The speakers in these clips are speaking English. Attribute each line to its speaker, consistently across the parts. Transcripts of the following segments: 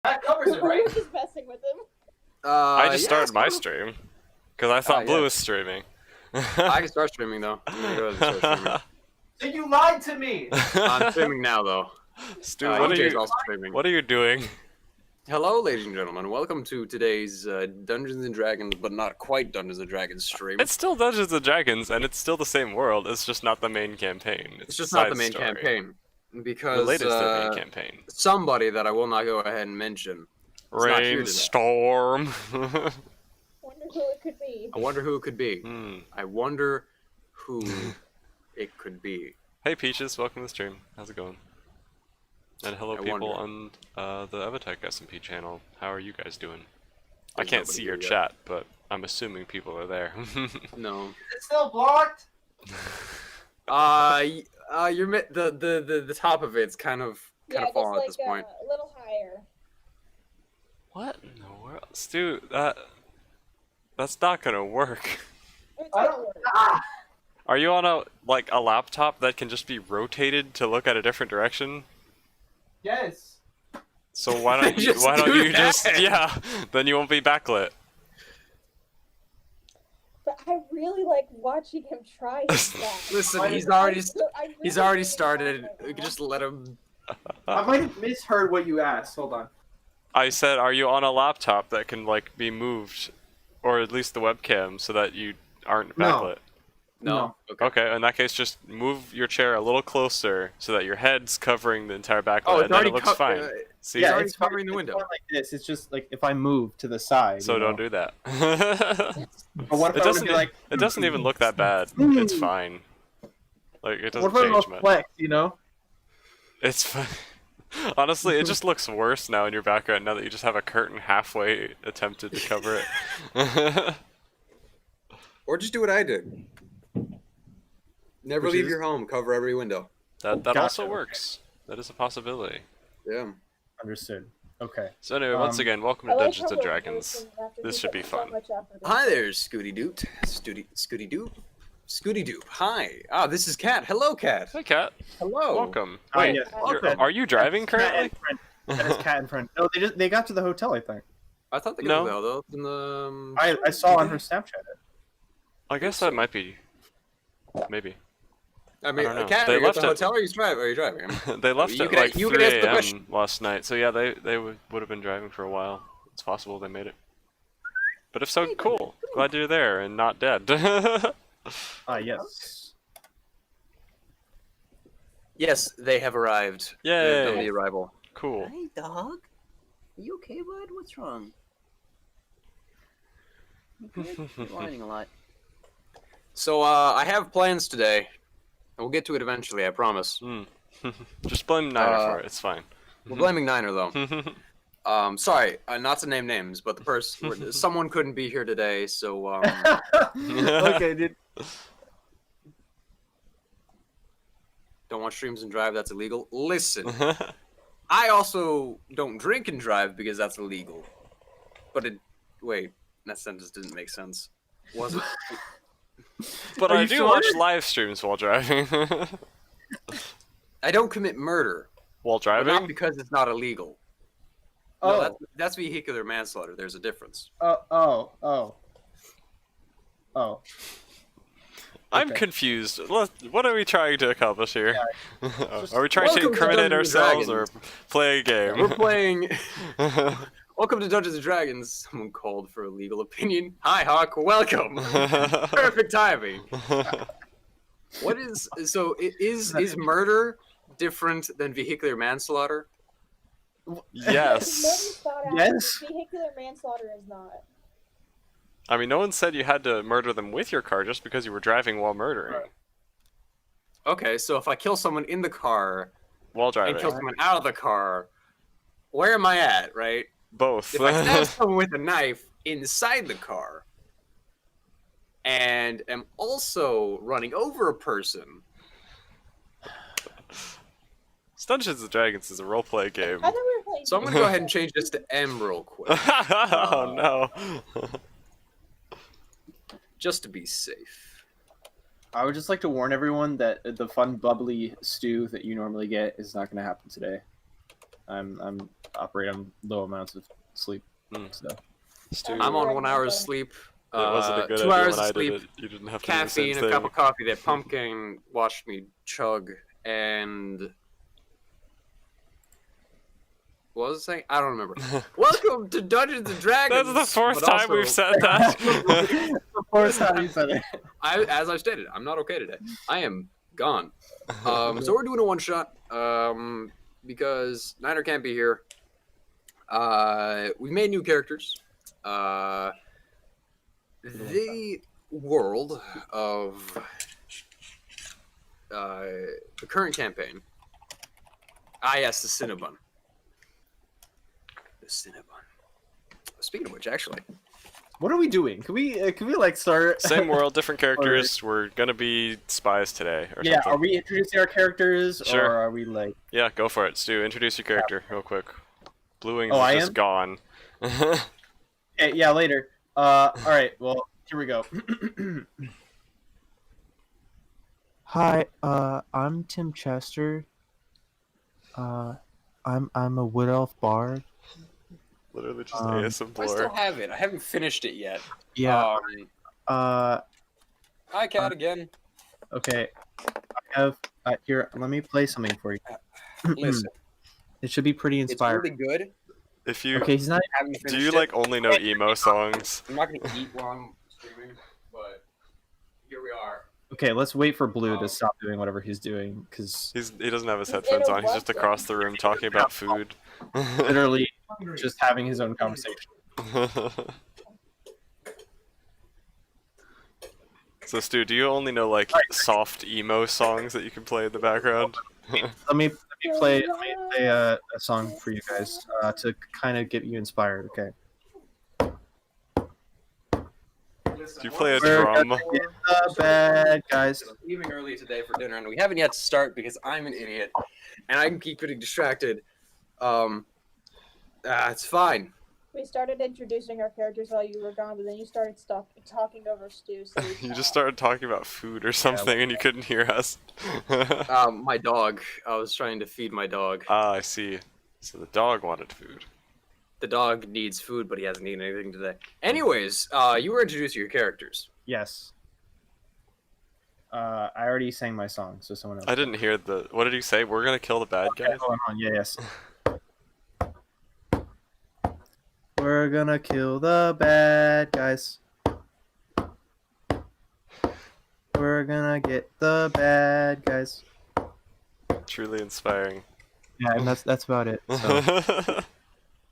Speaker 1: That covers it,
Speaker 2: We
Speaker 1: right?
Speaker 2: were just messing with him.
Speaker 3: I just started my stream because I thought Blue
Speaker 4: yeah.
Speaker 3: was streaming.
Speaker 4: I can start streaming though. I'm gonna go ahead and start streaming.
Speaker 1: So you lied to me!
Speaker 4: I'm streaming now though.
Speaker 3: Stu, what are
Speaker 4: EJ's
Speaker 3: you?
Speaker 4: also streaming.
Speaker 3: What are you doing?
Speaker 4: Hello, ladies and gentlemen. Welcome to today's Dungeons and Dragons, but not quite Dungeons and Dragons stream.
Speaker 3: It's still Dungeons and Dragons, and it's still the same world. It's just not the main campaign.
Speaker 4: It's just
Speaker 3: a
Speaker 4: not
Speaker 3: side
Speaker 4: the main
Speaker 3: story.
Speaker 4: campaign because
Speaker 3: Related to the main campaign.
Speaker 4: somebody that I will not go ahead and mention. is not here today.
Speaker 3: Rainstorm.
Speaker 2: Wonder who it could be.
Speaker 4: I wonder who it could be.
Speaker 3: Hmm.
Speaker 4: I wonder who it could be.
Speaker 3: Hey Peaches, welcome to the stream. How's it going? And hello
Speaker 4: I
Speaker 3: people
Speaker 4: wonder.
Speaker 3: on the Evatech SMP channel. How are you guys doing? I
Speaker 4: There's
Speaker 3: can't
Speaker 4: nobody
Speaker 3: see
Speaker 4: here
Speaker 3: your
Speaker 4: yet.
Speaker 3: chat, but I'm assuming people are there.
Speaker 4: No.
Speaker 1: It's still blocked?
Speaker 4: You're the top of it's kind of
Speaker 2: Yeah, just
Speaker 4: fallen
Speaker 2: like
Speaker 4: at this point.
Speaker 2: a little higher.
Speaker 3: What in the world? Stu, that's not gonna work.
Speaker 2: It's
Speaker 1: I
Speaker 2: gonna
Speaker 1: don't.
Speaker 2: work.
Speaker 1: Ah!
Speaker 3: Are you on a laptop that can just be rotated to look at a different direction?
Speaker 1: Yes.
Speaker 3: So why don't you
Speaker 4: Just do
Speaker 3: you
Speaker 4: that.
Speaker 3: just yeah, then you won't be backlit.
Speaker 2: But I really like watching him try his stuff.
Speaker 4: Listen,
Speaker 1: I-
Speaker 4: he's already
Speaker 2: I
Speaker 4: he's
Speaker 2: really
Speaker 4: already
Speaker 2: think
Speaker 4: started.
Speaker 2: about
Speaker 4: We
Speaker 2: it.
Speaker 4: can just let him.
Speaker 1: I might have misheard what you asked. Hold on.
Speaker 3: I said, are you on a laptop that can like be moved, or at least the webcam, so that you aren't
Speaker 1: No.
Speaker 3: backlit?
Speaker 4: No. Okay.
Speaker 3: Okay, in that case, just move your chair a little closer so that your head's covering the entire backlit,
Speaker 4: Oh, it's
Speaker 3: and then
Speaker 4: already
Speaker 3: it looks fine. See,
Speaker 4: yeah, it's
Speaker 1: fine-
Speaker 4: covering the window.
Speaker 1: fine like this. It's just like if I move to the side.
Speaker 3: so
Speaker 1: you know?
Speaker 3: don't do that.
Speaker 1: But what if
Speaker 3: It
Speaker 1: I were to
Speaker 3: doesn't.
Speaker 1: be like?
Speaker 3: It doesn't even look that bad. It's fine. Like it doesn't
Speaker 1: What if I
Speaker 3: change
Speaker 1: go
Speaker 3: much.
Speaker 1: flex? You know?
Speaker 3: It's fine. Honestly, it just looks worse now in your background now that you just have a curtain halfway attempted to cover it.
Speaker 4: Or just do what I did. Never
Speaker 1: Which
Speaker 4: leave
Speaker 1: is?
Speaker 4: your home. Cover every window.
Speaker 3: that also
Speaker 1: Gotcha.
Speaker 3: works. That is a possibility.
Speaker 4: Yeah.
Speaker 1: Understood. Okay.
Speaker 3: So anyway, once again, welcome
Speaker 2: I
Speaker 3: to
Speaker 2: like
Speaker 3: Dungeons
Speaker 2: how
Speaker 3: and
Speaker 2: we're
Speaker 3: Dragons.
Speaker 2: racing after
Speaker 3: This
Speaker 2: we
Speaker 3: should
Speaker 2: put
Speaker 3: be
Speaker 2: so
Speaker 3: fun.
Speaker 2: much effort into
Speaker 4: Hi
Speaker 2: it.
Speaker 4: there, Scooty Doot. Scooty Doot. Scooty Doop. Hi. Ah, this is Kat. Hello, Kat.
Speaker 3: Hey, Kat.
Speaker 4: Hello.
Speaker 3: Welcome.
Speaker 1: Oh,
Speaker 3: Wait,
Speaker 1: yes.
Speaker 4: welcome.
Speaker 3: are you driving currently?
Speaker 1: That is cat in front. No, they got to the hotel. I think.
Speaker 4: I thought they
Speaker 3: No.
Speaker 4: got though. In the.
Speaker 1: I saw on her Snapchat.
Speaker 3: I guess that might be. Maybe.
Speaker 4: I mean,
Speaker 3: I don't know.
Speaker 4: Kat,
Speaker 3: They
Speaker 4: are you at
Speaker 3: left
Speaker 4: the
Speaker 3: it-
Speaker 4: hotel or are you driving? Are you driving?
Speaker 3: They left
Speaker 4: You
Speaker 3: at
Speaker 4: can-
Speaker 3: like
Speaker 4: you can
Speaker 3: 3
Speaker 4: ask the
Speaker 3: a.m.
Speaker 4: question.
Speaker 3: last night, so yeah, they would have been driving for a while. It's possible they made it. But if so, cool. Glad you're there and not dead.
Speaker 1: Yes.
Speaker 4: Yes, they have arrived. They've done
Speaker 3: Yay!
Speaker 4: the arrival.
Speaker 3: Cool.
Speaker 5: Hi, dog. Are you okay, bud? What's wrong? You good? You're whining a lot.
Speaker 4: So, I have plans today. And we'll get to it eventually, I promise.
Speaker 3: Hmm. Just blame Niner for it. It's fine.
Speaker 4: We're blaming Niner, though. Sorry, not to name names, but the person, someone couldn't be here today, so,
Speaker 1: Okay, dude.
Speaker 4: don't watch streams and drive, that's illegal. Listen, I also don't drink and drive because that's illegal. But wait, that sentence didn't make sense. Was it?
Speaker 3: But
Speaker 1: Are
Speaker 3: I
Speaker 1: you
Speaker 3: do
Speaker 1: sure?
Speaker 3: watch live streams while driving.
Speaker 4: I don't commit murder,
Speaker 3: While
Speaker 4: but not
Speaker 3: driving?
Speaker 4: because it's not illegal.
Speaker 1: Oh.
Speaker 4: No, that's vehicular manslaughter. There's a difference.
Speaker 1: Oh.
Speaker 3: I'm
Speaker 1: Okay.
Speaker 3: confused. What are we trying to accomplish here? Are we trying to
Speaker 4: Welcome to
Speaker 3: incriminate
Speaker 4: Dungeons and
Speaker 3: ourselves or
Speaker 4: Dragons.
Speaker 3: play a game?
Speaker 4: We're playing. Welcome to Dungeons and Dragons. Someone called for a legal opinion. Hi, Hawk. Welcome. Perfect timing. What is is murder different than vehicular manslaughter?
Speaker 3: Yes.
Speaker 2: Murder's thought out.
Speaker 1: Yes.
Speaker 2: Vehicular manslaughter is not.
Speaker 3: I mean, no one said you had to murder them with your car just because you were driving while murdering.
Speaker 1: Right.
Speaker 4: Okay, so if I kill someone in the car
Speaker 3: While
Speaker 4: and
Speaker 3: driving.
Speaker 4: kill someone out of the car, where am I at, right?
Speaker 3: Both.
Speaker 4: If I stab someone with a knife inside the car and am also running over a person,
Speaker 3: Dungeons and Dragons is a roleplay game.
Speaker 2: I thought we were playing.
Speaker 4: so I'm gonna go ahead and change this to M real quick,
Speaker 3: Oh no.
Speaker 4: just to be safe.
Speaker 1: I would just like to warn everyone that the fun, bubbly stew that you normally get is not going to happen today. I'm operating on low amounts of sleep.
Speaker 3: Mm.
Speaker 1: So
Speaker 3: Stu,
Speaker 4: I'm on 1 hour of sleep.
Speaker 3: it wasn't a good
Speaker 4: 2
Speaker 3: idea
Speaker 4: hours
Speaker 3: when
Speaker 4: of
Speaker 3: I did
Speaker 4: sleep,
Speaker 3: it. You didn't have to do the same
Speaker 4: caffeine, a cup
Speaker 3: thing.
Speaker 4: of coffee that Pumpkin watched me chug, and what was I saying? I don't remember. Welcome to Dungeons and Dragons.
Speaker 3: That's the fourth
Speaker 4: but
Speaker 3: time
Speaker 4: also-
Speaker 3: we've said that.
Speaker 1: the fourth time you said it.
Speaker 4: As I've stated, I'm not okay today. I am gone. So we're doing a one shot because Niner can't be here. We've made new characters. The world of the current campaign. Yes, the Cinnabon. The Cinnabon. Speaking of which, actually,
Speaker 1: What are we doing? Can we like start?
Speaker 3: Same world, different characters. We're gonna be spies today, or
Speaker 1: Yeah.
Speaker 3: something.
Speaker 1: Are we introducing our characters,
Speaker 3: Sure.
Speaker 1: or are we like?
Speaker 3: Yeah, go for it, Stu. Introduce your character real quick. Blue Wings
Speaker 1: Oh,
Speaker 3: is
Speaker 1: I
Speaker 3: just
Speaker 1: am?
Speaker 3: gone.
Speaker 1: Okay, yeah, later. All right. Well, here we go.
Speaker 6: Hi, I'm Tim Chester. I'm a wood elf bard.
Speaker 3: Literally just
Speaker 6: Um,
Speaker 4: I still
Speaker 3: ASMR.
Speaker 4: have it. I haven't finished it yet.
Speaker 6: Yeah.
Speaker 1: Uh,
Speaker 4: Hi, Cat again.
Speaker 1: okay. I have here. Let me play something for you.
Speaker 4: Listen,
Speaker 1: It should be pretty
Speaker 4: it's
Speaker 1: inspiring.
Speaker 4: really good.
Speaker 3: If you
Speaker 1: Okay, he's not.
Speaker 4: I haven't finished
Speaker 3: do, you
Speaker 4: it.
Speaker 3: like only know emo songs.
Speaker 4: I'm not gonna eat while I'm streaming, but here we are.
Speaker 1: Okay, let's wait for Blue to stop doing whatever he's doing, because
Speaker 3: He doesn't have his
Speaker 2: He's
Speaker 3: headphones
Speaker 2: in a
Speaker 3: on. He's just
Speaker 2: what?
Speaker 3: across the room talking about food.
Speaker 1: literally just having his own conversation.
Speaker 3: So Stu, do you only know like soft emo songs that you can play in the background?
Speaker 1: Let me play a song for you guys to kind of get you inspired. Okay.
Speaker 3: Do you play a
Speaker 1: We're
Speaker 3: drum?
Speaker 1: gonna get the bad guys.
Speaker 4: Leaving early today for dinner, and we haven't yet to start because I'm an idiot, and I can keep getting distracted. It's fine.
Speaker 2: We started introducing our characters while you were gone, but then you started talking over Stu. So we
Speaker 3: You just started talking about food or something and you couldn't hear us.
Speaker 4: My dog. I was trying to feed my dog.
Speaker 3: Ah, I see. So the dog wanted food.
Speaker 4: The dog needs food, but he hasn't eaten anything today. Anyways, you were introducing your characters.
Speaker 1: Yes. I already sang my song, so someone else.
Speaker 3: I didn't hear the. What did you say? We're gonna kill the bad
Speaker 1: Okay,
Speaker 3: guys?
Speaker 1: hold on. Yeah, yes. We're gonna kill the bad guys. We're gonna get the bad guys.
Speaker 3: Truly inspiring.
Speaker 6: Yeah, and that's about it. So.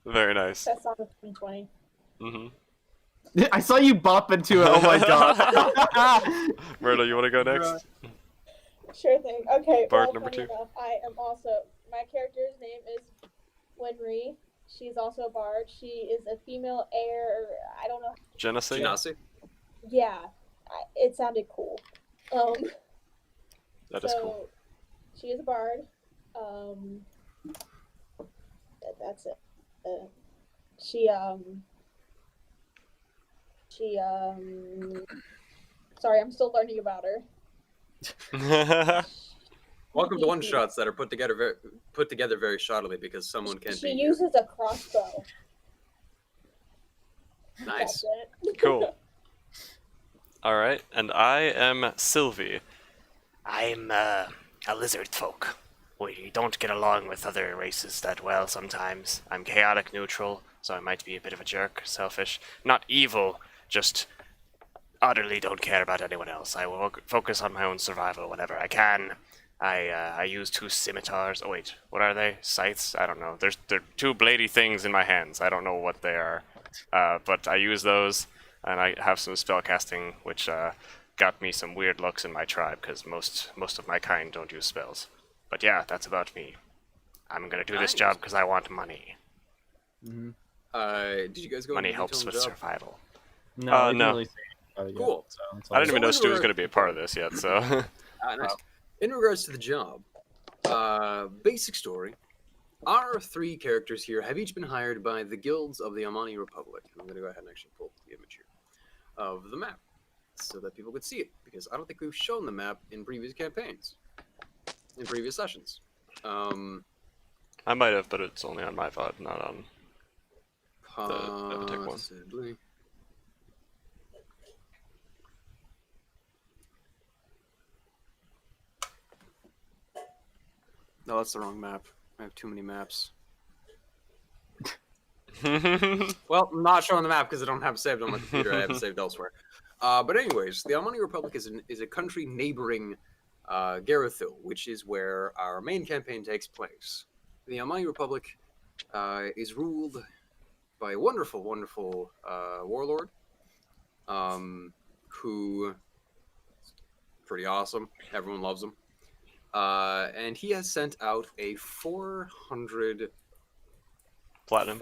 Speaker 3: Very nice.
Speaker 2: that song of 2020.
Speaker 3: Mm-hmm.
Speaker 1: I saw you bop into it. Oh my god.
Speaker 3: Myrtle, you want to go next?
Speaker 2: Sure thing. Okay.
Speaker 3: Bard
Speaker 2: well,
Speaker 3: number
Speaker 2: funny
Speaker 3: 2.
Speaker 2: enough, I am also. My character's name is Winry. She's also a bard. She is a female heir. I don't know.
Speaker 3: Genesee?
Speaker 4: Genasi?
Speaker 2: Yeah, it sounded cool.
Speaker 3: That is cool.
Speaker 2: She is a bard. That's it. She sorry, I'm still learning about her.
Speaker 4: Welcome to one shots that are put together very shoddily because someone can't
Speaker 2: She
Speaker 4: be here.
Speaker 2: uses a crossbow.
Speaker 4: Nice.
Speaker 2: That's it.
Speaker 3: Cool. Alright, and I am Sylvie.
Speaker 7: I'm a lizard folk. We don't get along with other races that well sometimes. I'm chaotic neutral, so I might be a bit of a jerk, selfish. Not evil, just utterly don't care about anyone else. I will focus on my own survival whenever I can. I use 2 scimitars. Oh wait, what are they? Scythes? I don't know. They're 2 bladey things in my hands. I don't know what they are. But I use those, and I have some spellcasting, which got me some weird looks in my tribe, because most of my kind don't use spells. But yeah, that's about me. I'm gonna do this
Speaker 4: Nice.
Speaker 7: job because I want money.
Speaker 4: Did you guys go
Speaker 7: Money
Speaker 4: into
Speaker 7: helps
Speaker 4: detail
Speaker 7: with
Speaker 4: on the job?
Speaker 7: survival.
Speaker 1: No,
Speaker 3: No.
Speaker 1: I didn't really say anything about it yet,
Speaker 4: Cool.
Speaker 1: so that's all
Speaker 3: I didn't even know
Speaker 4: So
Speaker 3: Stu was
Speaker 4: we're-
Speaker 3: going to be a part of this yet, so.
Speaker 4: Nice. In regards to the job, basic story. Our 3 characters here have each been hired by the guilds of the Amani Republic. I'm going to go ahead and actually pull up the image here of the map so that people could see it, because I don't think we've shown the map in previous campaigns, in previous sessions.
Speaker 3: I might have, but it's only on my VOD, not on. Epic one.
Speaker 4: Possibly. No, that's the wrong map. I have too many maps. Well, I'm not showing the map because I don't have it saved on my computer. I have it saved elsewhere. But anyways, the Almani Republic is a country neighboring Garethil, which is where our main campaign takes place. The Almani Republic is ruled by a wonderful, wonderful warlord who is pretty awesome. Everyone loves him. And he has sent out a 400 platinum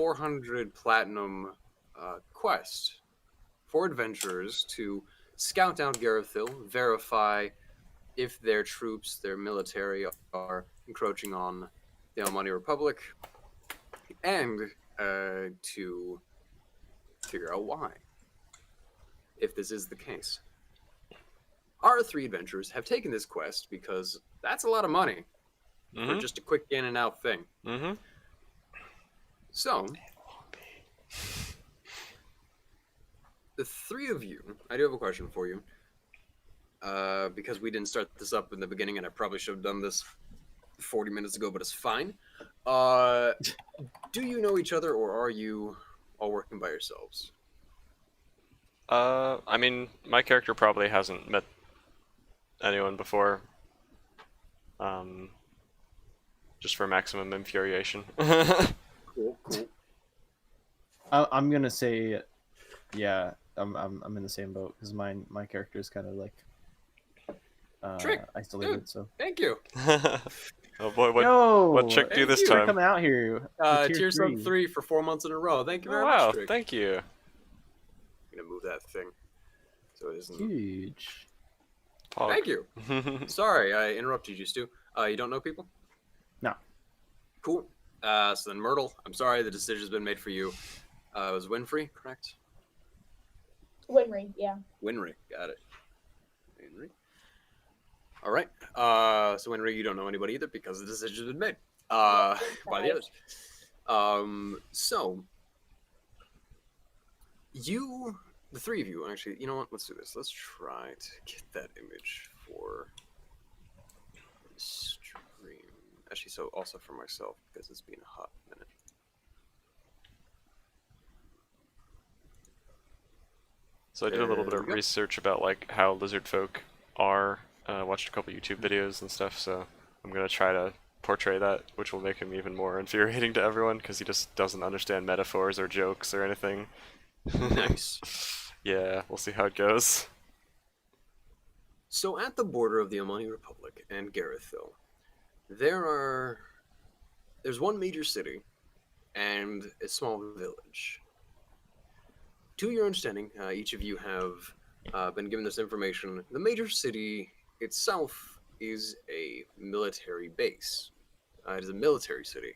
Speaker 4: quest for adventurers to scout out Garethil, verify if their troops, their military, are encroaching on the Almani Republic, and to figure out why, if this is the case. Our three adventurers have taken this quest because that's a lot of money for just a quick in and out thing. So, the three of you, I do have a question for you. Because we didn't start this up in the beginning, and I probably should have done this 40 minutes ago, but it's fine. Do you know each other, or are you all working by yourselves?
Speaker 3: I mean, my character probably hasn't met anyone before. Just for maximum infuriation.
Speaker 4: Cool.
Speaker 1: I'm gonna say, yeah, I'm in the same boat because my character is kind of like isolated.
Speaker 4: Dude.
Speaker 1: So
Speaker 4: Thank you.
Speaker 3: Oh boy,
Speaker 1: Yo,
Speaker 3: what chick do
Speaker 1: thank
Speaker 3: this
Speaker 1: you for
Speaker 3: time?
Speaker 1: coming out here.
Speaker 4: Tier sub 3 for 4 months in a row. Thank you very
Speaker 3: Wow,
Speaker 4: much, Trick.
Speaker 3: thank you.
Speaker 4: I'm gonna move that thing so it isn't.
Speaker 1: Huge.
Speaker 4: Thank you. Sorry, I interrupted you, Stu. You don't know people?
Speaker 1: No.
Speaker 4: Cool. So then, Myrtle, I'm sorry, the decision's been made for you. It was Winfrey, correct?
Speaker 2: Winry, yeah.
Speaker 4: Winry, got it. Winry. All right. So Winry, you don't know anybody either because the decision's been made by the others. So you, the three of you, actually, you know what? Let's do this. Let's try to get that image for the stream. Actually, so also for myself because it's been a hot minute.
Speaker 3: So I did a little bit of research about like how lizard folk are. Watched a couple YouTube videos and stuff, so I'm gonna try to portray that, which will make him even more infuriating to everyone because he just doesn't understand metaphors or jokes or anything.
Speaker 4: Nice.
Speaker 3: Yeah, we'll see how it goes.
Speaker 4: So at the border of the Almani Republic and Garethil, there's one major city and a small village. To your understanding, each of you have been given this information. The major city itself is a military base. It is a military city.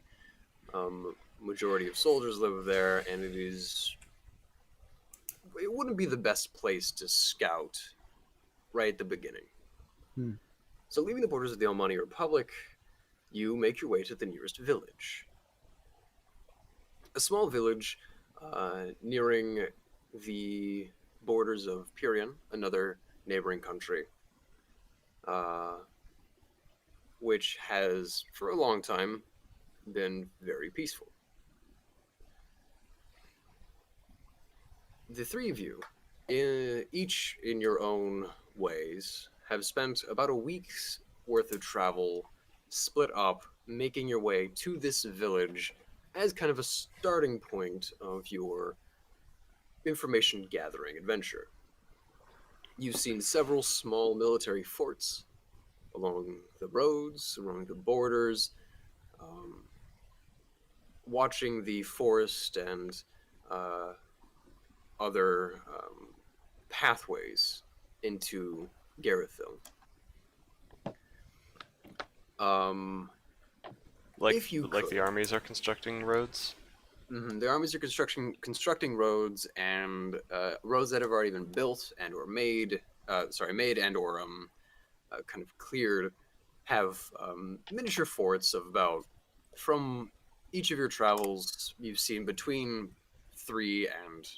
Speaker 4: Majority of soldiers live there, and it wouldn't be the best place to scout right at the beginning. So leaving the borders of the Almani Republic, you make your way to the nearest village. A small village nearing the borders of Pirion, another neighboring country, which has, for a long time, been very peaceful. The three of you, each in your own ways, have spent about a week's worth of travel split up, making your way to this village as kind of a starting point of your information gathering adventure. You've seen several small military forts along the roads, along the borders, watching the forest and other pathways into Garethil.
Speaker 3: Like the armies are constructing roads.
Speaker 4: The armies are constructing roads and roads that have already been built and or made and or kind of cleared have miniature forts of about from each of your travels, you've seen between 3 and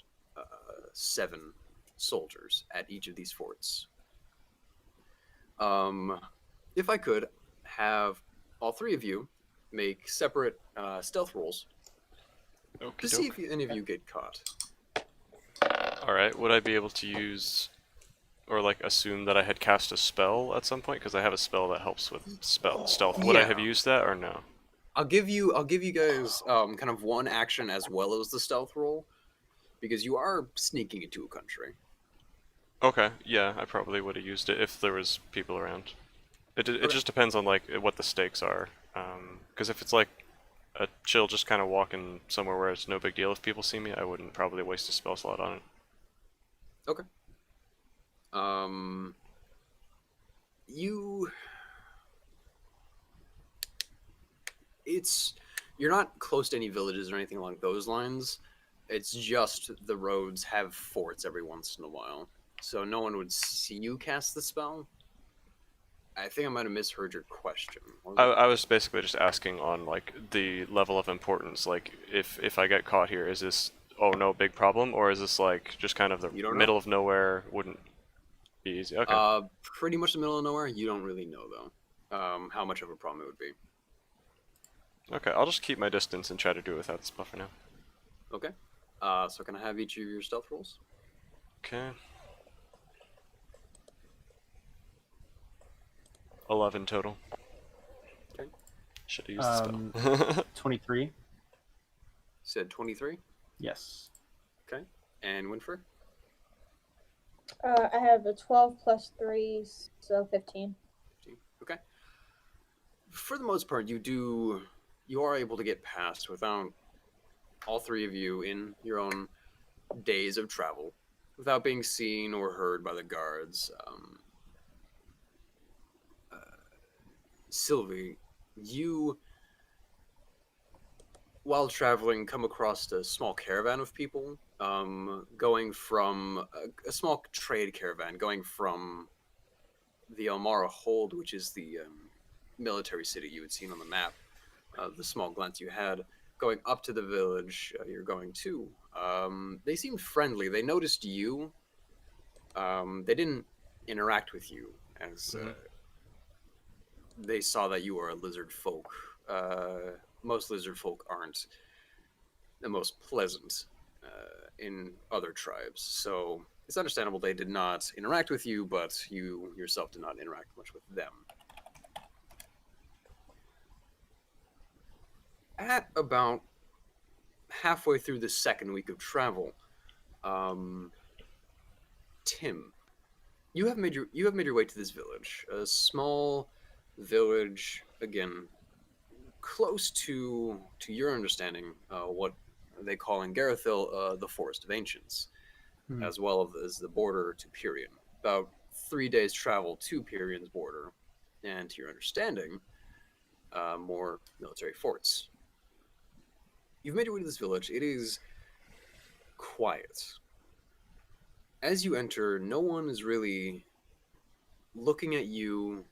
Speaker 4: 7 soldiers at each of these forts. If I could have all 3 of you make separate stealth rolls to see if any of you get caught.
Speaker 3: Alright, would I be able to use, or like assume that I had cast a spell at some point? Because I have a spell that helps with stealth. Would I have
Speaker 4: Yeah.
Speaker 3: used that or no?
Speaker 4: I'll give you guys kind of one action as well as the stealth roll, because you are sneaking into a country.
Speaker 3: Okay, yeah, I probably would have used it if there was people around. It
Speaker 4: Okay.
Speaker 3: just depends on like what the stakes are. Because if it's like a chill, just kind of walking somewhere where it's no big deal if people see me, I wouldn't probably waste a spell slot on it.
Speaker 4: Okay. You're not close to any villages or anything along those lines. It's just the roads have forts every once in a while, so no one would see you cast the spell. I think I might have misheard your question.
Speaker 3: I was basically just asking on like the level of importance. Like if I get caught here, is this oh no big problem, or is this like just kind of the
Speaker 4: You don't
Speaker 3: middle
Speaker 4: know.
Speaker 3: of nowhere? Wouldn't be easy. Okay.
Speaker 4: Pretty much the middle of nowhere. You don't really know though, how much of a problem it would be.
Speaker 3: Okay, I'll just keep my distance and try to do it without the spell for now.
Speaker 4: Okay. So can I have each of your stealth rolls?
Speaker 3: Okay. 11 total.
Speaker 4: Okay.
Speaker 3: Should have used the spell.
Speaker 1: 23.
Speaker 4: Said 23.
Speaker 1: Yes.
Speaker 4: Okay. And Winfrey?
Speaker 2: I have a 12 plus 3, so 15.
Speaker 4: Okay. For the most part, you are able to get past without all 3 of you in your own days of travel, without being seen or heard by the guards. Sylvie, you, while traveling, come across a small caravan of people, going from a small trade caravan, going from the Elmara Hold, which is the military city you had seen on the map, the small glance you had, going up to the village you're going to. They seemed friendly. They noticed you. They didn't interact with you as they saw that you are a lizard folk. Most lizard folk aren't the most pleasant in other tribes, so it's understandable they did not interact with you, but you yourself did not interact much with them. At about halfway through the second week of travel, Tim, you have made your way to this village, a small village, again, close to your understanding, what they call in Garethil the Forest of Ancients, as well as the border to Pirion. About 3 days' travel to Pirion's border, and to your understanding, more military forts. You've made your way to this village. It is quiet. As you enter, no one is really looking at you,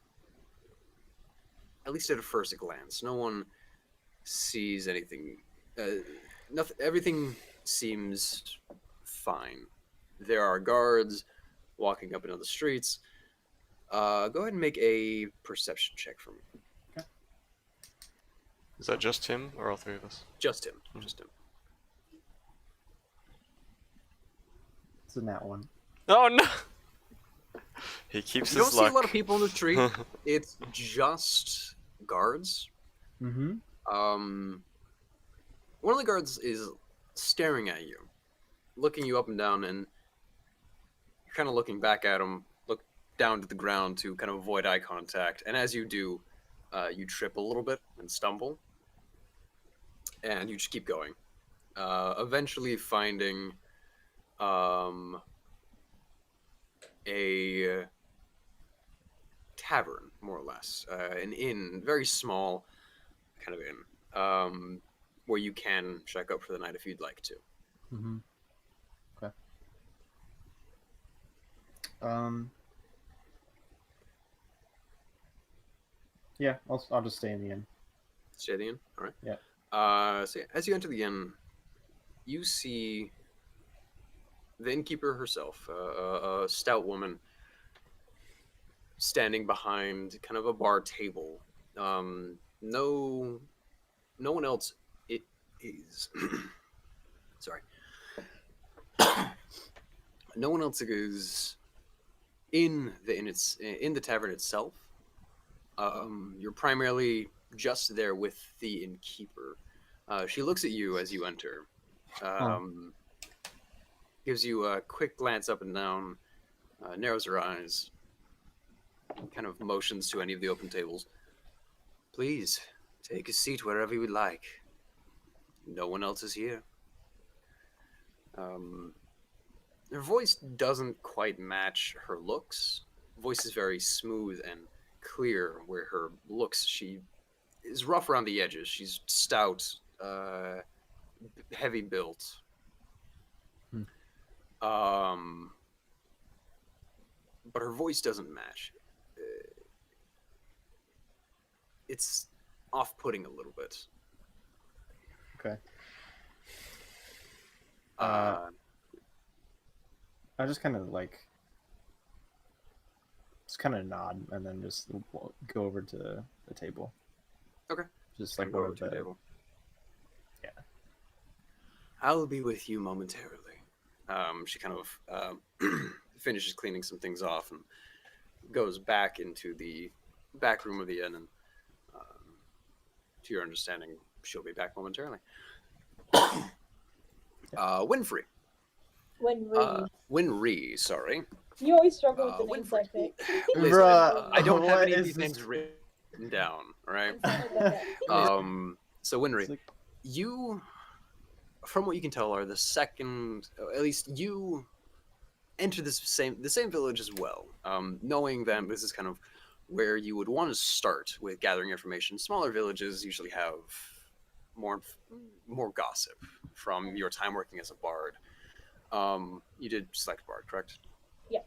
Speaker 4: at least at a first glance. No one sees anything. Nothing. Everything seems fine. There are guards walking up and down the streets. Go ahead and make a perception check for me.
Speaker 3: Is that just him or all 3 of us?
Speaker 4: Just him. Just him.
Speaker 1: It's in that one.
Speaker 3: Oh no! He keeps
Speaker 4: You don't
Speaker 3: his
Speaker 4: see
Speaker 3: luck.
Speaker 4: a lot of people in the street. It's just guards.
Speaker 1: Mm-hmm.
Speaker 4: One of the guards is staring at you, looking you up and down, and you're kind of looking back at him, look down to the ground to kind of avoid eye contact. And as you do, you trip a little bit and stumble, and you just keep going. Eventually finding a tavern, more or less, an inn, very small kind of inn, where you can check out for the night if you'd like to.
Speaker 1: Mm-hmm. Okay. Yeah, I'll just stay in the inn.
Speaker 4: Stay at the inn, all right.
Speaker 1: Yeah.
Speaker 4: So yeah, as you enter the inn, you see the innkeeper herself, a stout woman, standing behind kind of a bar table. No, no one else. It is. Sorry. No one else is in the tavern itself. You're primarily just there with the innkeeper. She looks at you as you enter. Um, Gives you a quick glance up and down, narrows her eyes, kind of motions to any of the open tables. Please, take a seat wherever you would like. No one else is here. Um, Her voice doesn't quite match her looks. Voice is very smooth and clear, where her looks, she is rough around the edges. She's stout, heavy built. Um, but her voice doesn't match. It's off-putting a little bit.
Speaker 1: Okay.
Speaker 4: Uh,
Speaker 1: I just kind of like, just kind of nod and then just go over to the table.
Speaker 4: Okay.
Speaker 1: Just
Speaker 4: Kind
Speaker 1: like
Speaker 4: of
Speaker 1: go
Speaker 4: go
Speaker 1: over
Speaker 4: to the
Speaker 1: the
Speaker 4: table.
Speaker 1: Yeah.
Speaker 4: I'll be with you momentarily. She kind of finishes cleaning some things off and goes back into the back room of the inn. And to your understanding, she'll be back momentarily. Winfrey. Winry, sorry.
Speaker 2: You always struggle with the names I
Speaker 4: Winfrey.
Speaker 2: pick.
Speaker 4: Listen,
Speaker 1: Bruh,
Speaker 4: I don't have
Speaker 1: what
Speaker 4: any of
Speaker 1: is
Speaker 4: these
Speaker 1: this?
Speaker 4: names written down, right?
Speaker 2: Okay.
Speaker 4: So Winry,
Speaker 1: It's like-
Speaker 4: you, from what you can tell, are the second. At least you enter the same village as well, knowing that this is kind of where you would want to start with gathering information. Smaller villages usually have more gossip from your time working as a bard. You did select bard, correct?
Speaker 2: Yeah.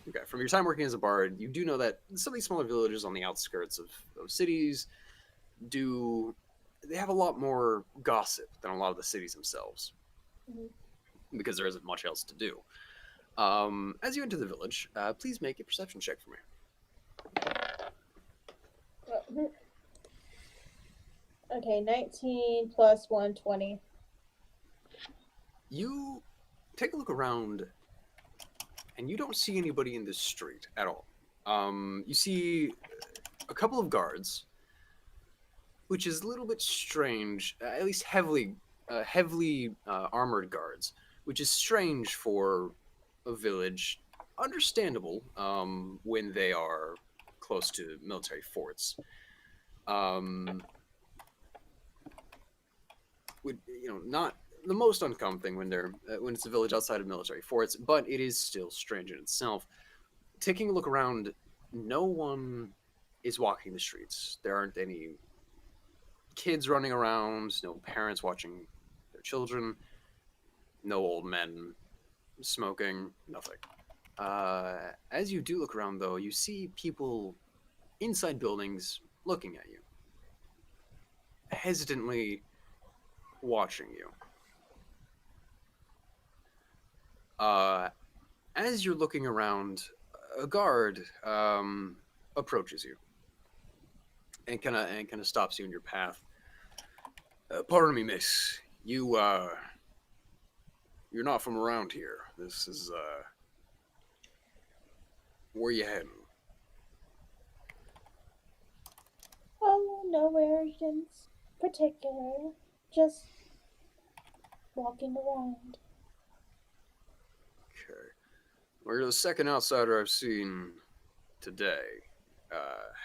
Speaker 4: Okay. From your time working as a bard, you do know that some of these smaller villages on the outskirts of cities they have a lot more gossip than a lot of the cities themselves, because there isn't much else to do. As you enter the village, please make a perception check for me.
Speaker 2: Okay, 19 plus 120.
Speaker 4: You take a look around, and you don't see anybody in this street at all. You see a couple of guards, which is a little bit strange. At least heavily armored guards, which is strange for a village. Understandable when they are close to military forts. Not the most uncommon thing when it's a village outside of military forts, but it is still strange in itself. Taking a look around, no one is walking the streets. There aren't any kids running around, no parents watching their children, no old men smoking, nothing. As you do look around, though, you see people inside buildings looking at you, hesitantly watching you. As you're looking around, a guard approaches you and kind of stops you in your path. Pardon me, miss. You're not from around here. This is where you heading?
Speaker 2: Oh, nowhere in particular. Just walking around.
Speaker 4: Okay. Well, you're the second outsider I've seen today.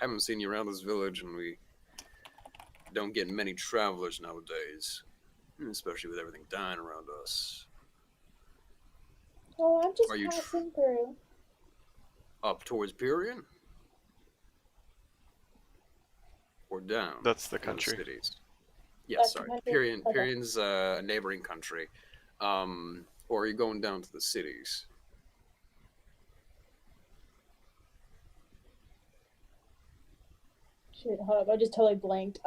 Speaker 4: Haven't seen you around this village, and we don't get many travelers nowadays, especially with everything dying around us.
Speaker 2: Oh, I'm just
Speaker 4: Are you
Speaker 2: passing through.
Speaker 4: Up towards Pyrian? Or down?
Speaker 3: That's the
Speaker 4: in other
Speaker 3: country.
Speaker 4: cities? Yes,
Speaker 2: That's the
Speaker 4: sorry.
Speaker 2: country?
Speaker 4: Pyrian,
Speaker 2: Okay.
Speaker 4: Pyrian's a neighboring country. Or are you going down to the cities?
Speaker 2: Shoot, hold up, I just totally blanked.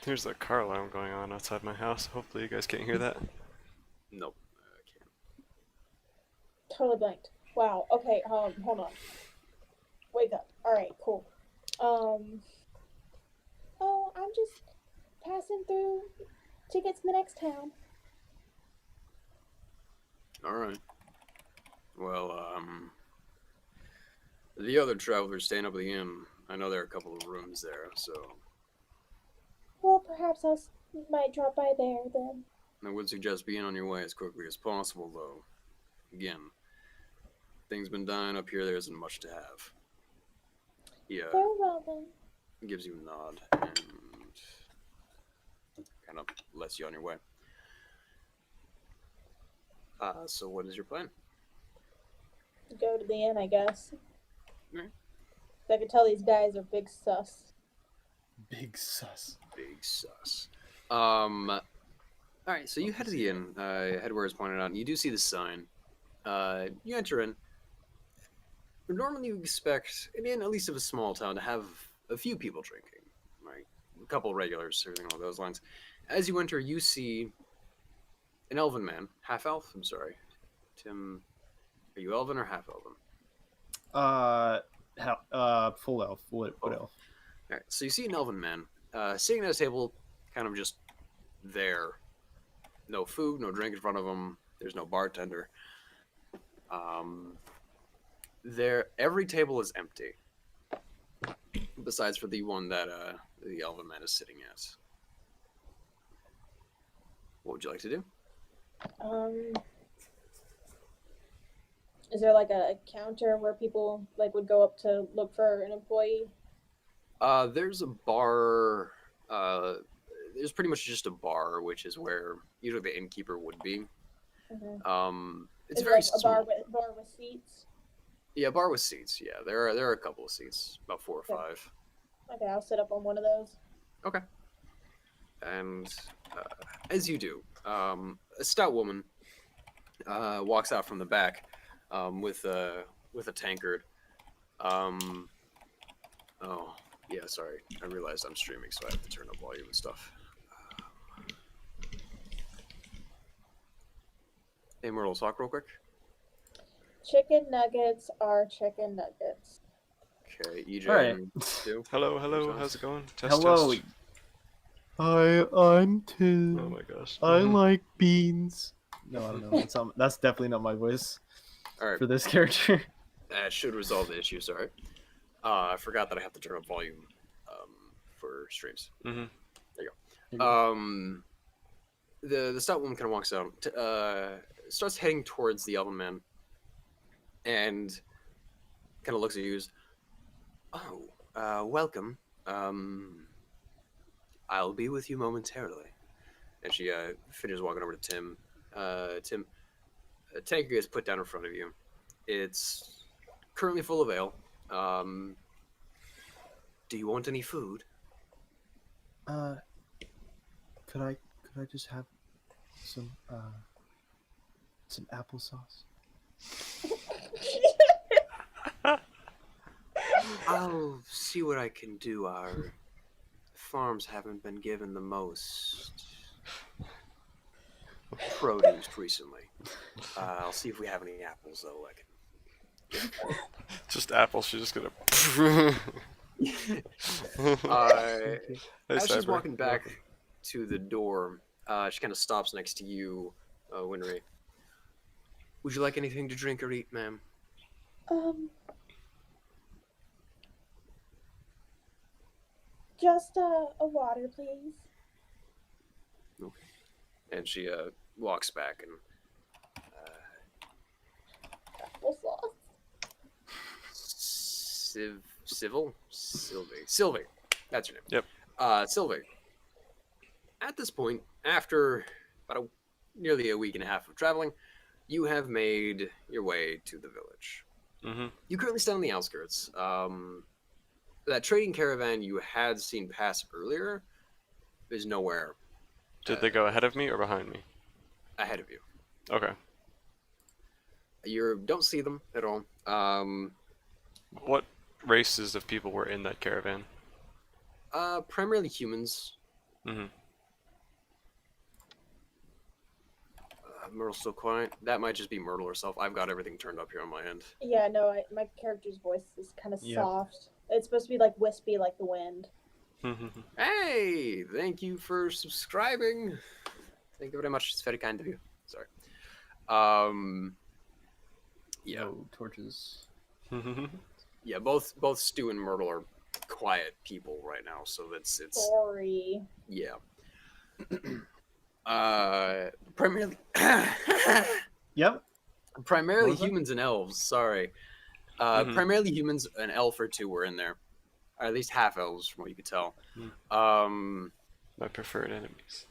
Speaker 3: There's a car alarm going on outside my house. Hopefully you guys can't hear that.
Speaker 4: Nope. I can't.
Speaker 2: Totally blanked. Wow. Okay. Hold on. Wake up. All right. Cool. Oh, I'm just passing through to get to the next town.
Speaker 4: All right. Well, the other travelers staying up at the inn. I know there are a couple of rooms there, so
Speaker 2: Well, perhaps might drop by there then.
Speaker 4: I would suggest being on your way as quickly as possible, though. Again, things been dying up here. There isn't much to have. Yeah.
Speaker 2: Very well then.
Speaker 4: Gives you a nod and kind of lets you on your way. So what is your plan?
Speaker 2: Go to the inn, I guess.
Speaker 4: Right.
Speaker 2: I could tell these guys are big sus.
Speaker 1: Big sus.
Speaker 4: Big sus. All right, so you head to the inn. Head where it's pointed out, and you do see the sign. You enter in. Normally, you expect an inn, at least of a small town, to have a few people drinking, right? A couple regulars, everything along those lines. As you enter, you see an elven man, half elf. I'm sorry, Tim. Are you elven or half elven?
Speaker 1: Full elf. Wood elf.
Speaker 4: All right, so you see an elven man sitting at a table, kind of just there. No food, no drink in front of him. There's no bartender. Every table is empty, besides for the one that the elven man is sitting at. What would you like to do?
Speaker 2: Is there like a counter where people like would go up to look for an employee?
Speaker 4: There's a bar. There's pretty much just a bar, which is where usually the innkeeper would be.
Speaker 2: Mm-hmm.
Speaker 4: It's
Speaker 2: Is it
Speaker 4: very
Speaker 2: like a
Speaker 4: small.
Speaker 2: bar with seats?
Speaker 4: Yeah, bar with seats. Yeah, there are a couple of seats, about 4 or 5.
Speaker 2: Okay, I'll sit up on one of those.
Speaker 4: Okay. And as you do, a stout woman walks out from the back with a tankard. Oh, yeah, sorry. I realized I'm streaming, so I have to turn up volume and stuff. Hey, Myrtle, talk real quick.
Speaker 2: Chicken nuggets are chicken nuggets.
Speaker 4: Okay, EJ.
Speaker 1: All right.
Speaker 4: Two.
Speaker 3: Hello,
Speaker 4: Yourself.
Speaker 3: how's it going?
Speaker 1: Hello.
Speaker 3: Test.
Speaker 6: Hi, I'm Tim.
Speaker 3: Oh my gosh.
Speaker 6: I like beans.
Speaker 1: No, I don't know. That's definitely not my voice
Speaker 4: All right,
Speaker 1: for this character.
Speaker 4: that should resolve the issue. Sorry. I forgot that I have to turn up volume for streams.
Speaker 3: Mhm.
Speaker 4: There you go. The stout woman kind of walks out, starts heading towards the elven man, and kind of looks at you. Oh, welcome. I'll be with you momentarily. And she finishes walking over to Tim. Tim, a tankard is put down in front of you. It's currently full of ale. Do you want any food?
Speaker 6: Could I just have some applesauce?
Speaker 4: I'll see what I can do. Our farms haven't been given the most produce recently. I'll see if we have any apples, though. I can...
Speaker 3: Just apples. She's just gonna.
Speaker 4: Hey, as she's
Speaker 3: Cyber.
Speaker 4: walking back to the door, she kind of stops next to you, Winry. Would you like anything to drink or eat, ma'am?
Speaker 2: Just a water, please.
Speaker 4: And she walks back and
Speaker 2: Applesauce.
Speaker 4: Sylvie. That's her name.
Speaker 3: Yep.
Speaker 4: Sylvie. At this point, after about nearly a week and a half of traveling, you have made your way to the village.
Speaker 3: Mhm.
Speaker 4: You currently stand on the outskirts. That trading caravan you had seen pass earlier is nowhere
Speaker 3: Did they go ahead of me or behind me?
Speaker 4: ahead of you.
Speaker 3: Okay.
Speaker 4: You don't see them at all.
Speaker 3: What races of people were in that caravan?
Speaker 4: Primarily humans.
Speaker 3: Mm-hmm.
Speaker 4: Myrtle's still quiet. That might just be Myrtle herself. I've got everything turned up here on my end.
Speaker 2: Yeah, no, my character's voice is kind of
Speaker 1: Yeah.
Speaker 2: soft. It's supposed to be like wispy, like the wind.
Speaker 4: Hey, thank you for subscribing. Thank you very much. It's very kind of you. Sorry. Yeah.
Speaker 1: No torches.
Speaker 4: Yeah, both Stu and Myrtle are quiet people right now, so it's
Speaker 2: Sorry.
Speaker 4: yeah. Primarily
Speaker 1: Yep.
Speaker 4: primarily
Speaker 1: What was that?
Speaker 4: humans and elves, sorry.
Speaker 3: Mhm.
Speaker 4: Primarily humans, an elf or two were in there. Or at least half elves from what you could tell.
Speaker 3: My preferred enemies.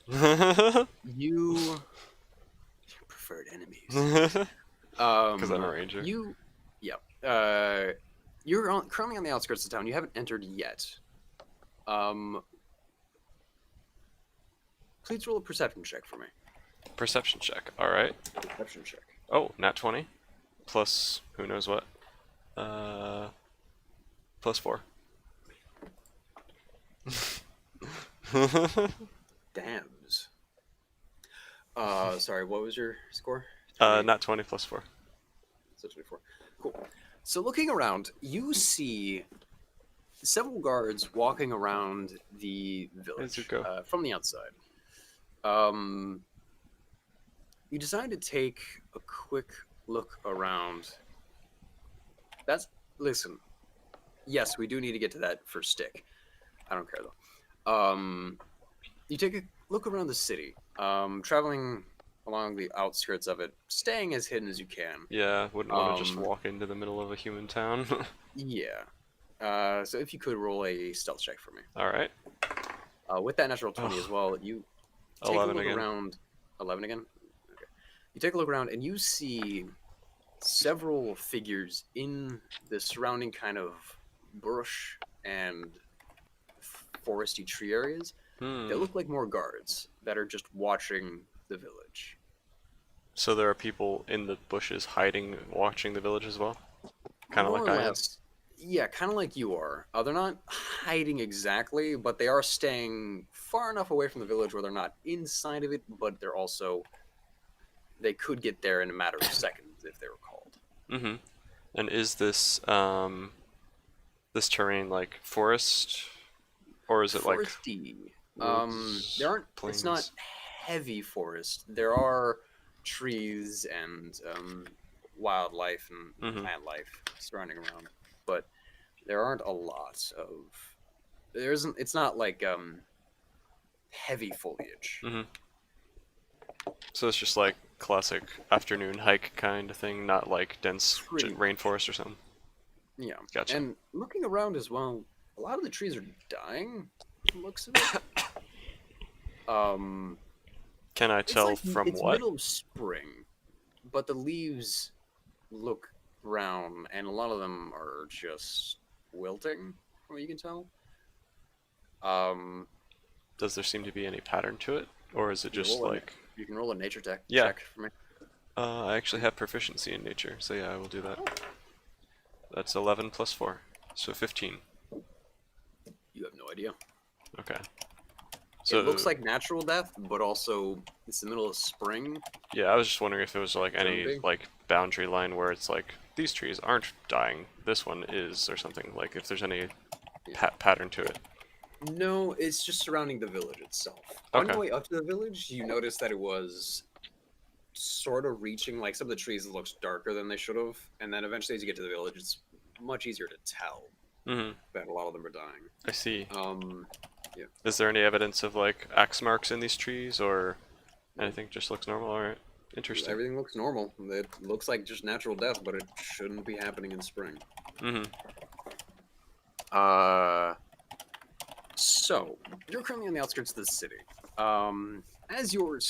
Speaker 4: You preferred enemies.
Speaker 3: Because I'm a ranger.
Speaker 4: You're currently on the outskirts of town. You haven't entered yet. Please roll a perception check for me.
Speaker 3: Perception check. All right.
Speaker 4: Perception check.
Speaker 3: Oh, nat 20. Plus who knows what. Plus 4.
Speaker 4: Dams. Sorry, what was your score?
Speaker 3: Nat 20 plus 4.
Speaker 4: So 24. Cool. So looking around, you see several guards walking around the village
Speaker 3: you go.
Speaker 4: from the outside. You decide to take a quick look around. Listen. Yes, we do need to get to that first stick. I don't care though. You take a look around the city, traveling along the outskirts of it, staying as hidden as you can.
Speaker 3: Yeah, wouldn't want to just walk into the middle of a human town.
Speaker 4: Yeah. So if you could roll a stealth check for me.
Speaker 3: All right.
Speaker 4: With that natural 20 as well, you take
Speaker 3: 11
Speaker 4: a look
Speaker 3: again.
Speaker 4: around. 11 again? Okay. You take a look around and you see several figures in the surrounding kind of bush and foresty tree areas. They look like more guards that are just watching the village.
Speaker 3: So there are people in the bushes hiding, watching the village as well? Kind of
Speaker 4: More
Speaker 3: like
Speaker 4: or
Speaker 3: I am?
Speaker 4: less. Yeah, kind of like you are. They're not hiding exactly, but they are staying far enough away from the village where they're not inside of it, but they're also... They could get there in a matter of seconds if they were called.
Speaker 3: Mm-hmm. And is this, this terrain like forest? Or is it like
Speaker 4: Foresty.
Speaker 3: woods,
Speaker 4: There aren't...
Speaker 3: plains?
Speaker 4: It's not heavy forest. There are trees and wildlife and plant life surrounding around, but there aren't a lot of... There isn't... It's not like heavy foliage.
Speaker 3: Mm-hmm. So it's just like classic afternoon hike kind of thing, not like dense
Speaker 4: Pretty much.
Speaker 3: rainforest or something.
Speaker 4: Yeah.
Speaker 3: Gotcha.
Speaker 4: And looking around as well, a lot of the trees are dying. From the looks of it.
Speaker 3: Can I
Speaker 4: It's
Speaker 3: tell
Speaker 4: like,
Speaker 3: from
Speaker 4: it's
Speaker 3: what?
Speaker 4: middle of spring, but the leaves look brown, and a lot of them are just wilting, from what you can tell.
Speaker 3: Does there seem to be any pattern to it? Or is it just like...
Speaker 4: You can roll a nature check for me.
Speaker 3: I actually have proficiency in nature, so yeah, I will do that. That's 11 plus 4, so 15.
Speaker 4: You have no idea.
Speaker 3: Okay. So
Speaker 4: It looks like natural death, but also it's the middle of spring.
Speaker 3: yeah, I was just wondering if there was like any
Speaker 4: Maybe.
Speaker 3: like boundary line where it's like these trees aren't dying, this one is, or something. Like if there's any pattern to it.
Speaker 4: No, it's just surrounding the village itself. On
Speaker 3: Okay.
Speaker 4: your way up to the village, you notice that it was sort of reaching, like some of the trees looks darker than they should have, and then eventually as you get to the village, it's much easier to tell
Speaker 3: Mm-hmm.
Speaker 4: that a lot of them are dying.
Speaker 3: I see.
Speaker 4: Yeah.
Speaker 3: Is there any evidence of like axe marks in these trees or anything? Just looks normal. All right. Interesting.
Speaker 4: Everything looks normal. It looks like just natural death, but it shouldn't be happening in spring.
Speaker 3: Mm-hmm.
Speaker 4: So, you're currently on the outskirts of the city. As you're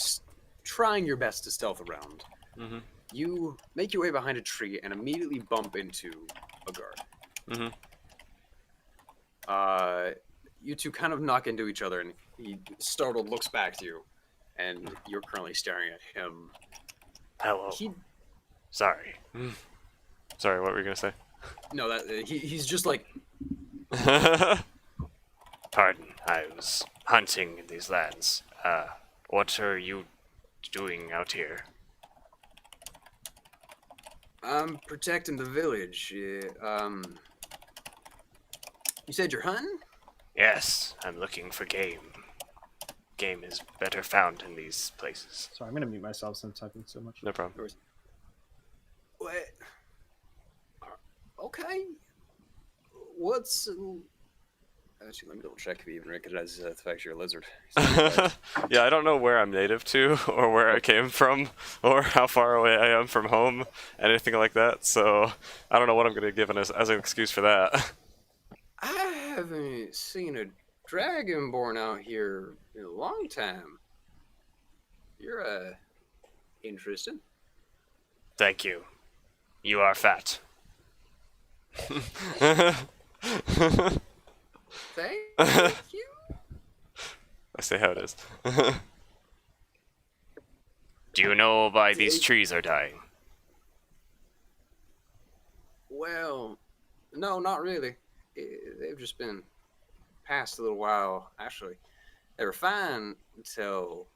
Speaker 4: trying your best to stealth around,
Speaker 3: Mm-hmm.
Speaker 4: you make your way behind a tree and immediately bump into a guard.
Speaker 3: Mm-hmm.
Speaker 4: You two kind of knock into each other, and he, startled, looks back to you, and you're currently staring at him.
Speaker 7: Hello.
Speaker 4: He,
Speaker 7: Sorry.
Speaker 3: Sorry, what were you gonna say?
Speaker 4: no, that he's just like,
Speaker 7: Pardon. I was hunting in these lands. What are you doing out here?
Speaker 4: I'm protecting the village. You said you're hunting?
Speaker 7: Yes, I'm looking for game. Game is better found in these places.
Speaker 1: Sorry, I'm gonna mute myself since I'm typing so much.
Speaker 3: No problem.
Speaker 4: What? Okay. What's... Actually, let me double check if you even recognize the fact you're a lizard.
Speaker 3: Yeah, I don't know where I'm native to, or where I came from, or how far away I am from home, anything like that. So I don't know what I'm gonna give as an excuse for that.
Speaker 4: I haven't seen a dragonborn out here in a long time. You're, interesting.
Speaker 7: Thank you. You are fat.
Speaker 4: Thank you.
Speaker 3: I say how it is.
Speaker 7: Do you know why these trees are dying?
Speaker 4: Well, no, not really. They've just been past a little while, actually. They were fine until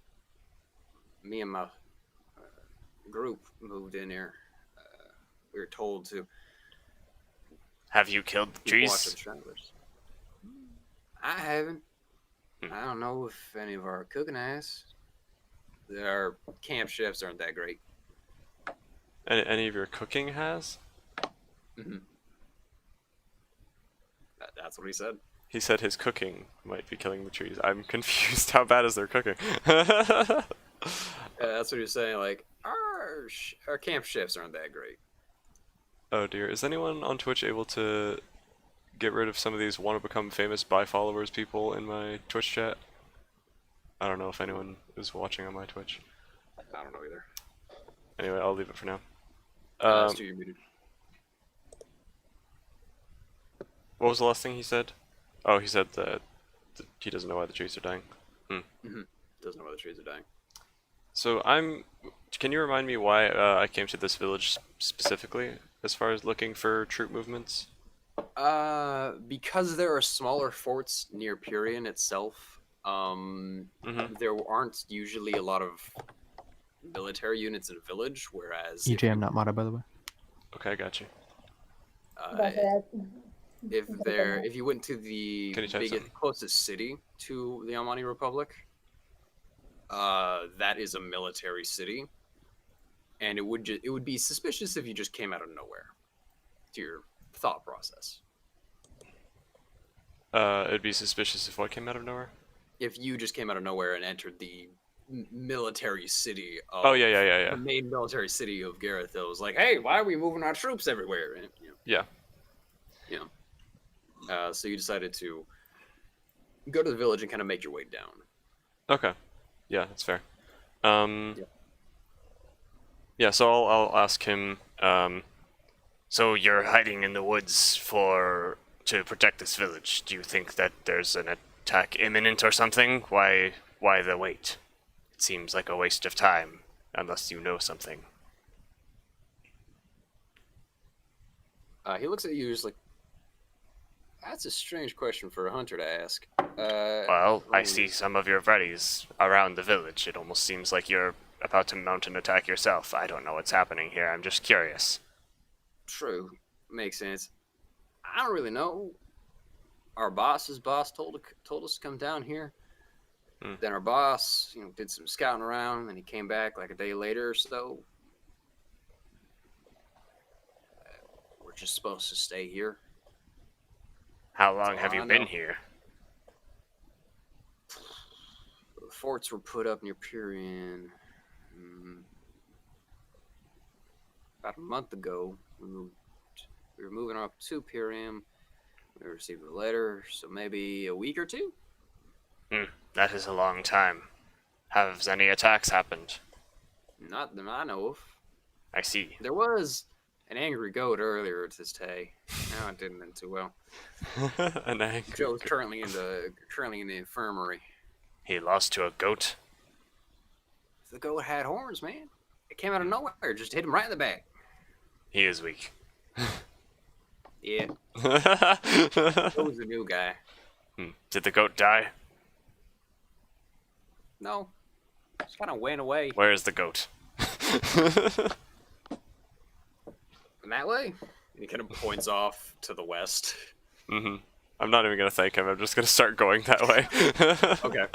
Speaker 4: me and my group moved in here. We were told to
Speaker 7: Have you killed the
Speaker 4: keep watch of
Speaker 7: trees?
Speaker 4: the travelers. I haven't.
Speaker 7: Hmm.
Speaker 4: I don't know if any of our cooking has. Our camp chefs aren't that great.
Speaker 3: Any of your cooking has?
Speaker 4: Mm-hmm. That's what he said.
Speaker 3: He said his cooking might be killing the trees. I'm confused. How bad is their cooking?
Speaker 4: That's what he was saying. Like our camp chefs aren't that great.
Speaker 3: Oh dear. Is anyone on Twitch able to get rid of some of these want to become famous by followers people in my Twitch chat? I don't know if anyone is watching on my Twitch.
Speaker 4: I don't know either.
Speaker 3: Anyway, I'll leave it for now.
Speaker 4: Stu, you're muted.
Speaker 3: What was the last thing he said? Oh, he said that he doesn't know why the trees are dying.
Speaker 4: Doesn't know why the trees are dying.
Speaker 3: So can you remind me why I came to this village specifically, as far as looking for troop movements?
Speaker 4: Because there are smaller forts near Purian itself, there aren't usually a lot of military units in a village, whereas
Speaker 6: EJ, I'm not modded, by the way.
Speaker 3: Okay, I got you.
Speaker 4: if you went to the
Speaker 3: Can you type something?
Speaker 4: closest city to the Almani Republic, that is a military city, and it would be suspicious if you just came out of nowhere. To your thought process,
Speaker 3: It'd be suspicious if what came out of nowhere?
Speaker 4: if you just came out of nowhere and entered the military city of
Speaker 3: Oh, yeah.
Speaker 4: the main military city of Gareth, it was like, hey, why are we moving our troops everywhere? And,
Speaker 3: Yeah.
Speaker 4: So you decided to go to the village and kind of make your way down.
Speaker 3: Okay. Yeah, that's fair. Yeah, so I'll ask him,
Speaker 7: So you're hiding in the woods to protect this village. Do you think that there's an attack imminent or something? Why the wait? It seems like a waste of time, unless you know something.
Speaker 4: He looks at you just like, that's a strange question for a hunter to ask.
Speaker 7: Well, I see some of your buddies around the village. It almost seems like you're about to mount an attack yourself. I don't know what's happening here. I'm just curious.
Speaker 4: True. Makes sense. I don't really know. Our boss's boss told us to come down here. Then our boss, did some scouting around, and then he came back like a day later or so. We're just supposed to stay here.
Speaker 7: How long have
Speaker 4: all
Speaker 7: you
Speaker 4: I
Speaker 7: been
Speaker 4: know.
Speaker 7: here?
Speaker 4: The forts were put up near Purian about a month ago. We were moving up to Purian. We received a letter, so maybe a week or two.
Speaker 7: That is a long time. Have any attacks happened?
Speaker 4: Not that I know of.
Speaker 7: I see.
Speaker 4: There was an angry goat earlier this day. No, it didn't end too well.
Speaker 3: an angry
Speaker 4: Joe's currently in the infirmary.
Speaker 7: He lost to a goat?
Speaker 4: The goat had horns, man. It came out of nowhere, just hit him right in the back.
Speaker 7: He is weak.
Speaker 4: Yeah, Joe's the new guy.
Speaker 7: Did the goat die?
Speaker 4: No. Just kind of weighing away.
Speaker 3: Where's the goat?
Speaker 4: And that way? And he kind of points off to the west.
Speaker 3: Mm-hmm. I'm not even gonna thank him. I'm just gonna start going that way.
Speaker 4: Okay.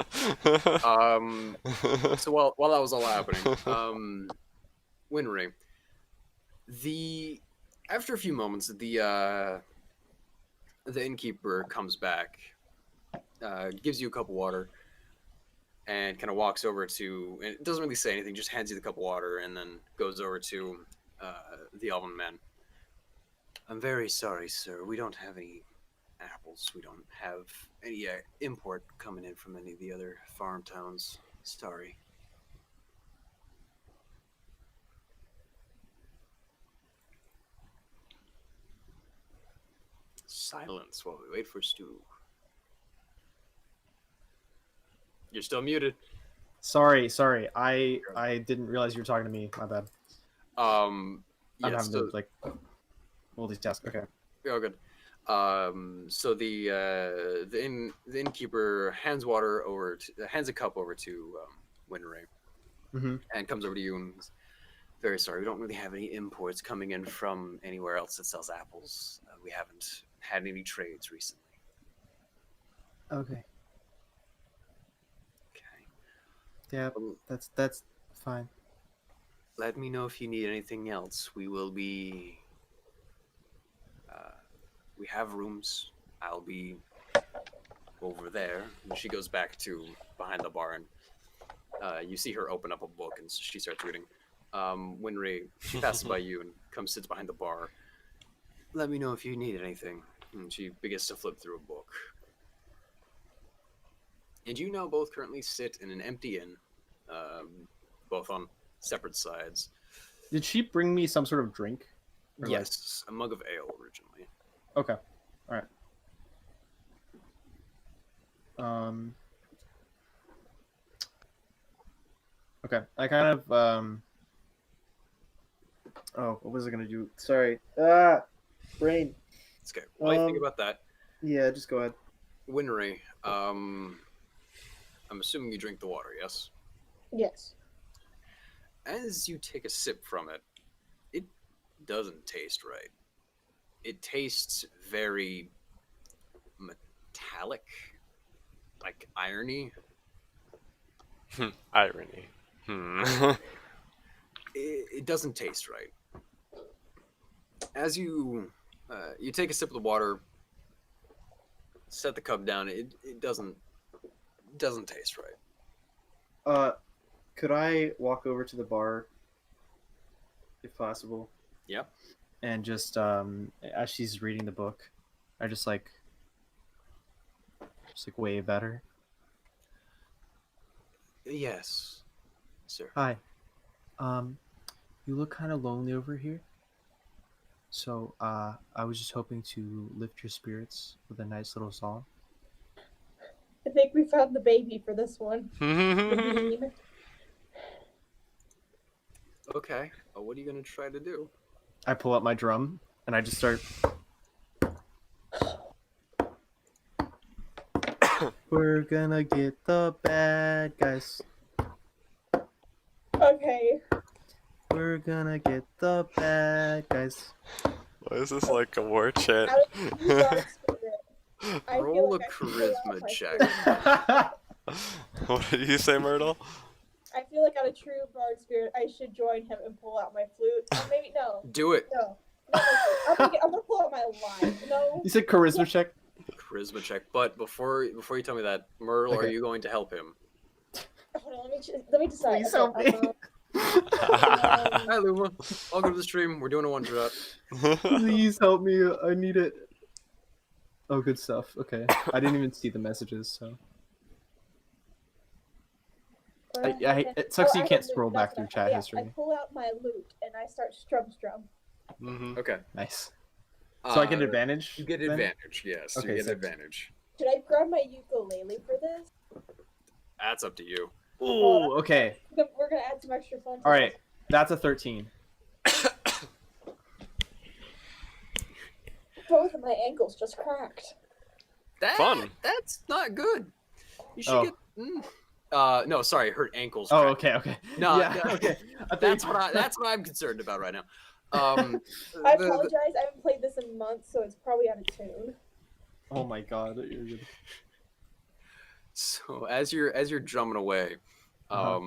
Speaker 4: So while that was all happening, Winry, after a few moments, the innkeeper comes back, gives you a cup of water, and kind of walks over to, and it doesn't really say anything, just hands you the cup of water, and then goes over to the elven man. I'm very sorry, sir. We don't have any apples. We don't have any import coming in from any of the other farm towns. Sorry. Silence while we wait for Stu. You're still muted.
Speaker 1: Sorry. I didn't realize you were talking to me. My bad.
Speaker 4: I'm
Speaker 1: I'm
Speaker 4: yes,
Speaker 1: having to like multitask. Okay.
Speaker 4: oh, good. So the innkeeper hands a cup over to Winray,
Speaker 1: Mm-hmm.
Speaker 4: and comes over to you and is very sorry. We don't really have any imports coming in from anywhere else that sells apples. We haven't had any trades recently.
Speaker 1: Okay.
Speaker 4: Okay.
Speaker 1: Yeah,
Speaker 4: Well,
Speaker 1: that's fine.
Speaker 4: let me know if you need anything else. We will be. We have rooms. I'll be over there. And she goes back to behind the bar, and you see her open up a book, and she starts reading. Winry, she passes by you and comes sits behind the bar. Let me know if you need anything. And she begins to flip through a book. And you now both currently sit in an empty inn, both on separate sides.
Speaker 1: Did she bring me some sort of drink? Or, like-
Speaker 4: Yes, a mug of ale originally.
Speaker 1: Okay. All right. Okay. I kind of Oh, what was I gonna do? Sorry. Brain.
Speaker 4: It's okay. While you think
Speaker 1: Um,
Speaker 4: about that,
Speaker 1: Yeah, just go ahead.
Speaker 4: Winry, I'm assuming you drink the water, yes?
Speaker 2: Yes.
Speaker 4: As you take a sip from it, it doesn't taste right. It tastes very metallic, like irony.
Speaker 3: Irony. Hmm.
Speaker 4: It doesn't taste right. As you take a sip of the water, set the cup down, it doesn't taste right.
Speaker 1: Could I walk over to the bar, if possible?
Speaker 4: Yep.
Speaker 1: And just as she's reading the book, I just like wave at her.
Speaker 4: Yes, sir.
Speaker 1: Hi. You look kind of lonely over here. So, I was just hoping to lift your spirits with a nice little song.
Speaker 2: I think we found the baby for this one. The bean.
Speaker 4: Okay. What are you gonna try to do?
Speaker 1: I pull out my drum and I just start. We're gonna get the bad guys.
Speaker 2: Okay.
Speaker 1: We're gonna get the bad guys.
Speaker 3: Why is this like a war chant?
Speaker 2: Out of true dark spirit, I feel
Speaker 4: Roll
Speaker 2: like
Speaker 4: a
Speaker 2: I should pull out
Speaker 4: charisma
Speaker 2: my
Speaker 4: check.
Speaker 2: flute.
Speaker 3: What did you say, Myrtle?
Speaker 2: I feel like out of true bard spirit, I should join him and pull out my flute. Or maybe no.
Speaker 4: Do it.
Speaker 2: No. I'm gonna pull out my line. No.
Speaker 1: You said charisma check?
Speaker 4: Charisma check. But before you tell me that, Myrtle, are
Speaker 1: Okay.
Speaker 4: you going to help him?
Speaker 2: Hold on, let me decide.
Speaker 1: Please
Speaker 2: Okay,
Speaker 1: help me.
Speaker 4: Hi, Luma. Welcome to the stream. We're doing a one shot.
Speaker 1: Please help me. I need it. Oh, good stuff. Okay. I didn't even see the messages, so. It sucks you can't scroll back through chat history.
Speaker 2: I pull out my lute and I start strum.
Speaker 3: Mm-hmm.
Speaker 4: Okay.
Speaker 1: Nice. So I get
Speaker 4: Uh,
Speaker 1: advantage?
Speaker 4: You get
Speaker 1: then?
Speaker 4: advantage. Yes,
Speaker 1: Okay,
Speaker 4: you get
Speaker 1: sick.
Speaker 4: advantage.
Speaker 2: Should I grab my ukulele for this?
Speaker 4: That's up to you.
Speaker 1: Ooh, okay.
Speaker 2: We're gonna add some extra fun. to
Speaker 1: All right.
Speaker 2: this.
Speaker 1: That's a 13.
Speaker 2: Both of my ankles just cracked.
Speaker 3: Fun.
Speaker 4: That's not good. You should
Speaker 1: Oh.
Speaker 4: get. No, sorry, hurt ankles.
Speaker 1: Oh,
Speaker 4: cracked.
Speaker 1: okay.
Speaker 4: No,
Speaker 1: Yeah,
Speaker 4: no,
Speaker 1: okay.
Speaker 4: that's what I'm concerned about right now.
Speaker 2: I apologize. I haven't played this in months, so it's probably out of tune.
Speaker 1: Oh my god. You're good.
Speaker 4: So as you're drumming away,
Speaker 1: Uh-huh.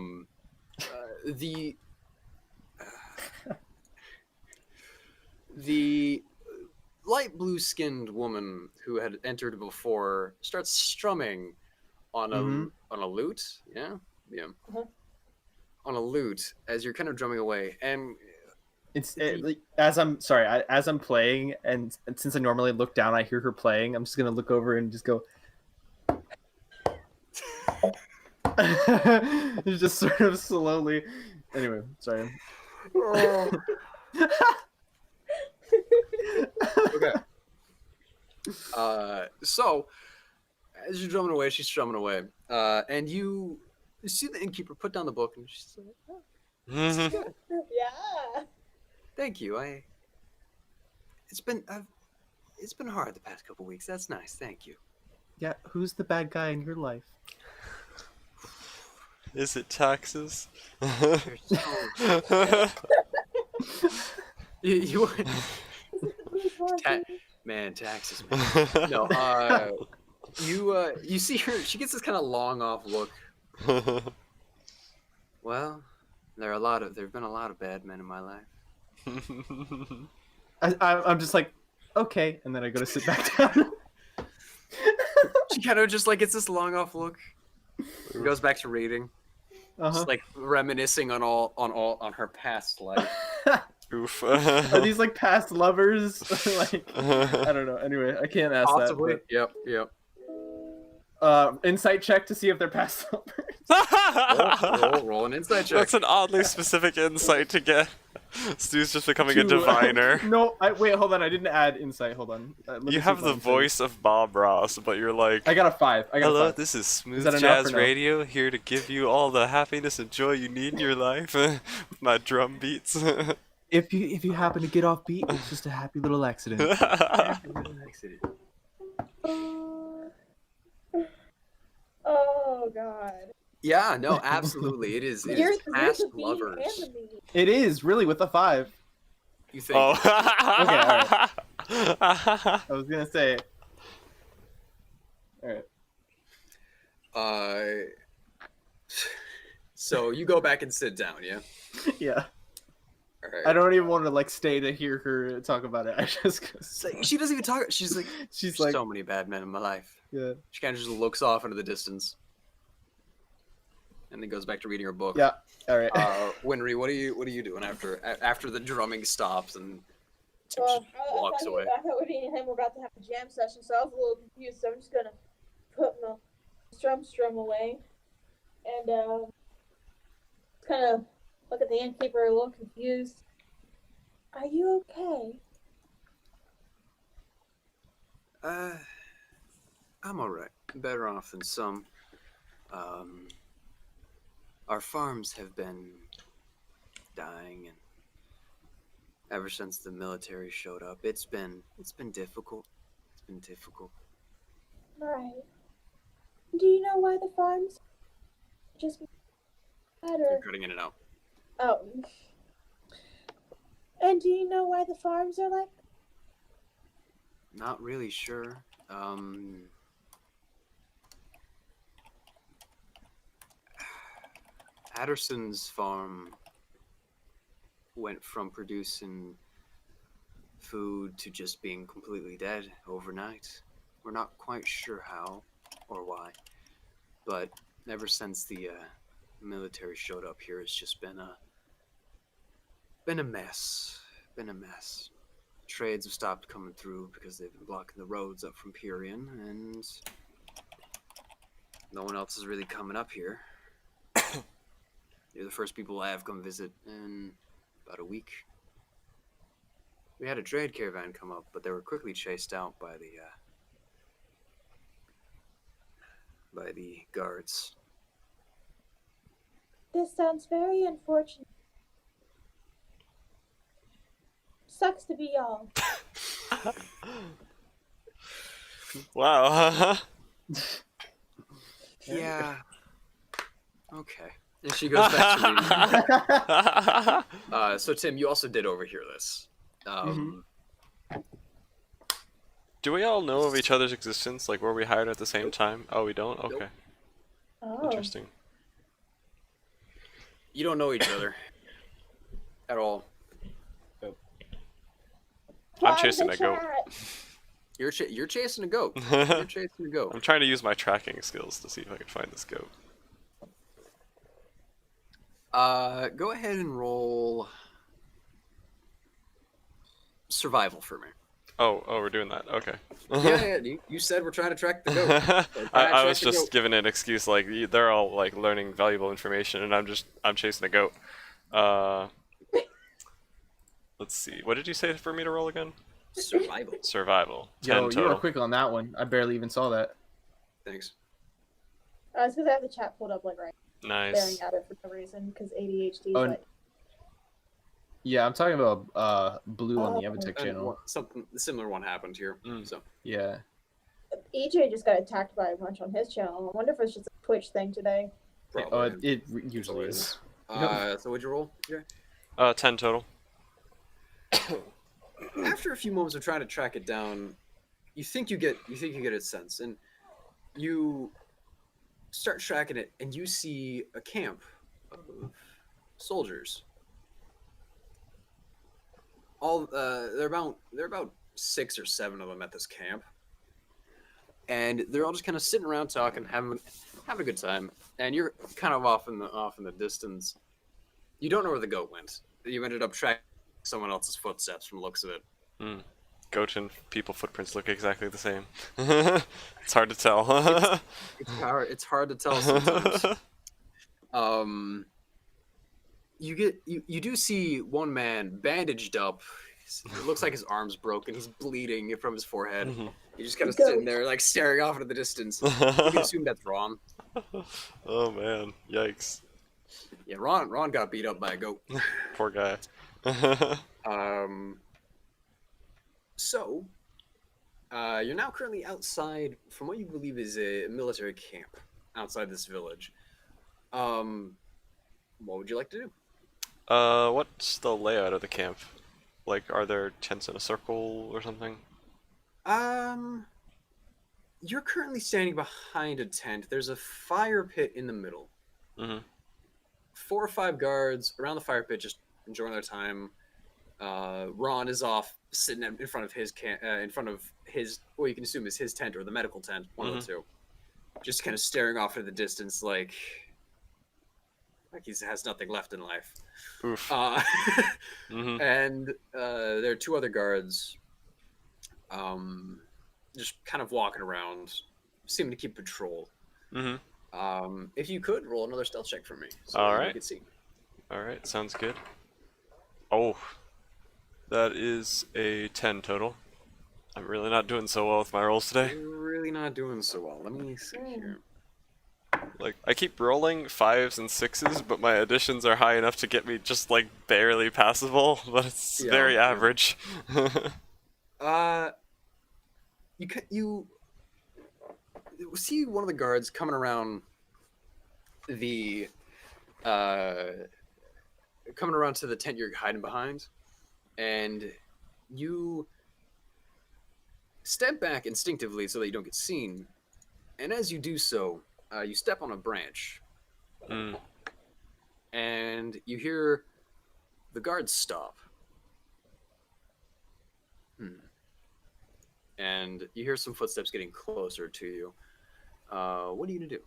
Speaker 4: The the light blue skinned woman who had entered before starts strumming on a
Speaker 1: Mhm.
Speaker 4: on a lute. Yeah.
Speaker 2: Uh-huh.
Speaker 4: On a lute as you're kind of drumming away, and
Speaker 1: Like, as I'm playing, and since I normally look down, I hear her playing. I'm just gonna look over and just go. It's just sort of slowly. Anyway, sorry.
Speaker 4: okay. So as you're drumming away, she's strumming away, and you see the innkeeper put down the book, and she's like, oh,
Speaker 2: Yeah.
Speaker 4: "Thank you. It's been hard the past couple weeks. That's nice. Thank you."
Speaker 1: Yeah, who's the bad guy in your life?
Speaker 3: Is it taxes?
Speaker 4: You man, taxes, man. No, you see her. She gets this kind of long off look. Well, there've been a lot of bad men in my life.
Speaker 1: I'm just like, okay, and then I go to sit back down.
Speaker 4: She kind of just like gets this long off look. Goes back to reading, just like reminiscing on her past life.
Speaker 3: Oof.
Speaker 1: Are these like past lovers? Like, I don't know. Anyway, I can't ask
Speaker 4: Possibly.
Speaker 1: that.
Speaker 4: Yep.
Speaker 1: Insight check to see if they're past lovers.
Speaker 4: Roll an insight check.
Speaker 3: That's an oddly specific insight to get. Stu's just becoming a diviner.
Speaker 1: No, wait, hold on. I didn't add insight. Hold on. Let me
Speaker 3: You
Speaker 1: see
Speaker 3: have
Speaker 1: if
Speaker 3: the
Speaker 1: I'm
Speaker 3: voice of Bob Ross, but you're like,
Speaker 1: I got a 5.
Speaker 3: hello, this is Smooth
Speaker 1: that enough
Speaker 3: Jazz
Speaker 1: or no?
Speaker 3: Radio, here to give you all the happiness and joy you need in your life. With my drum beats.
Speaker 1: If you happen to get off beat, it's just a happy little accident.
Speaker 2: Oh god.
Speaker 4: Yeah, no, absolutely. It is. It is past
Speaker 2: the beam
Speaker 4: lovers.
Speaker 2: and the meat.
Speaker 1: It is really with a 5.
Speaker 4: You think?
Speaker 3: Oh.
Speaker 1: I was gonna say. All right.
Speaker 4: So you go back and sit down, yeah?
Speaker 1: Yeah.
Speaker 4: All right.
Speaker 1: I don't even want to like stay to hear her talk about it. I just
Speaker 4: She doesn't even talk. She's like,
Speaker 1: she's like,
Speaker 4: so many bad men in my life.
Speaker 1: yeah,
Speaker 4: She kind of just looks off into the distance, and then goes back to reading her book.
Speaker 1: yeah. All right.
Speaker 4: Winry, what are you doing after the drumming stops and
Speaker 2: Well,
Speaker 4: walks
Speaker 2: I
Speaker 4: away?
Speaker 2: thought Woody and him were about to have a jam session, so I was a little confused. So I'm just gonna put my strum away, and kind of look at the innkeeper a little confused. Are you okay?
Speaker 4: I'm alright. Better off than some. Our farms have been dying, and ever since the military showed up, it's been difficult. It's been difficult.
Speaker 2: Right. Do you know why the farms just
Speaker 4: You're
Speaker 2: better?
Speaker 4: cutting in and out.
Speaker 2: Oh. And do you know why the farms are like?
Speaker 4: Not really sure. Patterson's farm went from producing food to just being completely dead overnight. We're not quite sure how or why, but ever since the military showed up here, it's just been a mess. Been a mess. Trades have stopped coming through because they've been blocking the roads up from Purian, and no one else is really coming up here. You're the first people I have come visit in about a week. We had a trade caravan come up, but they were quickly chased out by the guards.
Speaker 2: This sounds very unfortunate. Sucks to be y'all.
Speaker 3: Wow.
Speaker 4: Yeah. Okay. And she goes back to reading. So Tim, you also did overhear this.
Speaker 3: Do we all know of each other's existence? Like, were we hired at the same time? Oh, we don't?
Speaker 4: Nope.
Speaker 3: Okay.
Speaker 2: Oh.
Speaker 3: Interesting.
Speaker 4: You don't know each other at all.
Speaker 3: I'm chasing a goat.
Speaker 4: You're chasing a goat. You're chasing a goat.
Speaker 3: I'm trying to use my tracking skills to see if I can find this goat.
Speaker 4: Go ahead and roll survival for me.
Speaker 3: Oh, we're doing that. Okay.
Speaker 4: Yeah, you said we're trying to track the goat.
Speaker 3: I was just giving an excuse, like they're all like learning valuable information, and I'm chasing a goat. Let's see. What did you say for me to roll again?
Speaker 4: Survival.
Speaker 3: Survival. 10
Speaker 1: Yo, you
Speaker 3: total.
Speaker 1: were quick on that one. I barely even saw that.
Speaker 4: Thanks.
Speaker 2: It's because I have the chat pulled up like right,
Speaker 3: Nice.
Speaker 2: staring at it for no reason because ADHD.
Speaker 1: Oh,
Speaker 2: Like,
Speaker 1: Yeah, I'm talking about Blue on the Evantech
Speaker 4: And
Speaker 1: channel.
Speaker 4: something similar one happened here. So
Speaker 1: Yeah.
Speaker 2: EJ just got attacked by a bunch on his channel. I wonder if it's just a Twitch thing today.
Speaker 4: probably.
Speaker 1: It usually is.
Speaker 4: So what'd you roll, Jay?
Speaker 3: 10 total.
Speaker 4: After a few moments of trying to track it down, you think you get a sense, and you start tracking it, and you see a camp of soldiers. All they're about 6 or 7 of them at this camp, and they're all just kind of sitting around talking, having a good time. And you're kind of off in the distance. You don't know where the goat went. You ended up tracking someone else's footsteps from the looks of it.
Speaker 3: Goat and people footprints look exactly the same. It's hard to tell.
Speaker 4: It's hard to tell sometimes. You do see one man bandaged up. It looks like his arm's broken. He's bleeding from his forehead. He's just kind of sitting there, like staring off into the distance. You can assume that's Ron.
Speaker 3: Oh man, yikes!
Speaker 4: Yeah, Ron got beat up by a goat.
Speaker 3: Poor guy.
Speaker 4: So, you're now currently outside from what you believe is a military camp outside this village. What would you like to do?
Speaker 3: What's the layout of the camp? Like, are there tents in a circle or something?
Speaker 4: You're currently standing behind a tent. There's a fire pit in the middle. 4 or 5 guards around the fire pit just enjoying their time. Ron is off sitting in front of his what you can assume is his tent or the medical tent, one of the two. Just kind of staring off into the distance like he has nothing left in life.
Speaker 3: Oof.
Speaker 4: And there are 2 other guards just kind of walking around, seeming to keep patrol. If you could, roll another stealth check for me. So
Speaker 3: All
Speaker 4: you
Speaker 3: right.
Speaker 4: can see.
Speaker 3: Alright, sounds good. Oh, that is a 10 total. I'm really not doing so well with my rolls today.
Speaker 4: You're really not doing so well. Let me see here.
Speaker 3: Like, I keep rolling 5s and 6s, but my additions are high enough to get me just, like, barely passable, but it's very average.
Speaker 4: You see one of the guards coming around to the tent you're hiding behind, and you step back instinctively so that you don't get seen. And as you do so, you step on a branch, and you hear the guards stop. And you hear some footsteps getting closer to you. What are you gonna do?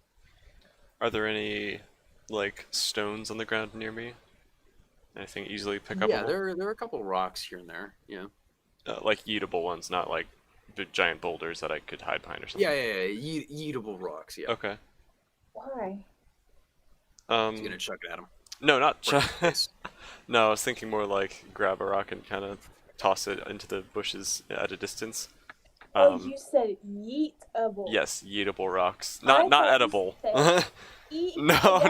Speaker 3: Are there any, like, stones on the ground near me? Anything easily pick up?
Speaker 4: Yeah, there are a couple rocks here and there. Yeah.
Speaker 3: Like eatable ones, not like the giant boulders that I could hide behind or something.
Speaker 4: Yeah. Eatable rocks. Yeah.
Speaker 3: Okay.
Speaker 2: Why?
Speaker 4: He's gonna chuck it at him.
Speaker 3: No, not
Speaker 4: Right in the face.
Speaker 3: No, I was thinking more like grab a rock and kind of toss it into the bushes at a distance.
Speaker 2: You said yeetable.
Speaker 3: Yes, eatable rocks.
Speaker 2: I
Speaker 3: Not
Speaker 2: thought you
Speaker 3: edible.
Speaker 2: said eat
Speaker 3: No.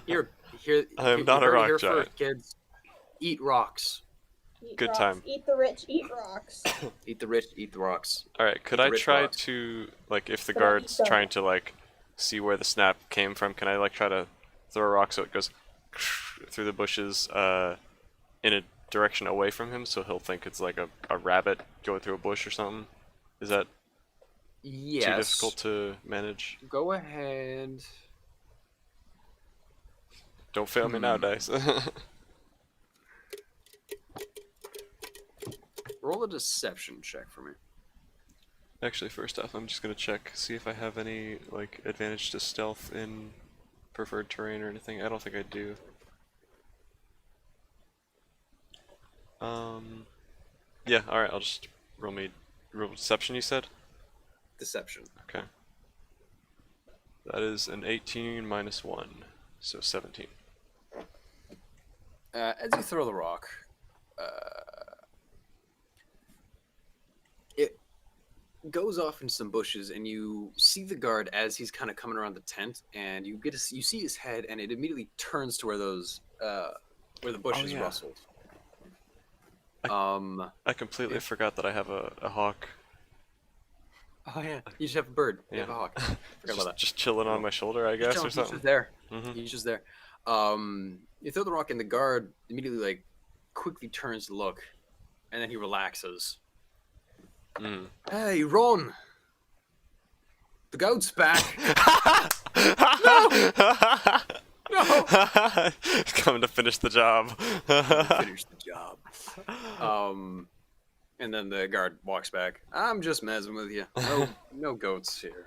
Speaker 4: Here.
Speaker 3: I am
Speaker 4: you
Speaker 3: not a
Speaker 4: heard it
Speaker 3: rock
Speaker 4: here
Speaker 3: giant.
Speaker 4: first, kids. Eat rocks.
Speaker 2: Eat
Speaker 3: Good
Speaker 2: rocks.
Speaker 3: time.
Speaker 2: Eat the rich, eat rocks.
Speaker 4: Eat the rich. Eat the rocks.
Speaker 3: All right, could
Speaker 4: The
Speaker 3: I
Speaker 4: rich
Speaker 3: try
Speaker 4: rocks.
Speaker 3: to, like, if the
Speaker 2: But I eat
Speaker 3: guard's
Speaker 2: them.
Speaker 3: trying to, like, see where the snap came from, can I like try to throw a rock so it goes through the bushes in a direction away from him, so he'll think it's like a rabbit going through a bush or something? Is that
Speaker 4: Yes.
Speaker 3: too difficult to manage?
Speaker 4: Go ahead.
Speaker 3: Don't fail me now, dice.
Speaker 4: Roll a deception check for me.
Speaker 3: Actually, first off, I'm just gonna check, see if I have any like advantage to stealth in preferred terrain or anything. I don't think I do. Yeah. All right. I'll just roll deception. You said.
Speaker 4: Deception.
Speaker 3: Okay. That is an 18 minus 1, so 17.
Speaker 4: As you throw the rock, it goes off into some bushes, and you see the guard as he's kind of coming around the tent, and you see his head, and it immediately turns to where the bushes
Speaker 3: yeah.
Speaker 4: rustled.
Speaker 3: I completely forgot that I have a hawk.
Speaker 4: Oh yeah, you just have a bird. You
Speaker 3: Yeah.
Speaker 4: have a hawk. Forgot about that.
Speaker 3: Just chilling on my shoulder, I guess, or
Speaker 4: He's
Speaker 3: something.
Speaker 4: just there.
Speaker 3: Mhm.
Speaker 4: He's just there. You throw the rock, and the guard immediately like quickly turns to look, and then he relaxes.
Speaker 3: Mm.
Speaker 4: Hey, Ron! The goat's back. No!
Speaker 3: He's coming to finish the job.
Speaker 4: Finish the job. And then the guard walks back. I'm just messing with you. No goats here.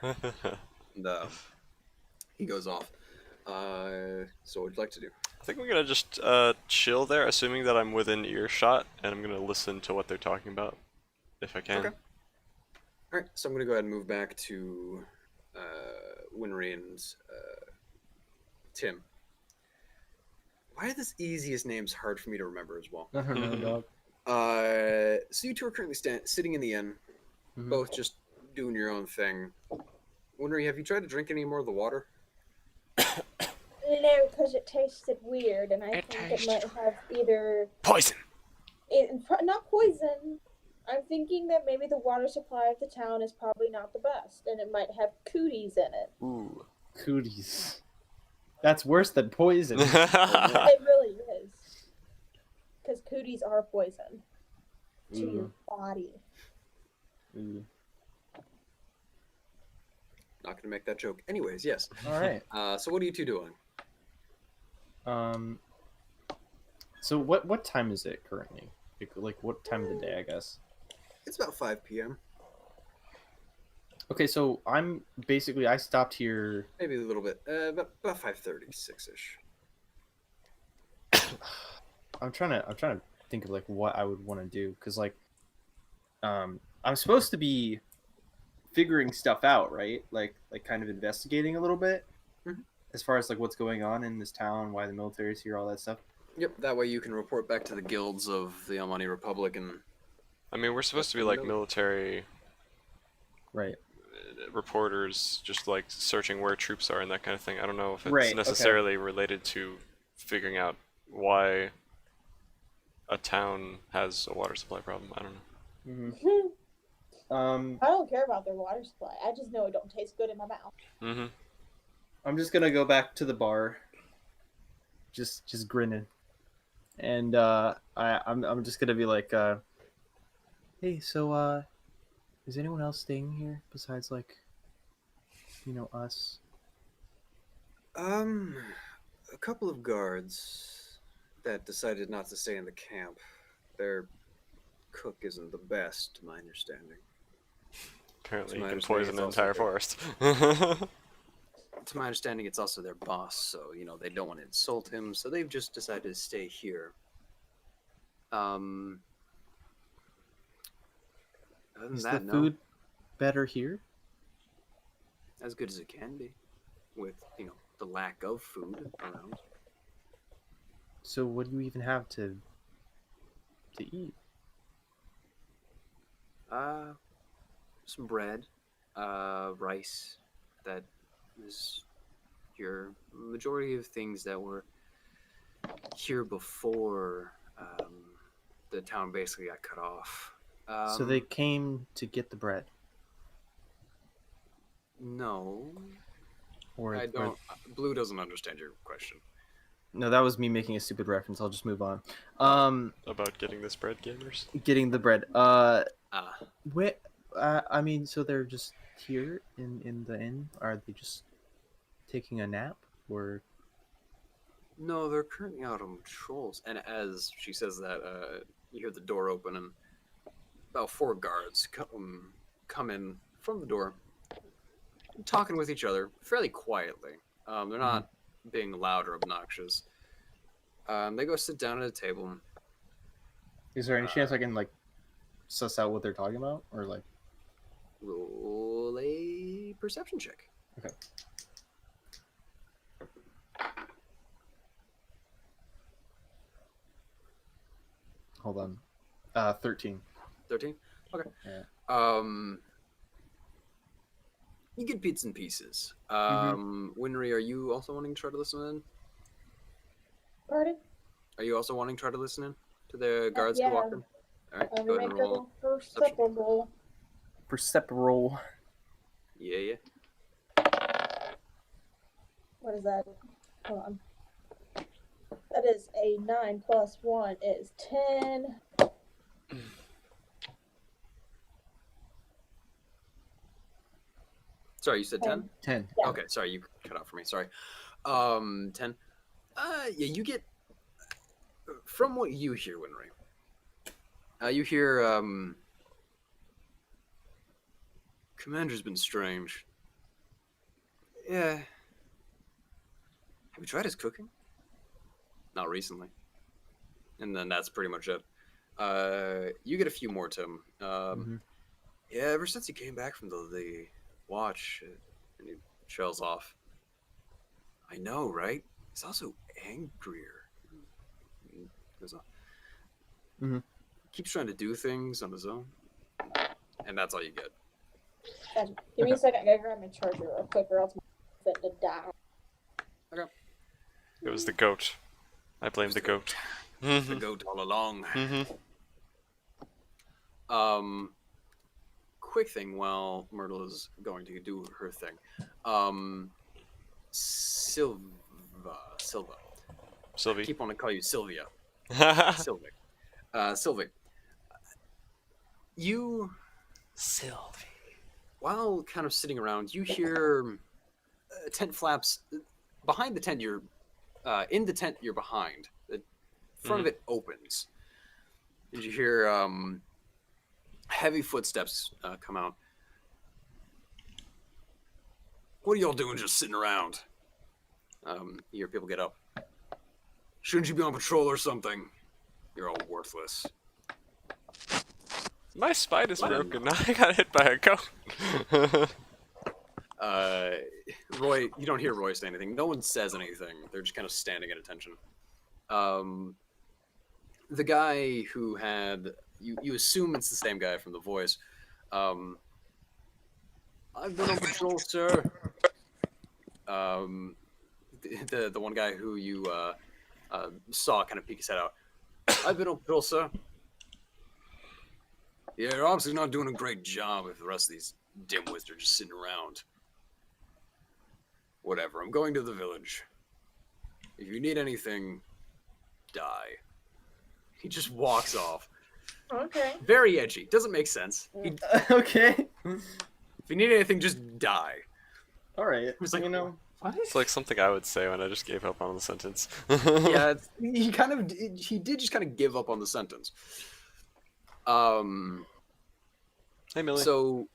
Speaker 4: And he goes off. So what'd you like to do?
Speaker 3: I think we're gonna just chill there, assuming that I'm within earshot, and I'm gonna listen to what they're talking about, if I can.
Speaker 4: Okay. All right, so I'm gonna go ahead and move back to Winry and Tim. Why are this easiest names hard for me to remember as well?
Speaker 1: I don't know, dog.
Speaker 4: So you two are currently sitting in the inn,
Speaker 1: Mhm.
Speaker 4: both just doing your own thing. Winry, have you tried to drink any more of the water?
Speaker 2: No, because it tasted weird, and I
Speaker 7: It
Speaker 2: think it
Speaker 7: tastes
Speaker 2: might have either
Speaker 7: Poison.
Speaker 2: not poison. I'm thinking that maybe the water supply of the town is probably not the best, and it might have cooties in it.
Speaker 3: Ooh.
Speaker 1: Cooties. That's worse than poison.
Speaker 2: It really is, because cooties are poison to your body.
Speaker 1: Ooh.
Speaker 4: Not gonna make that joke. Anyways, yes.
Speaker 1: All right.
Speaker 4: So what are you two doing?
Speaker 1: So what time is it currently? Like what time of the day, I guess?
Speaker 4: It's about 5 p.m.
Speaker 1: Okay, so I stopped here.
Speaker 4: Maybe a little bit. About 5:30, 6-ish.
Speaker 1: I'm trying to think of like what I would want to do, because like I'm supposed to be figuring stuff out, right? Like kind of investigating a little bit
Speaker 4: Mhm.
Speaker 1: as far as like what's going on in this town, why the military's here, all that stuff.
Speaker 4: Yep. That way you can report back to the guilds of the Almani Republic and.
Speaker 3: I mean, we're supposed to be like military
Speaker 1: Right.
Speaker 3: reporters, just like searching where troops are and that kind of thing. I don't know if it's
Speaker 1: Right, okay.
Speaker 3: necessarily related to figuring out why a town has a water supply problem. I don't know.
Speaker 1: Mm-hmm.
Speaker 2: I don't care about their water supply. I just know it don't taste good in my mouth.
Speaker 3: Mm-hmm.
Speaker 1: I'm just gonna go back to the bar, just grinning, and I'm just gonna be like, hey, so is anyone else staying here besides like, us?
Speaker 4: A couple of guards that decided not to stay in the camp. Their cook isn't the best, to my understanding.
Speaker 3: Apparently,
Speaker 4: To my
Speaker 3: you can
Speaker 4: understanding,
Speaker 3: poison an
Speaker 4: it's also
Speaker 3: entire
Speaker 4: their-
Speaker 3: forest.
Speaker 4: To my understanding, it's also their boss, so they don't want to insult him, so they've just decided to stay here. Other than
Speaker 1: Is
Speaker 4: that,
Speaker 1: the food better here?
Speaker 4: as good as it can be, with the lack of food around.
Speaker 1: So what do you even have to eat?
Speaker 4: Some bread, rice. That is your majority of things that were here before the town basically got cut off.
Speaker 1: So they came to get the bread.
Speaker 4: No.
Speaker 1: Or,
Speaker 4: I
Speaker 1: or-
Speaker 4: don't. Blue doesn't understand your question.
Speaker 1: no, that was me making a stupid reference. I'll just move on.
Speaker 3: About getting this bread, gamers.
Speaker 1: Getting the bread.
Speaker 4: Ah,
Speaker 1: Where? I mean, so they're just here in the inn. Are they just taking a nap, or?
Speaker 4: no, they're currently out on patrols. And as she says that, you hear the door open and about 4 guards come in from the door, talking with each other fairly quietly. They're not being loud or obnoxious. They go sit down at a table.
Speaker 1: Is there any chance I can like suss out what they're talking about, or like?
Speaker 4: Roll a perception check.
Speaker 1: Okay. Hold on. 13.
Speaker 4: 13? Okay.
Speaker 1: Yeah.
Speaker 4: You get bits and pieces. Winry, are you also wanting to try to listen in?
Speaker 2: Pardon?
Speaker 4: Are you also wanting to try to listen in to the guards
Speaker 2: yeah.
Speaker 4: who walk in? All right,
Speaker 2: We
Speaker 4: go ahead
Speaker 2: make
Speaker 4: and roll.
Speaker 2: a perceptible.
Speaker 1: Perceptible.
Speaker 4: Yeah.
Speaker 2: What is that? Hold on. That is a 9 plus 1 is 10.
Speaker 4: Sorry, you said 10?
Speaker 1: 10.
Speaker 2: Yeah.
Speaker 4: Okay, sorry, you cut out for me. Sorry. 10. Yeah, you get from what you hear, Winry. You hear Commander's been strange. Yeah. Have you tried his cooking? Not recently. And then that's pretty much it. You get a few more, Tim. Yeah, ever since he came back from the watch, and he trails off. I know, right? He's also angrier. He goes on. Keeps trying to do things on his own. And that's all you get.
Speaker 2: Give me a second. I gotta grab my charger real quick, or else I'm fit to die.
Speaker 3: It was the goat. I blame the goat.
Speaker 4: The goat all along. Quick thing while Myrtle is going to do her thing. Sylvie. I keep wanting to call you Sylvia. Sylvie. You, while kind of sitting around, you hear tent flaps behind the tent. You're in the tent. You're behind. The front of it opens, and you hear heavy footsteps come out. What are y'all doing, just sitting around? You hear people get up. Shouldn't you be on patrol or something? You're all worthless.
Speaker 3: My spine is broken. I got hit by a goat.
Speaker 4: Roy, you don't hear Roy say anything. No one says anything. They're just kind of standing at attention. The guy who had you assume it's the same guy from The Voice. I've been on patrol, sir. The one guy who you saw kind of peek his head out. I've been on patrol, sir. Yeah, you're obviously not doing a great job if the rest of these dimwits are just sitting around. Whatever, I'm going to the village. If you need anything, die. He just walks off.
Speaker 2: Okay.
Speaker 4: Very edgy. Doesn't make sense.
Speaker 1: Okay.
Speaker 4: If you need anything, just die.
Speaker 1: All right.
Speaker 4: It's like,
Speaker 1: you know.
Speaker 3: It's like something I would say when I just gave up on the sentence.
Speaker 4: Yeah, he did just kind of give up on the sentence.
Speaker 3: Hey, Millie.
Speaker 4: So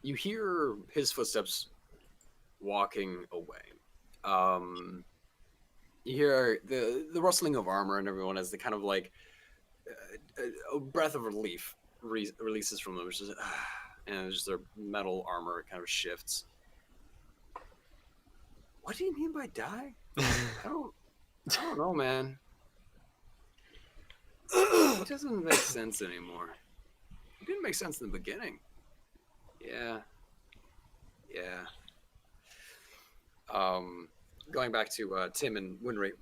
Speaker 4: you hear his footsteps walking away. You hear the rustling of armor and everyone as they kind of like a breath of relief releases from them. It's just, and just their metal armor kind of shifts. What do you mean by die? I don't know, man. It doesn't make sense anymore. It didn't make sense in the beginning. Yeah. Going back to Tim and Winry.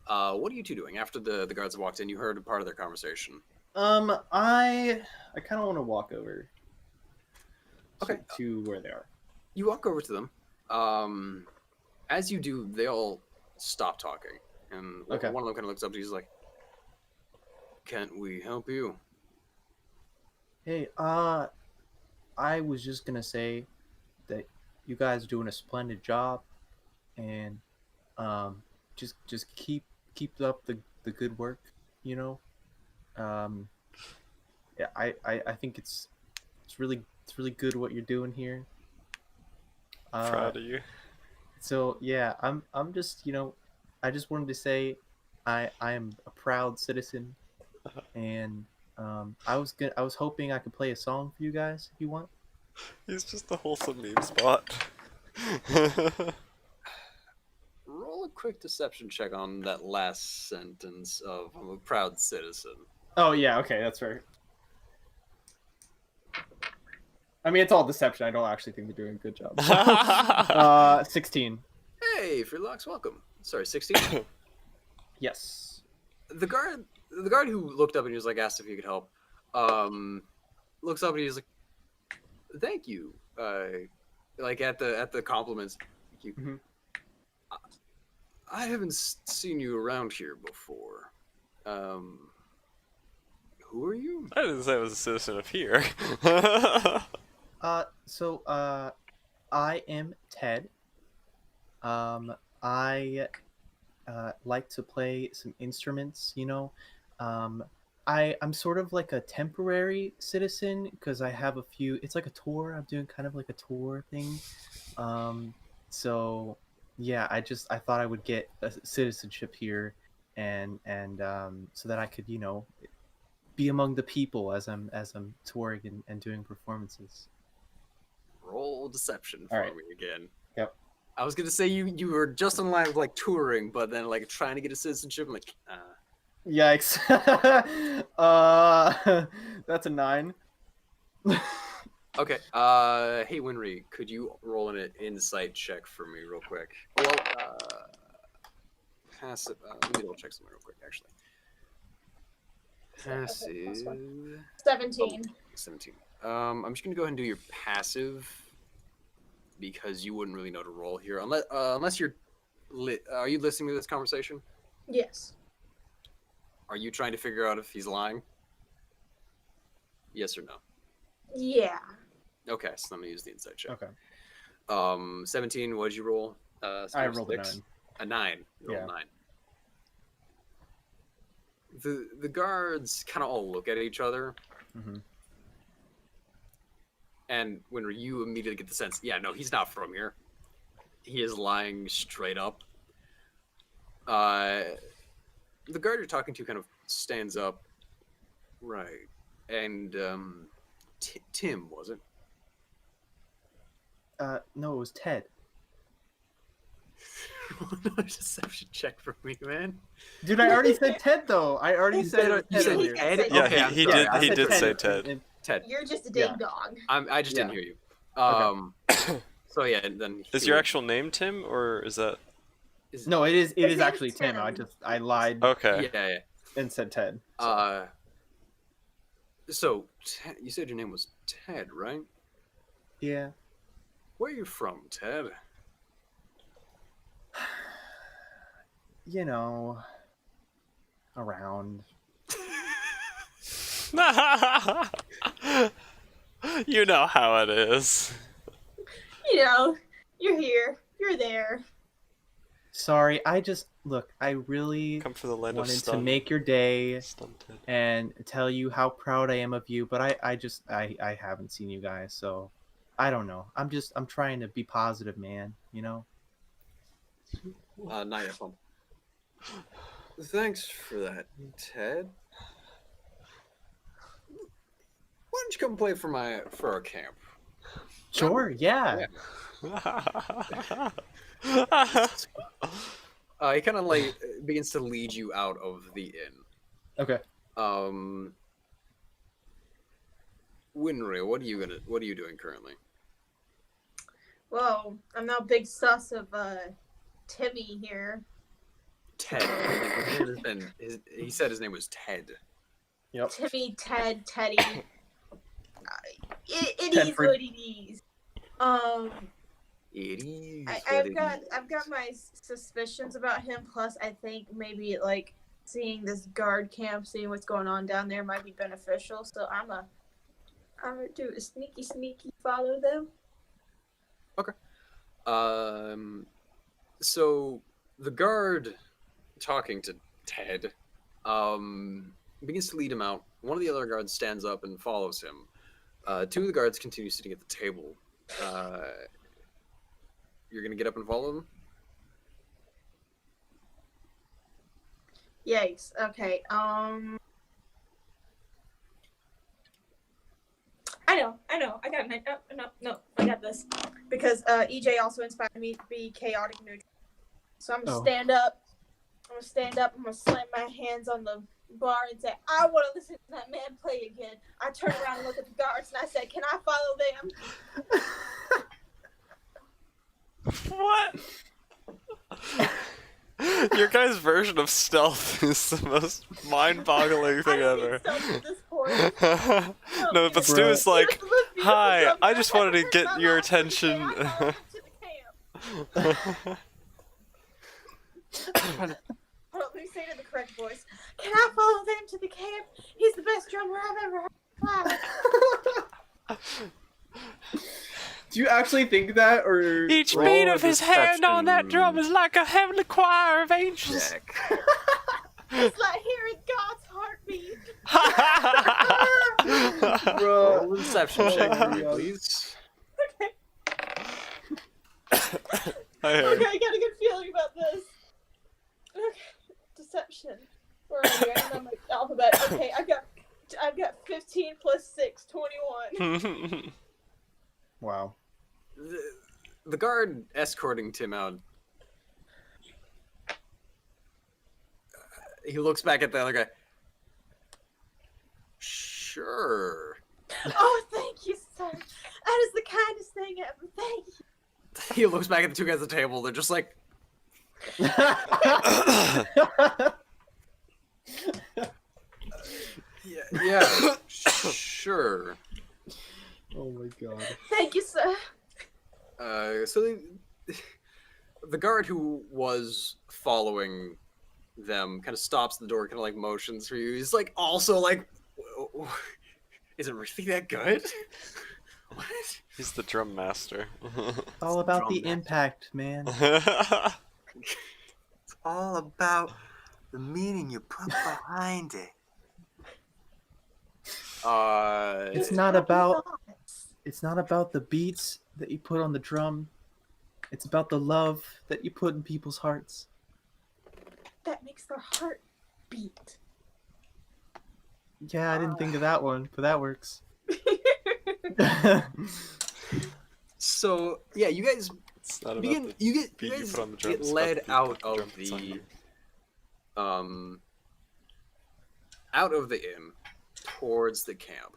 Speaker 4: What are you two doing after the guards walked in? You heard a part of their conversation.
Speaker 1: I kind of want to walk over.
Speaker 4: Okay.
Speaker 1: To where they are.
Speaker 4: You walk over to them. As you do, they all stop talking, and
Speaker 1: Okay.
Speaker 4: one of them kind of looks up to you. He's like, "Can't we help you?"
Speaker 6: Hey, I was just gonna say that you guys are doing a splendid job, and just keep up the good work, you know. Um, yeah, I think it's really good what you're doing here.
Speaker 3: Proud of you.
Speaker 6: So yeah, I'm just, you know, I just wanted to say I am a proud citizen, and I was hoping I could play a song for you guys if you want.
Speaker 3: He's just a wholesome meme spot.
Speaker 4: Roll a quick deception check on that last sentence of "I'm a proud citizen."
Speaker 1: Oh yeah, okay, that's right. I mean, it's all deception. I don't actually think they're doing a good job. 16.
Speaker 4: Hey, Freelocks, welcome. Sorry, 16.
Speaker 1: Yes.
Speaker 4: the guard who looked up and he was like asked if he could help. Looks up and he's like, "Thank you." Like at the compliments. Thank you.
Speaker 1: Mhm.
Speaker 4: I haven't seen you around here before. Who are you?
Speaker 3: I didn't say I was a citizen of here.
Speaker 6: So I am Ted. I like to play some instruments, you know. I'm sort of like a temporary citizen because I have a few. It's like a tour. I'm doing kind of like a tour thing. So yeah, I thought I would get a citizenship here, and so that I could, you know, be among the people as I'm touring and doing performances.
Speaker 4: Roll deception for
Speaker 1: All right.
Speaker 4: me again.
Speaker 1: Yep.
Speaker 4: I was gonna say you were just on line with like touring, but then like trying to get a citizenship. I'm like,
Speaker 1: Yikes. That's a 9.
Speaker 4: Okay. Hey Winry, could you roll an insight check for me real quick? Well, passive. Let me double check something real quick. Actually,
Speaker 2: Okay, plus
Speaker 4: passive.
Speaker 2: 17.
Speaker 4: 17. I'm just gonna go ahead and do your passive because you wouldn't really know to roll here unless you're. Are you listening to this conversation?
Speaker 2: Yes.
Speaker 4: Are you trying to figure out if he's lying? Yes or no?
Speaker 2: Yeah.
Speaker 4: Okay, so let me use the insight check.
Speaker 1: Okay.
Speaker 4: 17. What did you roll?
Speaker 1: I rolled a 9.
Speaker 4: A 9. You rolled
Speaker 1: Yeah.
Speaker 4: 9. The guards kind of all look at each other,
Speaker 1: Mm-hmm.
Speaker 4: and when you immediately get the sense, yeah, no, he's not from here. He is lying straight up. The guard you're talking to kind of stands up, right, and Tim, was it?
Speaker 6: No, it was Ted.
Speaker 4: Another deception check for me, man.
Speaker 1: Dude, I already said Ted though. I already
Speaker 4: You
Speaker 1: said
Speaker 4: said
Speaker 1: it was
Speaker 4: you
Speaker 1: Ted
Speaker 4: said
Speaker 1: earlier.
Speaker 4: Ed?
Speaker 3: Yeah,
Speaker 4: Okay, I'm
Speaker 3: he
Speaker 4: sorry.
Speaker 3: did.
Speaker 1: I
Speaker 3: He
Speaker 1: said
Speaker 3: did
Speaker 1: Ted
Speaker 3: say
Speaker 1: in-
Speaker 3: Ted.
Speaker 1: in-
Speaker 4: Ted.
Speaker 2: You're just a
Speaker 1: Yeah.
Speaker 2: ding dong.
Speaker 4: I just didn't
Speaker 1: Yeah.
Speaker 4: hear you. So yeah, and then
Speaker 3: Is your actual name Tim, or is that?
Speaker 1: No, it is
Speaker 2: His name's
Speaker 1: actually Tim.
Speaker 2: Tim.
Speaker 1: I lied
Speaker 3: Okay.
Speaker 4: Yeah.
Speaker 1: and said Ted. So.
Speaker 4: So you said your name was Ted, right?
Speaker 6: Yeah.
Speaker 4: Where are you from, Ted?
Speaker 6: You know, around.
Speaker 3: You know how it is.
Speaker 2: You know, you're here. You're there.
Speaker 6: Sorry, I really
Speaker 3: Come for the land of
Speaker 6: wanted to
Speaker 3: stun.
Speaker 6: make your day
Speaker 3: Stunted.
Speaker 6: and tell you how proud I am of you, but I haven't seen you guys, so I don't know. I'm trying to be positive, man, you know?
Speaker 4: Not yet, Pump. Thanks for that, Ted. Why don't you come play for our camp?
Speaker 6: Sure, yeah.
Speaker 4: He kind of like begins to lead you out of the inn.
Speaker 1: Okay.
Speaker 4: Winry, what are you doing currently?
Speaker 2: Whoa, I'm now big sus of Timmy here.
Speaker 4: Ted. He said his name was Ted.
Speaker 1: Yep.
Speaker 2: Timmy, Ted, Teddy. It
Speaker 1: Ted
Speaker 2: is
Speaker 1: for-
Speaker 2: what it is.
Speaker 4: It is.
Speaker 2: I've got my suspicions about him. Plus, I think maybe like seeing this guard camp, seeing what's going on down there, might be beneficial. So I'm gonna do a sneaky follow them.
Speaker 4: So the guard, talking to Ted, begins to lead him out. One of the other guards stands up and follows him. Two of the guards continue sitting at the table. You're gonna get up and follow them?
Speaker 2: Yikes. Okay. I know. I got my no. I got this because EJ also inspired me to be chaotic neutral. So I'm gonna stand up. I'm gonna slam my hands on the bar and say, "I want to listen to that man play again." I turn around and look at the guards and I say, "Can I follow them?"
Speaker 3: What? Your guys' version of stealth is the most mind-boggling thing ever. No, but Stu is like, "Hi, I just wanted to get your attention."
Speaker 2: Hold on, let me say it in the correct voice. Can I follow them to the camp? He's the best drummer I've ever heard.
Speaker 1: Do you actually think that, or
Speaker 3: Each
Speaker 4: Roll
Speaker 3: beat
Speaker 4: a
Speaker 3: of his hand on that drum
Speaker 4: deception
Speaker 3: is like a heavenly choir of angels.
Speaker 4: Check.
Speaker 2: It's like hearing God's heartbeat.
Speaker 1: bro?
Speaker 4: Roll a deception check for me, please.
Speaker 3: I heard.
Speaker 2: Okay, I got a good feeling about this. Okay, deception. Where are you? I'm on my alphabet. Okay, I've got 15 plus 6, 21.
Speaker 1: Wow.
Speaker 4: The guard escorting Tim out. He looks back at the other guy. Sure.
Speaker 2: Oh, thank you, sir. That is the kindest thing ever. Thank you.
Speaker 4: He looks back at the two guys at the table. They're just like, yeah, sure.
Speaker 1: Oh my god.
Speaker 2: Thank you, sir.
Speaker 4: So the guard who was following them kind of stops the door, kind of like motions for you. He's like, also like, is it really that good? What?
Speaker 3: He's the drum master.
Speaker 6: All about
Speaker 4: Drum
Speaker 6: the
Speaker 4: master.
Speaker 6: impact, man.
Speaker 5: It's all about the meaning you put behind it.
Speaker 6: It's not about the beats that you put on the drum. It's about the love that you put in people's hearts.
Speaker 2: That makes their heart beat.
Speaker 6: Yeah, I didn't think of that one, but that works.
Speaker 4: So yeah, you guys
Speaker 3: It's not about
Speaker 4: begin.
Speaker 3: the
Speaker 4: You
Speaker 3: beat you
Speaker 4: guys
Speaker 3: put on the drum,
Speaker 4: get
Speaker 3: it's about
Speaker 4: led
Speaker 3: the beat
Speaker 4: out
Speaker 3: on the
Speaker 4: of
Speaker 3: drum that's on
Speaker 4: the out of the inn towards the camp.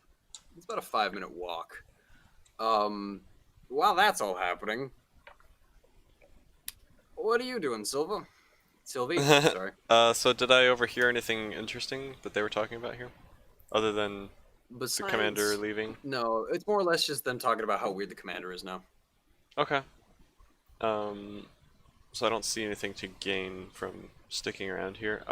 Speaker 4: It's about a 5-minute walk. While that's all happening, what are you doing, Silva? Sylvie, sorry.
Speaker 3: So did I overhear anything interesting that they were talking about here? Other than the
Speaker 4: Besides,
Speaker 3: commander leaving?
Speaker 4: No, it's more or less just them talking about how weird the commander is now.
Speaker 3: Okay. So I don't see anything to gain from sticking around here.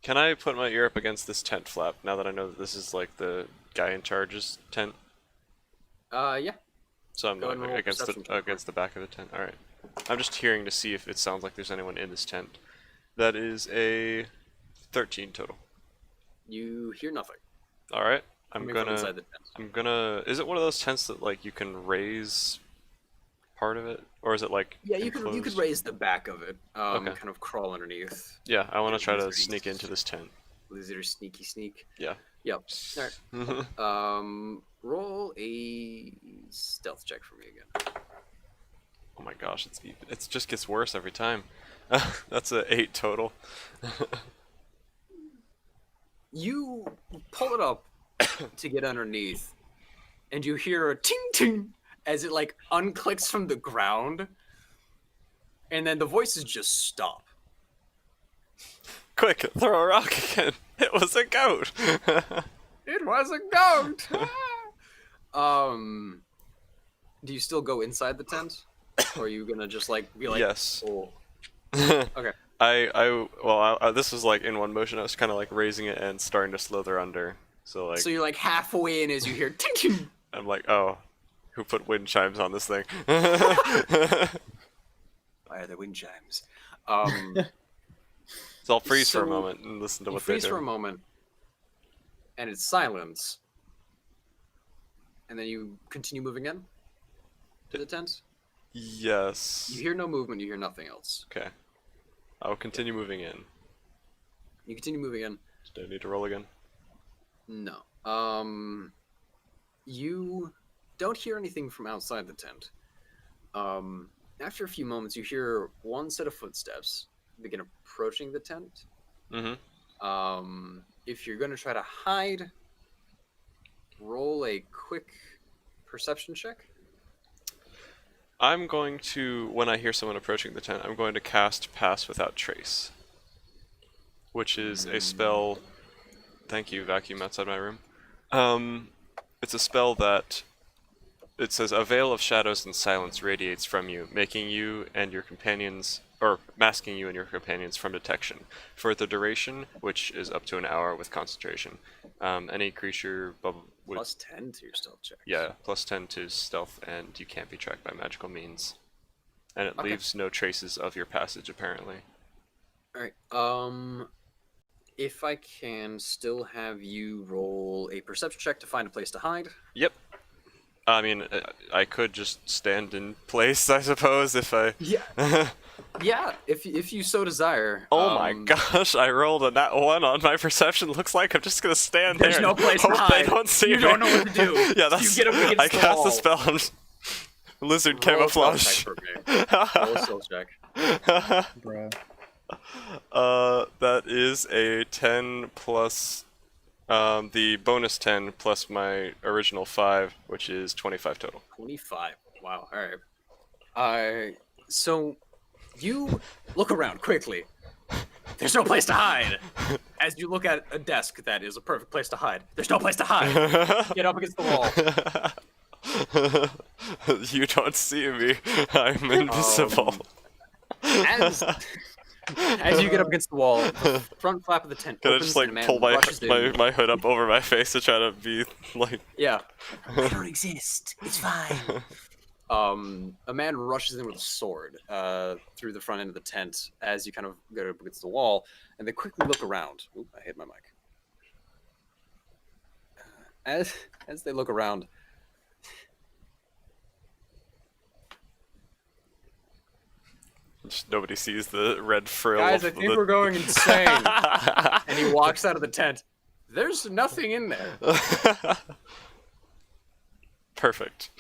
Speaker 3: Can I put my ear up against this tent flap now that I know that this is like the guy in charge's tent?
Speaker 4: Yeah.
Speaker 3: So I'm
Speaker 4: Go ahead
Speaker 3: not
Speaker 4: and roll a
Speaker 3: against
Speaker 4: perception check for it.
Speaker 3: against the back of the tent. All right. I'm just hearing to see if it sounds like there's anyone in this tent. That is a 13 total.
Speaker 4: You hear nothing.
Speaker 3: All right. I'm
Speaker 4: Coming from inside
Speaker 3: gonna.
Speaker 4: the tent.
Speaker 3: I'm gonna. Is it one of those tents that like you can raise part of it, or is it like?
Speaker 4: Yeah, you could
Speaker 3: enclosed?
Speaker 4: raise the back of it.
Speaker 3: Okay.
Speaker 4: Kind of crawl underneath.
Speaker 3: Yeah, I want to try to
Speaker 4: Lizards.
Speaker 3: sneak into this tent.
Speaker 4: Lizard sneaky sneak.
Speaker 3: Yeah.
Speaker 4: Yep. Alright. Roll a stealth check for me again.
Speaker 3: Oh my gosh, it just gets worse every time. That's a 8 total.
Speaker 4: You pull it up to get underneath, and you hear a ting ting as it like unclicks from the ground, and then the voices just stop.
Speaker 3: Quick, throw a rock again. It was a goat.
Speaker 4: It was a goat. do you still go inside the tent, or are you gonna just like be like,
Speaker 3: Yes.
Speaker 4: oh,
Speaker 3: Okay. This was like in one motion. I was kind of like raising it and starting to slither under. So like,
Speaker 4: so you're like halfway in as you hear ting ting.
Speaker 3: I'm like, oh, who put wind chimes on this thing?
Speaker 4: Why are there wind chimes?
Speaker 3: So I'll freeze for a
Speaker 4: So,
Speaker 3: moment and listen to
Speaker 4: You
Speaker 3: what they
Speaker 4: freeze
Speaker 3: do.
Speaker 4: for a moment, and it's silence. And then you continue moving in to the tent.
Speaker 3: Yes.
Speaker 4: You hear no movement. You hear nothing else.
Speaker 3: Okay. I'll continue moving in.
Speaker 4: You continue moving in.
Speaker 3: Do I need to roll again?
Speaker 4: No. You don't hear anything from outside the tent. After a few moments, you hear one set of footsteps begin approaching the tent.
Speaker 3: Mm-hmm.
Speaker 4: If you're going to try to hide, roll a quick perception check.
Speaker 3: I'm going to, when I hear someone approaching the tent, I'm going to cast Pass Without Trace, which is a spell. Thank you, vacuum outside my room. It's a spell that it says a veil of shadows and silence radiates from you, making you and your companions, or masking you and your companions from detection for the duration, which is up to an hour with concentration. Any creature with
Speaker 4: Plus 10 to your stealth check.
Speaker 3: yeah, plus 10 to stealth, and you can't be tracked by magical means. And it
Speaker 4: Okay.
Speaker 3: leaves no traces of your passage, apparently.
Speaker 4: Alright, if I can still have you roll a perception check to find a place to hide.
Speaker 3: Yep. I mean, I could just stand in place, I suppose, if I...
Speaker 4: Yeah. Yeah, if you so desire.
Speaker 3: Oh my gosh, I rolled a nat 1 on my perception. Looks like I'm just gonna stand
Speaker 4: There's
Speaker 3: there.
Speaker 4: no
Speaker 3: and
Speaker 4: place to
Speaker 3: hope
Speaker 4: hide.
Speaker 3: They don't see
Speaker 4: You
Speaker 3: me.
Speaker 4: don't know what to do.
Speaker 3: Yeah, that's...
Speaker 4: You get up against
Speaker 3: I
Speaker 4: the
Speaker 3: cast
Speaker 4: wall.
Speaker 3: the spell on lizard
Speaker 4: Roll a stealth
Speaker 3: camouflage.
Speaker 4: check for me. Roll a stealth check.
Speaker 6: Bruh.
Speaker 3: That is a 10 plus the bonus 10 plus my original 5, which is 25 total.
Speaker 4: 25. Wow. All right. So you look around quickly. There's no place to hide. As you look at a desk that is a perfect place to hide. There's no place to hide. Get up against the wall.
Speaker 3: You don't see me. I'm invisible.
Speaker 4: As you get up against the wall, the front flap of the tent
Speaker 3: Can I
Speaker 4: opens
Speaker 3: just
Speaker 4: and a
Speaker 3: like
Speaker 4: man
Speaker 3: pull
Speaker 4: rushes in.
Speaker 3: my hood up over my face to try to be like...
Speaker 4: Yeah.
Speaker 5: I don't exist. It's fine.
Speaker 4: A man rushes in with a sword through the front end of the tent as you kind of go up against the wall, and they quickly look around. Oop, I hit my mic. As they look around,
Speaker 3: Just nobody sees the red frill.
Speaker 4: guys, I
Speaker 3: of
Speaker 4: think
Speaker 3: the...
Speaker 4: we're going insane. And he walks out of the tent. There's nothing in there.
Speaker 3: Perfect.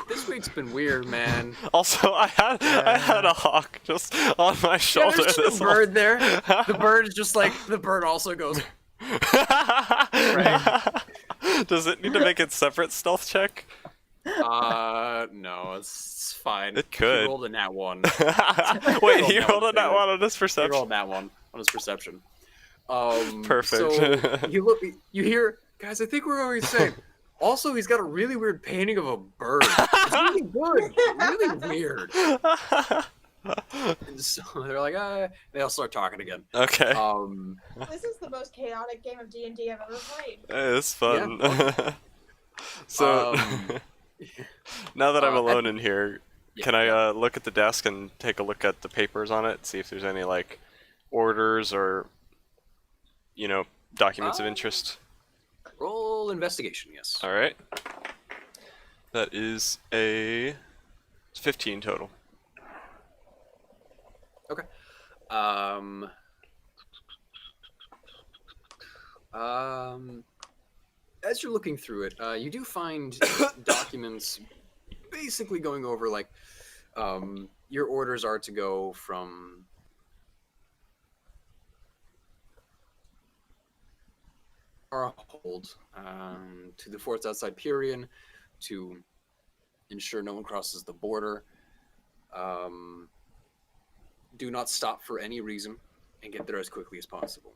Speaker 4: This week's been weird, man.
Speaker 3: Also, I had a hawk just on my
Speaker 4: Yeah,
Speaker 3: shoulder.
Speaker 4: there's just
Speaker 3: this
Speaker 4: a bird there. The bird is just like, the bird also goes, right?
Speaker 3: Does it need to make its separate stealth check?
Speaker 4: No, it's fine.
Speaker 3: It could.
Speaker 4: He rolled a nat 1.
Speaker 3: Wait, he
Speaker 4: that
Speaker 3: rolled
Speaker 4: one
Speaker 3: a nat
Speaker 4: too.
Speaker 3: 1 on his
Speaker 4: He
Speaker 3: perception.
Speaker 4: rolled that one on his perception.
Speaker 3: Perfect.
Speaker 4: So you look, you hear, guys. I think we're going insane. Also, he's got a really weird painting of a bird. It's really good, really weird. And so they're like, they all start talking again.
Speaker 3: Okay.
Speaker 2: This is the most chaotic game of D&D I've ever played.
Speaker 3: It's fun. So, now that I'm alone in here, can I look at the desk and take a look at the papers on it, see if there's any, like, orders or, you know, documents of interest?
Speaker 4: Roll investigation, yes.
Speaker 3: Alright. That is a 15 total.
Speaker 4: Okay. As you're looking through it, you do find documents basically going over like your orders are to go from our hold to the forts outside Purian to ensure no one crosses the border. Do not stop for any reason and get there as quickly as possible.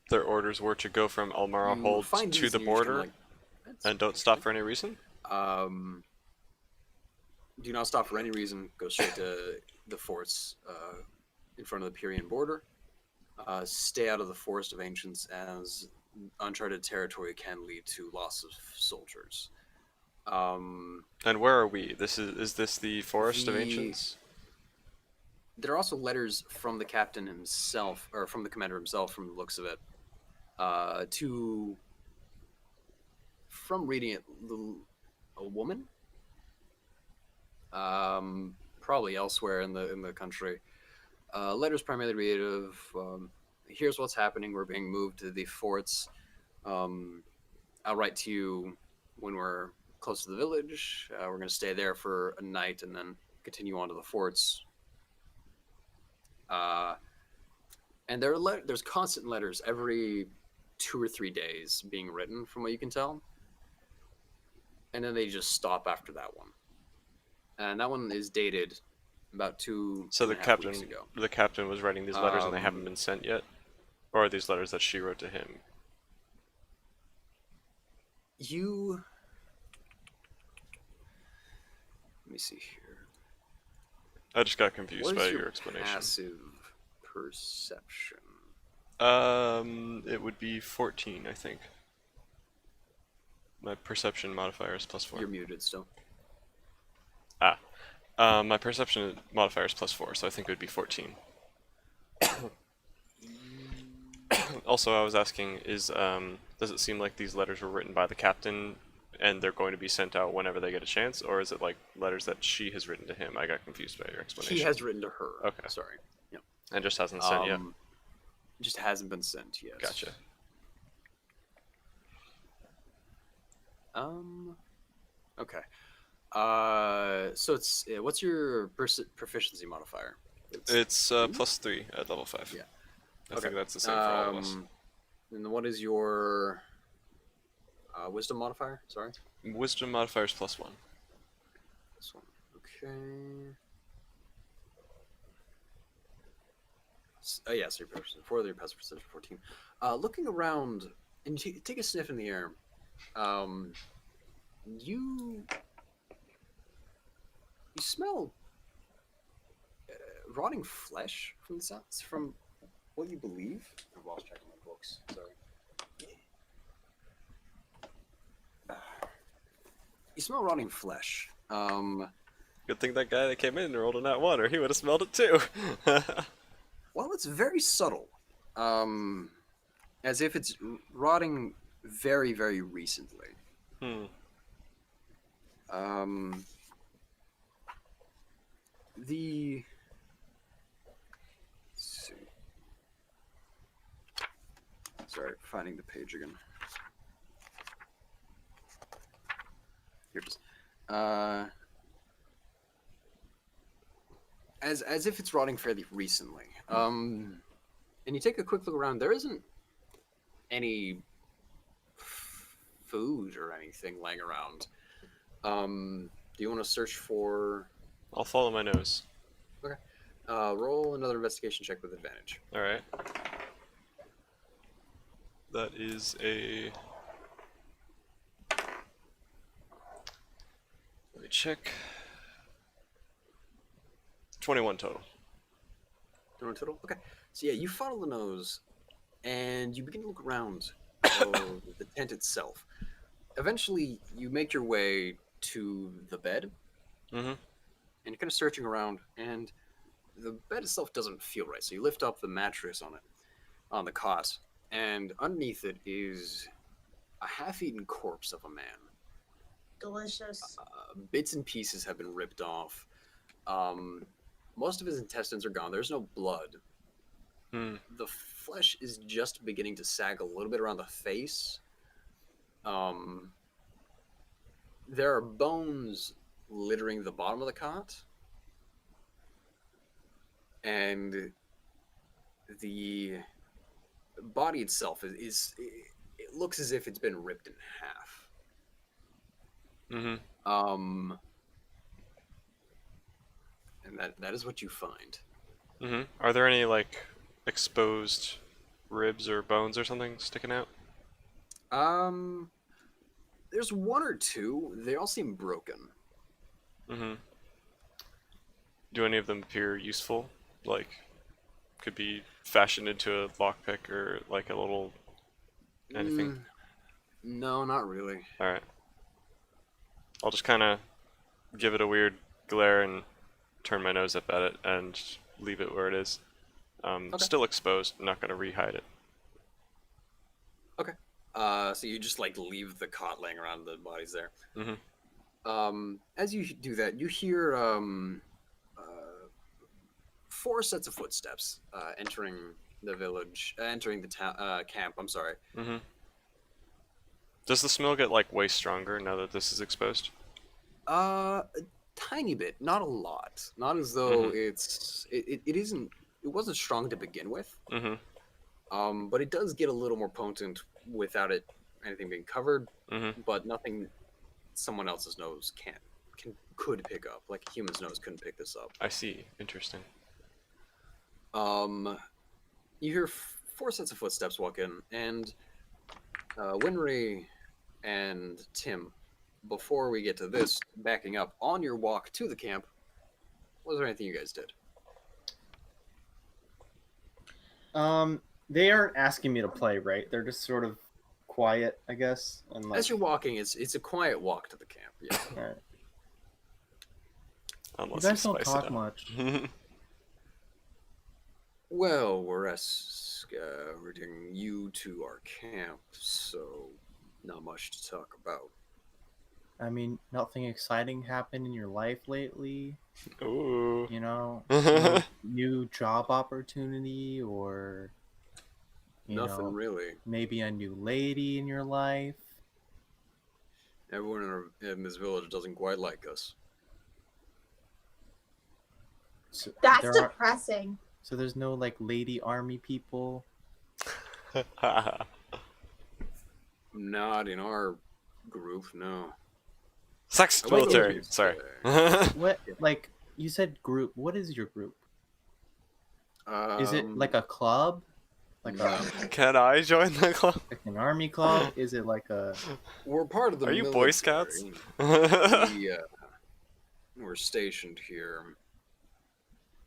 Speaker 3: Their orders were to go from Almara
Speaker 4: You
Speaker 3: Hold
Speaker 4: find
Speaker 3: to
Speaker 4: these
Speaker 3: the
Speaker 4: and you're just kinda
Speaker 3: border
Speaker 4: like, "That's
Speaker 3: and don't stop for any reason?
Speaker 4: Do not stop for any reason. Go straight to the forts in front of the Pyrean border. Stay out of the Forest of Ancients, as uncharted territory can lead to loss of soldiers.
Speaker 3: And where are we? Is this the Forest of Ancients?
Speaker 4: There are also letters from the captain himself, or from the commander himself, from the looks of it, from reading it, a woman, probably elsewhere in the country. Letters primarily read of, here's what's happening. We're being moved to the forts. I'll write to you when we're close to the village. We're going to stay there for a night and then continue on to the forts. And there's constant letters every 2 or 3 days being written, from what you can tell. And then they just stop after that one. And that one is dated about 2
Speaker 3: So
Speaker 4: and a half weeks ago.
Speaker 3: the captain was writing these letters and they haven't been sent yet? Or are these letters that she wrote to him?
Speaker 4: Let me see here.
Speaker 3: I just got confused
Speaker 4: What
Speaker 3: by
Speaker 4: is
Speaker 3: your explanation.
Speaker 4: passive perception?
Speaker 3: It would be 14, I think. My perception modifier is +4.
Speaker 4: You're muted still.
Speaker 3: My perception modifier is +4, so I think it would be 14. Also, I was asking, does it seem like these letters were written by the captain and they're going to be sent out whenever they get a chance, or is it like letters that she has written to him? I got confused by your explanation.
Speaker 4: He has written to her.
Speaker 3: Okay.
Speaker 4: Sorry. Yep.
Speaker 3: And just hasn't sent yet?
Speaker 4: Just hasn't been sent yet.
Speaker 3: Gotcha.
Speaker 4: Okay. So it's what's your proficiency modifier?
Speaker 3: It's +3 at level 5.
Speaker 4: Yeah.
Speaker 3: I think that's the same for all of us.
Speaker 4: And what is your wisdom modifier? Sorry.
Speaker 3: Wisdom modifier is +1.
Speaker 4: This one. Okay. Yeah, so your passive perception 14. Looking around and take a sniff in the air. You smell rotting flesh from the sounds, from what you believe. I've lost track of my books. Sorry. You smell rotting flesh.
Speaker 3: Good thing that guy that came in rolled a nat 1, or he would have smelled it too.
Speaker 4: Well, it's very subtle. As if it's rotting very, very recently. Let's see. Sorry, finding the page again. Here it is. As if it's rotting fairly recently. And you take a quick look around. There isn't any food or anything laying around. Do you want to search for?
Speaker 3: I'll follow my nose.
Speaker 4: Okay. Roll another investigation check with advantage.
Speaker 3: All right. That is a. Let me check. 21 total.
Speaker 4: 21 total. Okay. So yeah, you follow the nose, and you begin to look around the tent itself. Eventually, you make your way to the bed.
Speaker 3: Mm-hmm.
Speaker 4: And you're kind of searching around, and the bed itself doesn't feel right. So you lift up the mattress on the cot, and underneath it is a half-eaten corpse of a man.
Speaker 2: Delicious.
Speaker 4: Bits and pieces have been ripped off. Most of his intestines are gone. There's no blood. The flesh is just beginning to sag a little bit around the face. There are bones littering the bottom of the cot, and the body itself is it looks as if it's been ripped in half. And that is what you find.
Speaker 3: Are there any like exposed ribs or bones or something sticking out?
Speaker 4: There's one or two. They all seem broken.
Speaker 3: Mm-hmm. Do any of them appear useful? Like, could be fashioned into a lockpick or like a little anything?
Speaker 4: No, not really.
Speaker 3: Alright. I'll just kind of give it a weird glare and turn my nose up at it and leave it where it is.
Speaker 4: Okay.
Speaker 3: Still exposed, I'm not going to re-hide it.
Speaker 4: Okay. So you just like leave the cot laying around, the bodies there.
Speaker 3: Mm-hmm.
Speaker 4: As you do that, you hear 4 sets of footsteps entering the village, entering the camp. I'm sorry.
Speaker 3: Mm-hmm. Does the smell get like way stronger now that this is exposed?
Speaker 4: A tiny bit, not a lot. Not as though it isn't. It wasn't strong to begin with.
Speaker 3: Mm-hmm.
Speaker 4: But it does get a little more potent without anything being covered.
Speaker 3: Mm-hmm.
Speaker 4: But nothing someone else's nose could pick up. Like a human's nose couldn't pick this up.
Speaker 3: I see. Interesting.
Speaker 4: You hear 4 sets of footsteps walk in, and Winry and Tim, before we get to this, backing up, on your walk to the camp, was there anything you guys did?
Speaker 1: They aren't asking me to play, right? They're just sort of quiet, I guess. And like,
Speaker 4: As you're walking, it's a quiet walk to the camp. Yeah.
Speaker 1: all right.
Speaker 3: Unless
Speaker 1: You guys don't
Speaker 3: spice it
Speaker 1: talk
Speaker 3: up.
Speaker 1: much.
Speaker 4: Well, we're escorting you to our camp, so not much to talk about.
Speaker 1: I mean, nothing exciting happened in your life lately.
Speaker 3: Ooh.
Speaker 1: You know, no new job opportunity, or you
Speaker 4: Nothing
Speaker 1: know,
Speaker 4: really.
Speaker 1: maybe a new lady in your life.
Speaker 4: Everyone in this village doesn't quite like us.
Speaker 1: So
Speaker 2: That's
Speaker 1: there are-
Speaker 2: depressing.
Speaker 1: so there's no like lady army people.
Speaker 4: Not in our group, no.
Speaker 3: Sex
Speaker 4: I like
Speaker 3: military.
Speaker 4: those.
Speaker 3: Sorry.
Speaker 1: What, like you said, group? What is your group? Is it like a club, like
Speaker 4: no.
Speaker 3: Can I join the club?
Speaker 1: like an army club? Is it like a?
Speaker 4: We're part of the
Speaker 3: Are you
Speaker 4: military.
Speaker 3: Boy Scouts?
Speaker 4: We're stationed here.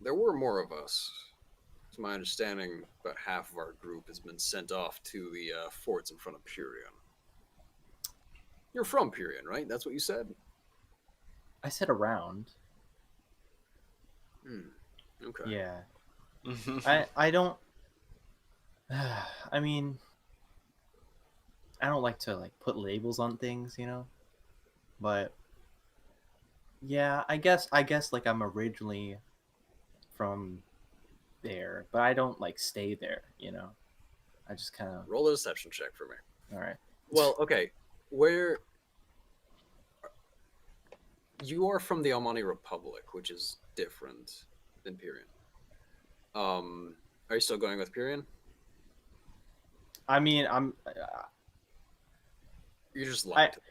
Speaker 4: There were more of us. To my understanding, about half of our group has been sent off to the forts in front of Purion. You're from Purion, right? That's what you said?
Speaker 1: I said around.
Speaker 4: Okay.
Speaker 1: Yeah. I don't. I mean, I don't like to like put labels on things, you know. But yeah, I guess like I'm originally from there, but I don't like stay there, you know. I just kind of.
Speaker 4: Roll a deception check for me.
Speaker 1: All right.
Speaker 4: Well, okay. Where you are from the Almani Republic, which is different than Purion. Are you still going with Purion?
Speaker 1: I mean,
Speaker 4: You just liked it.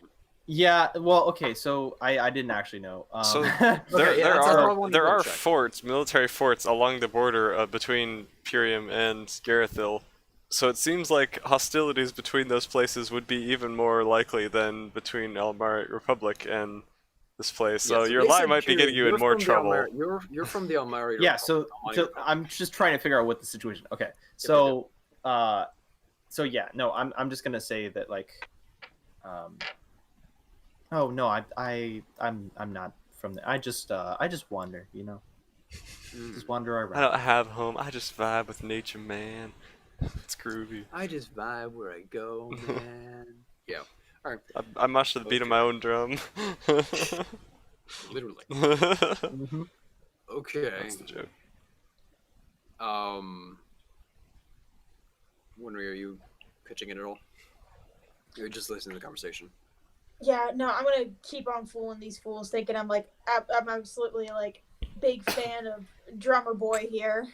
Speaker 1: yeah. Well, okay. So I didn't actually know.
Speaker 3: So
Speaker 1: Okay,
Speaker 3: there
Speaker 1: yeah,
Speaker 4: that's
Speaker 3: are
Speaker 4: all I wanted
Speaker 3: there
Speaker 4: to
Speaker 3: are
Speaker 4: check.
Speaker 3: forts, military forts along the border between Purium and Garethil. So it seems like hostilities between those places would be even more likely than between Almari Republic and this place. So
Speaker 4: Yeah,
Speaker 3: your
Speaker 4: they
Speaker 3: lie
Speaker 4: said
Speaker 3: might be
Speaker 4: Purion.
Speaker 3: getting you in
Speaker 4: You're
Speaker 3: more
Speaker 4: from the
Speaker 3: trouble.
Speaker 4: You're from the Almari
Speaker 1: yeah.
Speaker 4: Republic.
Speaker 1: So
Speaker 4: Almani
Speaker 1: so
Speaker 4: Republic.
Speaker 1: I'm just trying to figure out what the situation. Okay. So so yeah. No, I'm just gonna say that like. Oh no, I'm not from there. I just wander, you know. Just wander
Speaker 3: I
Speaker 1: around.
Speaker 3: don't have home. I just vibe with nature, man. It's groovy.
Speaker 4: I just vibe where I go, man. Yeah. All right.
Speaker 3: I mosh to the beat of my own drum.
Speaker 4: Literally.
Speaker 1: Mhm.
Speaker 4: Okay.
Speaker 3: That's the joke.
Speaker 4: Winry, are you pitching it at all? You're just listening to the conversation.
Speaker 2: Yeah, no, I'm gonna keep on fooling these fools, thinking I'm absolutely like big fan of Drummer Boy here.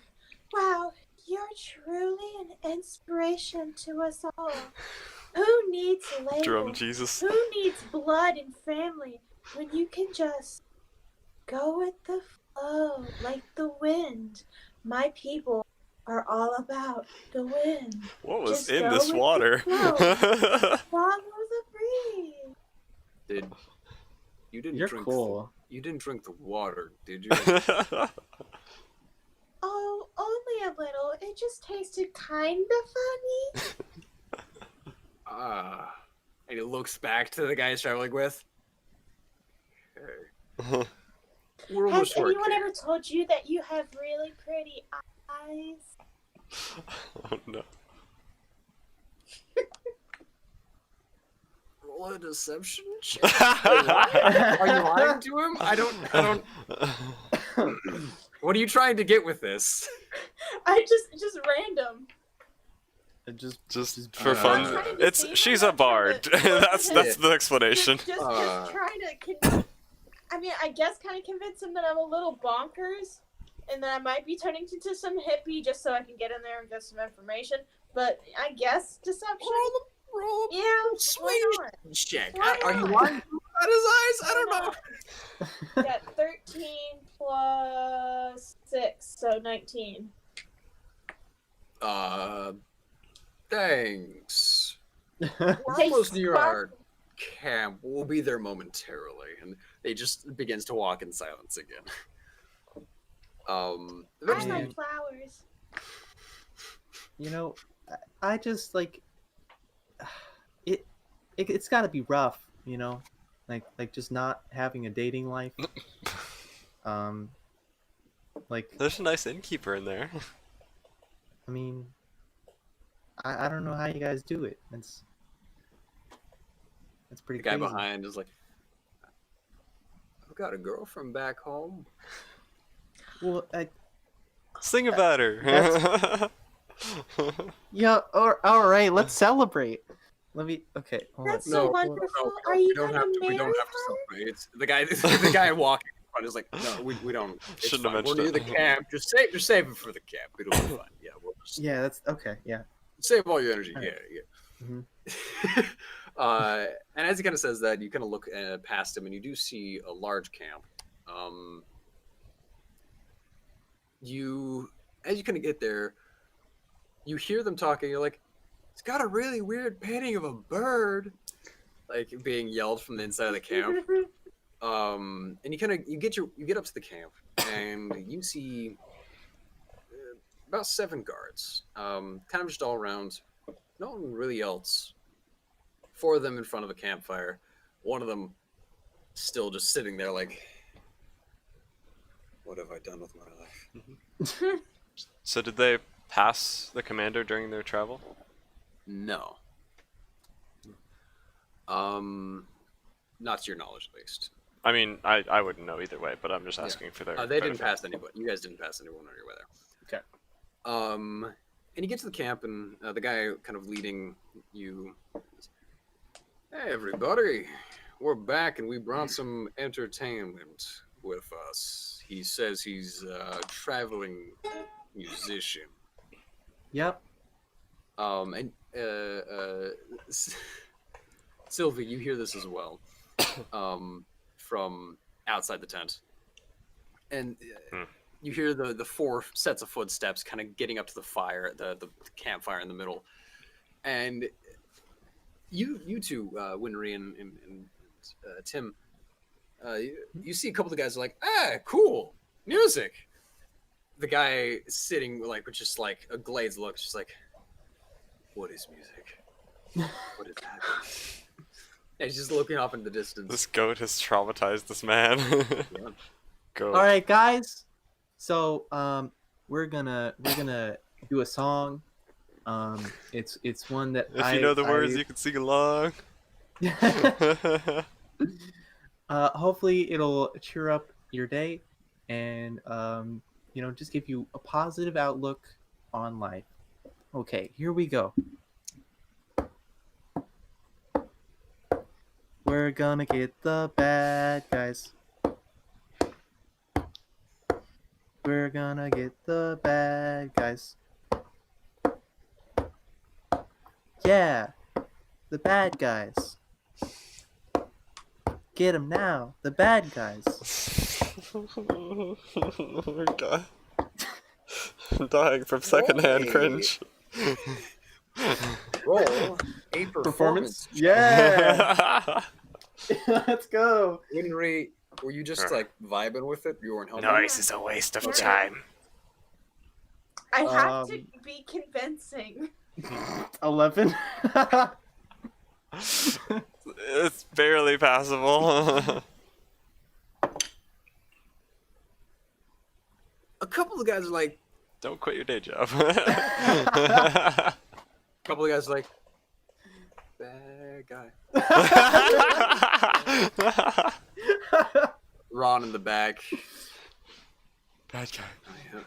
Speaker 2: Wow, you're truly an inspiration to us all. Who needs labels?
Speaker 3: Drum Jesus.
Speaker 2: Who needs blood and family when you can just go with the flow like the wind? My people are all about the wind.
Speaker 3: What was
Speaker 2: Just
Speaker 3: in
Speaker 2: go
Speaker 3: this
Speaker 2: with the
Speaker 3: water?
Speaker 2: flow. Follow the breeze.
Speaker 4: Did you didn't
Speaker 1: You're
Speaker 4: drink
Speaker 1: cool.
Speaker 4: you didn't drink the water, did you?
Speaker 2: Oh, only a little. It just tasted kind of funny.
Speaker 4: Ah. And he looks back to the guy he's traveling with. Okay. We're
Speaker 2: Has
Speaker 4: almost working.
Speaker 2: anyone ever told you that you have really pretty eyes?
Speaker 3: Oh no.
Speaker 4: Roll a deception check. Wait, what? Are you lying to him? I don't. What are you trying to get with this?
Speaker 2: I just random.
Speaker 3: Just for
Speaker 4: I'm
Speaker 3: fun.
Speaker 2: trying to
Speaker 3: It's
Speaker 2: see
Speaker 3: she's
Speaker 2: how
Speaker 3: a bard.
Speaker 2: much of it-
Speaker 3: That's the explanation.
Speaker 2: Just trying to. I mean, I guess kind of convince him that I'm a little bonkers, and that I might be turning into some hippie just so I can get in there and get some information. But I guess deception.
Speaker 4: Roll
Speaker 2: Yeah,
Speaker 4: Swing
Speaker 2: why not?
Speaker 4: check.
Speaker 2: Why
Speaker 4: Are you
Speaker 2: not?
Speaker 4: lying about his eyes? I don't know.
Speaker 2: Got 13 plus 6, so 19.
Speaker 4: Thanks. We're
Speaker 2: Hey,
Speaker 4: almost near
Speaker 2: Spark.
Speaker 4: our camp. We'll be there momentarily. And they just begins to walk in silence again.
Speaker 2: I
Speaker 4: Eventually,
Speaker 2: like flowers.
Speaker 1: You know, I just like it's got to be rough, you know, like just not having a dating life. Like
Speaker 3: There's a nice innkeeper in there.
Speaker 1: I mean, I don't know how you guys do it. That's pretty
Speaker 4: the guy
Speaker 1: crazy.
Speaker 4: behind is like, I've got a girlfriend back home.
Speaker 1: Well,
Speaker 3: Sing about her.
Speaker 1: yeah. All right. Let's celebrate. Let me. Okay. Hold on.
Speaker 2: That's
Speaker 4: No,
Speaker 2: so
Speaker 4: no,
Speaker 2: wonderful. Are
Speaker 4: we
Speaker 2: you
Speaker 4: don't
Speaker 2: gonna
Speaker 4: have to. We
Speaker 2: marry
Speaker 4: don't have to
Speaker 2: her?
Speaker 4: celebrate. It's the guy walking in front is like, no, we don't. It's
Speaker 3: Shouldn't have
Speaker 4: fine. We're
Speaker 3: mentioned
Speaker 4: near
Speaker 3: it.
Speaker 4: the camp. Just save it for the camp. It'll be fine. Yeah, we'll just
Speaker 1: Yeah. That's okay. Yeah.
Speaker 4: save all your energy.
Speaker 1: All
Speaker 4: Yeah,
Speaker 1: right.
Speaker 4: yeah. And as he kind of says that, you kind of look past him, and you do see a large camp. As you kind of get there, you hear them talking. You're like, it's got a really weird painting of a bird, like being yelled from the inside of the camp. And you get up to the camp, and you see about 7 guards, kind of just all around. No one really else. 4 of them in front of a campfire. One of them still just sitting there like, what have I done with my life?
Speaker 3: So did they pass the commander during their travel?
Speaker 4: No. Not to your knowledge, at least.
Speaker 3: I mean, I wouldn't know either way, but I'm just
Speaker 4: Yeah.
Speaker 3: asking for their.
Speaker 4: They didn't
Speaker 3: benefit.
Speaker 4: pass anybody. You guys didn't pass anyone on your way there.
Speaker 1: Okay.
Speaker 4: And you get to the camp, and the guy kind of leading you. Hey, everybody, we're back, and we brought some entertainment with us. He says he's a traveling musician.
Speaker 1: Yep.
Speaker 4: And Sylvie, you hear this as well, from outside the tent, and you hear the 4 sets of footsteps kind of getting up to the fire, the campfire in the middle, and you two, Winry and Tim, you see a couple of guys are like, cool music. The guy sitting like with just like a glazed look, just like, what is music? What is that? And he's just looking off in the distance.
Speaker 3: This goat has traumatized this man.
Speaker 4: Yeah.
Speaker 3: Goat.
Speaker 1: All right, guys. So we're gonna do a song. It's one that
Speaker 3: If you know the words, you can sing along.
Speaker 1: Hopefully it'll cheer up your day and just give you a positive outlook on life. Okay, here we go. We're gonna get the bad guys. We're gonna get the bad guys. Yeah, the bad guys. Get them now, the bad guys.
Speaker 3: Oh my god. I'm dying from secondhand
Speaker 4: Hey.
Speaker 3: cringe.
Speaker 4: Roll a performance.
Speaker 1: Yeah. Let's go.
Speaker 4: Henry, were you just like vibing with it? You weren't helping.
Speaker 7: Noise is a waste of
Speaker 2: Okay.
Speaker 7: time.
Speaker 2: I have to
Speaker 1: Um,
Speaker 2: be convincing.
Speaker 1: 11.
Speaker 3: It's barely passable.
Speaker 4: A couple of guys are like,
Speaker 3: Don't quit your day job.
Speaker 4: a couple of guys are like, bad guy. Ron in the back.
Speaker 3: Bad guy.
Speaker 4: I am.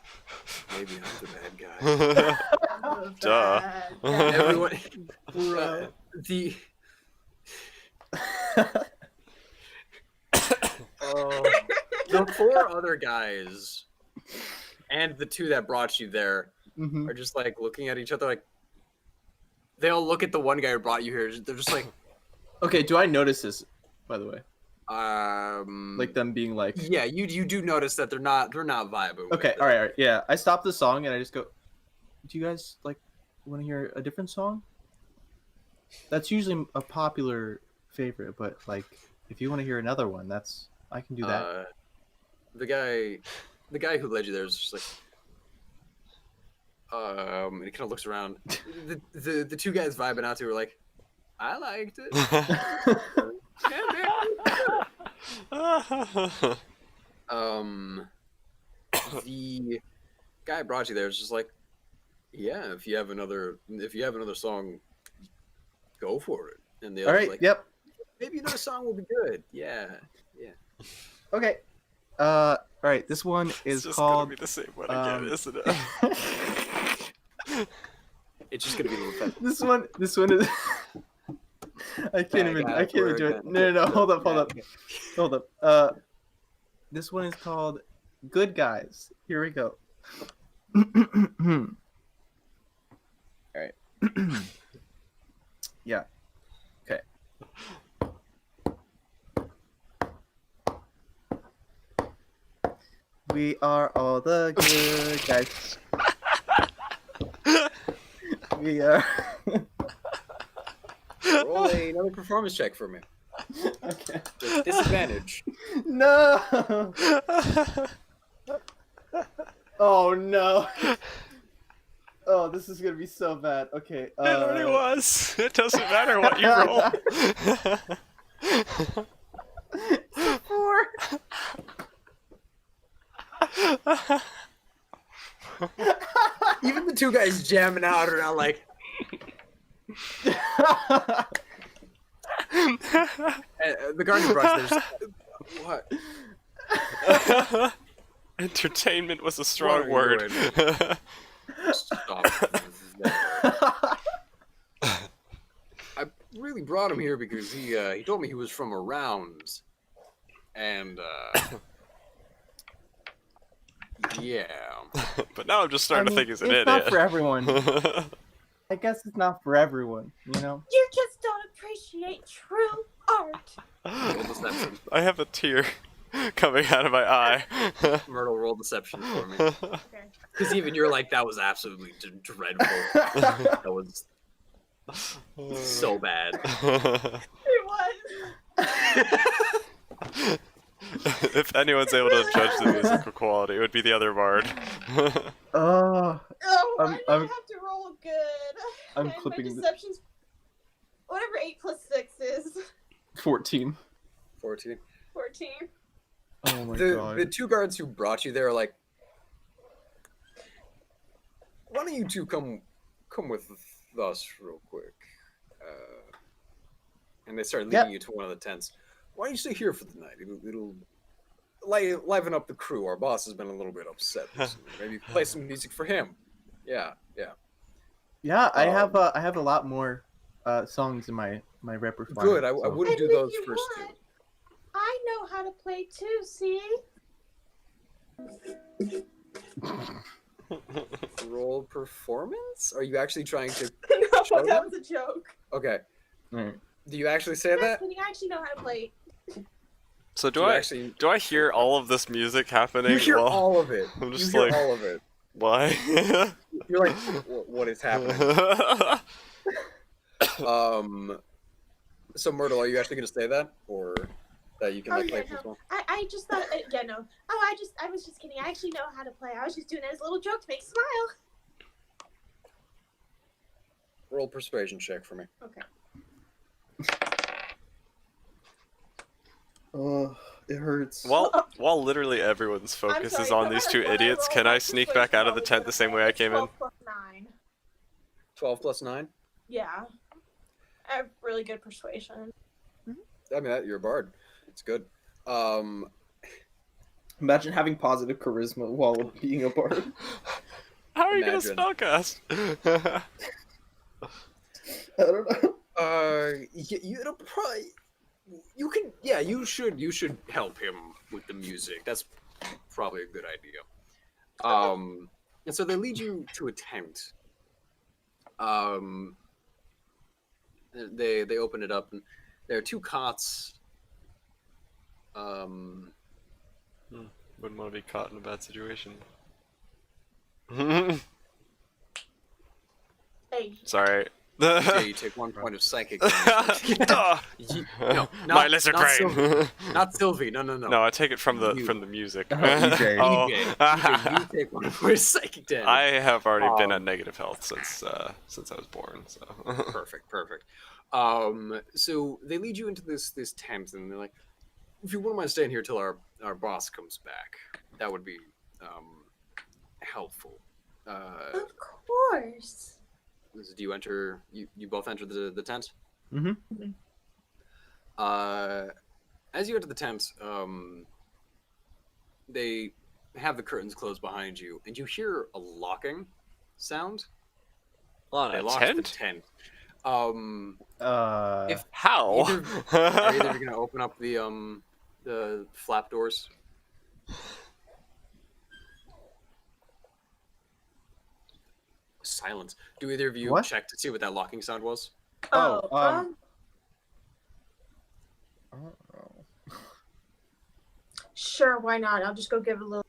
Speaker 4: Maybe I'm the bad guy.
Speaker 3: Duh.
Speaker 4: Everyone. The. The four other guys and the two that brought you there
Speaker 1: Mhm.
Speaker 4: are just like looking at each other like they all look at the one guy who brought you here. They're just like,
Speaker 1: Okay, do I notice this, by the way?
Speaker 4: like
Speaker 1: Them being like,
Speaker 4: yeah, you do notice that they're not vibing. with
Speaker 1: okay,
Speaker 4: it.
Speaker 1: all right. Yeah, I stop the song and I just go, do you guys like want to hear a different song? That's usually a popular favorite, but like if you want to hear another one, I can do that.
Speaker 4: The guy who led you there is just like, and he kind of looks around. The two guys vibing out to are like, I liked it. The guy who brought you there is just like, yeah, if you have another song, go for it. And the
Speaker 1: All
Speaker 4: other's
Speaker 1: right.
Speaker 4: like,
Speaker 1: Yep.
Speaker 4: maybe another song will be good. Yeah.
Speaker 1: Okay. All right. This one
Speaker 3: It's
Speaker 1: is
Speaker 3: just
Speaker 1: called.
Speaker 3: gonna be the same one again, isn't it?
Speaker 4: It's just gonna be a little fun.
Speaker 1: This one is. I can't even do it. No. Hold up. This one is called "Good Guys." Here we go. All right. Yeah. Okay. We are all the good guys. We are.
Speaker 4: Roll another performance check for me.
Speaker 1: Okay.
Speaker 4: With disadvantage.
Speaker 1: No. Oh no. Oh, this is gonna be so bad. Okay.
Speaker 3: It already was. It doesn't matter what you roll.
Speaker 1: 4.
Speaker 4: Even the two guys jamming out are not like. The Guardian Brush, there's. What?
Speaker 3: Entertainment was a
Speaker 4: What
Speaker 3: strong
Speaker 4: are you
Speaker 3: word.
Speaker 4: doing? Stop. I really brought him here because he told me he was from around, and yeah.
Speaker 3: But now I'm just starting to think he's an
Speaker 1: it's
Speaker 3: idiot.
Speaker 1: not for everyone. I guess it's not for everyone, you know?
Speaker 2: You just don't appreciate true art.
Speaker 4: Roll deception.
Speaker 3: I have a tear coming out of my eye.
Speaker 4: Myrtle, roll deception for me.
Speaker 2: Okay.
Speaker 4: Because even you're like, that was absolutely dreadful. That was so bad.
Speaker 2: It was.
Speaker 3: If anyone's able to judge the musical quality, it would be the other bard.
Speaker 1: Oh,
Speaker 2: Oh,
Speaker 1: I'm-
Speaker 2: I
Speaker 1: I'm-
Speaker 2: have to roll good.
Speaker 1: I'm
Speaker 2: and
Speaker 1: clipping
Speaker 2: my
Speaker 1: the-
Speaker 2: deception's whatever 8 plus 6 is.
Speaker 1: 14.
Speaker 4: 14.
Speaker 2: 14.
Speaker 1: Oh my
Speaker 4: The
Speaker 1: god.
Speaker 4: two guards who brought you there are like, why don't you two come with us real quick? And they start leading you to one of the tents. Why don't you stay here for the night? It'll liven up the crew. Our boss has been a little bit upset recently. Maybe play some music for him. Yeah.
Speaker 1: Yeah, I have a lot more songs in my repertoire.
Speaker 4: Good. I
Speaker 1: so-
Speaker 4: wouldn't do
Speaker 2: And if
Speaker 4: those
Speaker 2: you
Speaker 4: first
Speaker 2: want, I know how to play too, see?
Speaker 4: two. Roll performance? Are you actually trying to?
Speaker 2: No,
Speaker 4: Show
Speaker 2: that
Speaker 4: them?
Speaker 2: was a joke.
Speaker 4: Okay.
Speaker 1: Alright.
Speaker 4: Do you actually say that?
Speaker 2: Yes, I actually know how to play.
Speaker 3: So
Speaker 4: Do you
Speaker 3: I
Speaker 4: actually?
Speaker 3: do I hear all of this music happening?
Speaker 4: You hear
Speaker 3: while-
Speaker 4: all of it.
Speaker 3: I'm
Speaker 4: You
Speaker 3: just
Speaker 4: hear
Speaker 3: like-
Speaker 4: all of it.
Speaker 3: Why?
Speaker 4: You're like, what is happening? So Myrtle, are you actually going to say that, or that you can
Speaker 2: Oh
Speaker 4: like
Speaker 2: yeah,
Speaker 4: play this
Speaker 2: no.
Speaker 4: one?
Speaker 2: I just thought yeah no. Oh I was just kidding. I actually know how to play. I was just doing it as a little joke to make you smile.
Speaker 4: Roll persuasion check for me.
Speaker 2: Okay.
Speaker 1: Oh, it hurts.
Speaker 3: While literally everyone's focus is on these two idiots, can I sneak back out of the tent the same way I came in?
Speaker 2: 12 plus 9.
Speaker 4: 12 plus 9.
Speaker 2: Yeah. I have really good persuasion.
Speaker 4: I mean, you're a bard. It's good.
Speaker 1: Imagine having positive charisma while being a bard.
Speaker 3: How are you gonna
Speaker 4: Imagine.
Speaker 3: spellcast?
Speaker 1: I don't know.
Speaker 4: It'll probably. You can. Yeah, you should help him with the music. That's probably a good idea. And so they lead you to a tent. They open it up, and there are two cots.
Speaker 3: Wouldn't want to be caught in a bad situation.
Speaker 2: Hey.
Speaker 3: Sorry.
Speaker 4: Yeah, you take 1 point of psychic damage.
Speaker 3: Duh.
Speaker 4: No,
Speaker 3: My lizard brain.
Speaker 4: Sylvie. Not Sylvie. No.
Speaker 3: No, I take it from the
Speaker 4: You.
Speaker 3: music.
Speaker 1: EJ.
Speaker 3: Oh.
Speaker 4: EJ, you take 1 point of psychic damage.
Speaker 3: I have already been at negative health since I was born. So.
Speaker 4: Perfect. So they lead you into this tent, and they're like, if you wouldn't mind staying here till our boss comes back, that would be helpful.
Speaker 2: Of course.
Speaker 4: Do you enter? You both enter the tent.
Speaker 1: Mm-hmm.
Speaker 4: As you enter the tent, they have the curtains closed behind you, and you hear a locking sound.
Speaker 3: On
Speaker 4: They
Speaker 3: a
Speaker 4: locked
Speaker 3: tent?
Speaker 4: the tent. If
Speaker 3: How?
Speaker 4: are either gonna open up the flap doors? Silence. Do either of you
Speaker 1: What?
Speaker 4: check to see what that locking sound was?
Speaker 1: Oh,
Speaker 2: Oh, sure, why not? I'll just go give it a little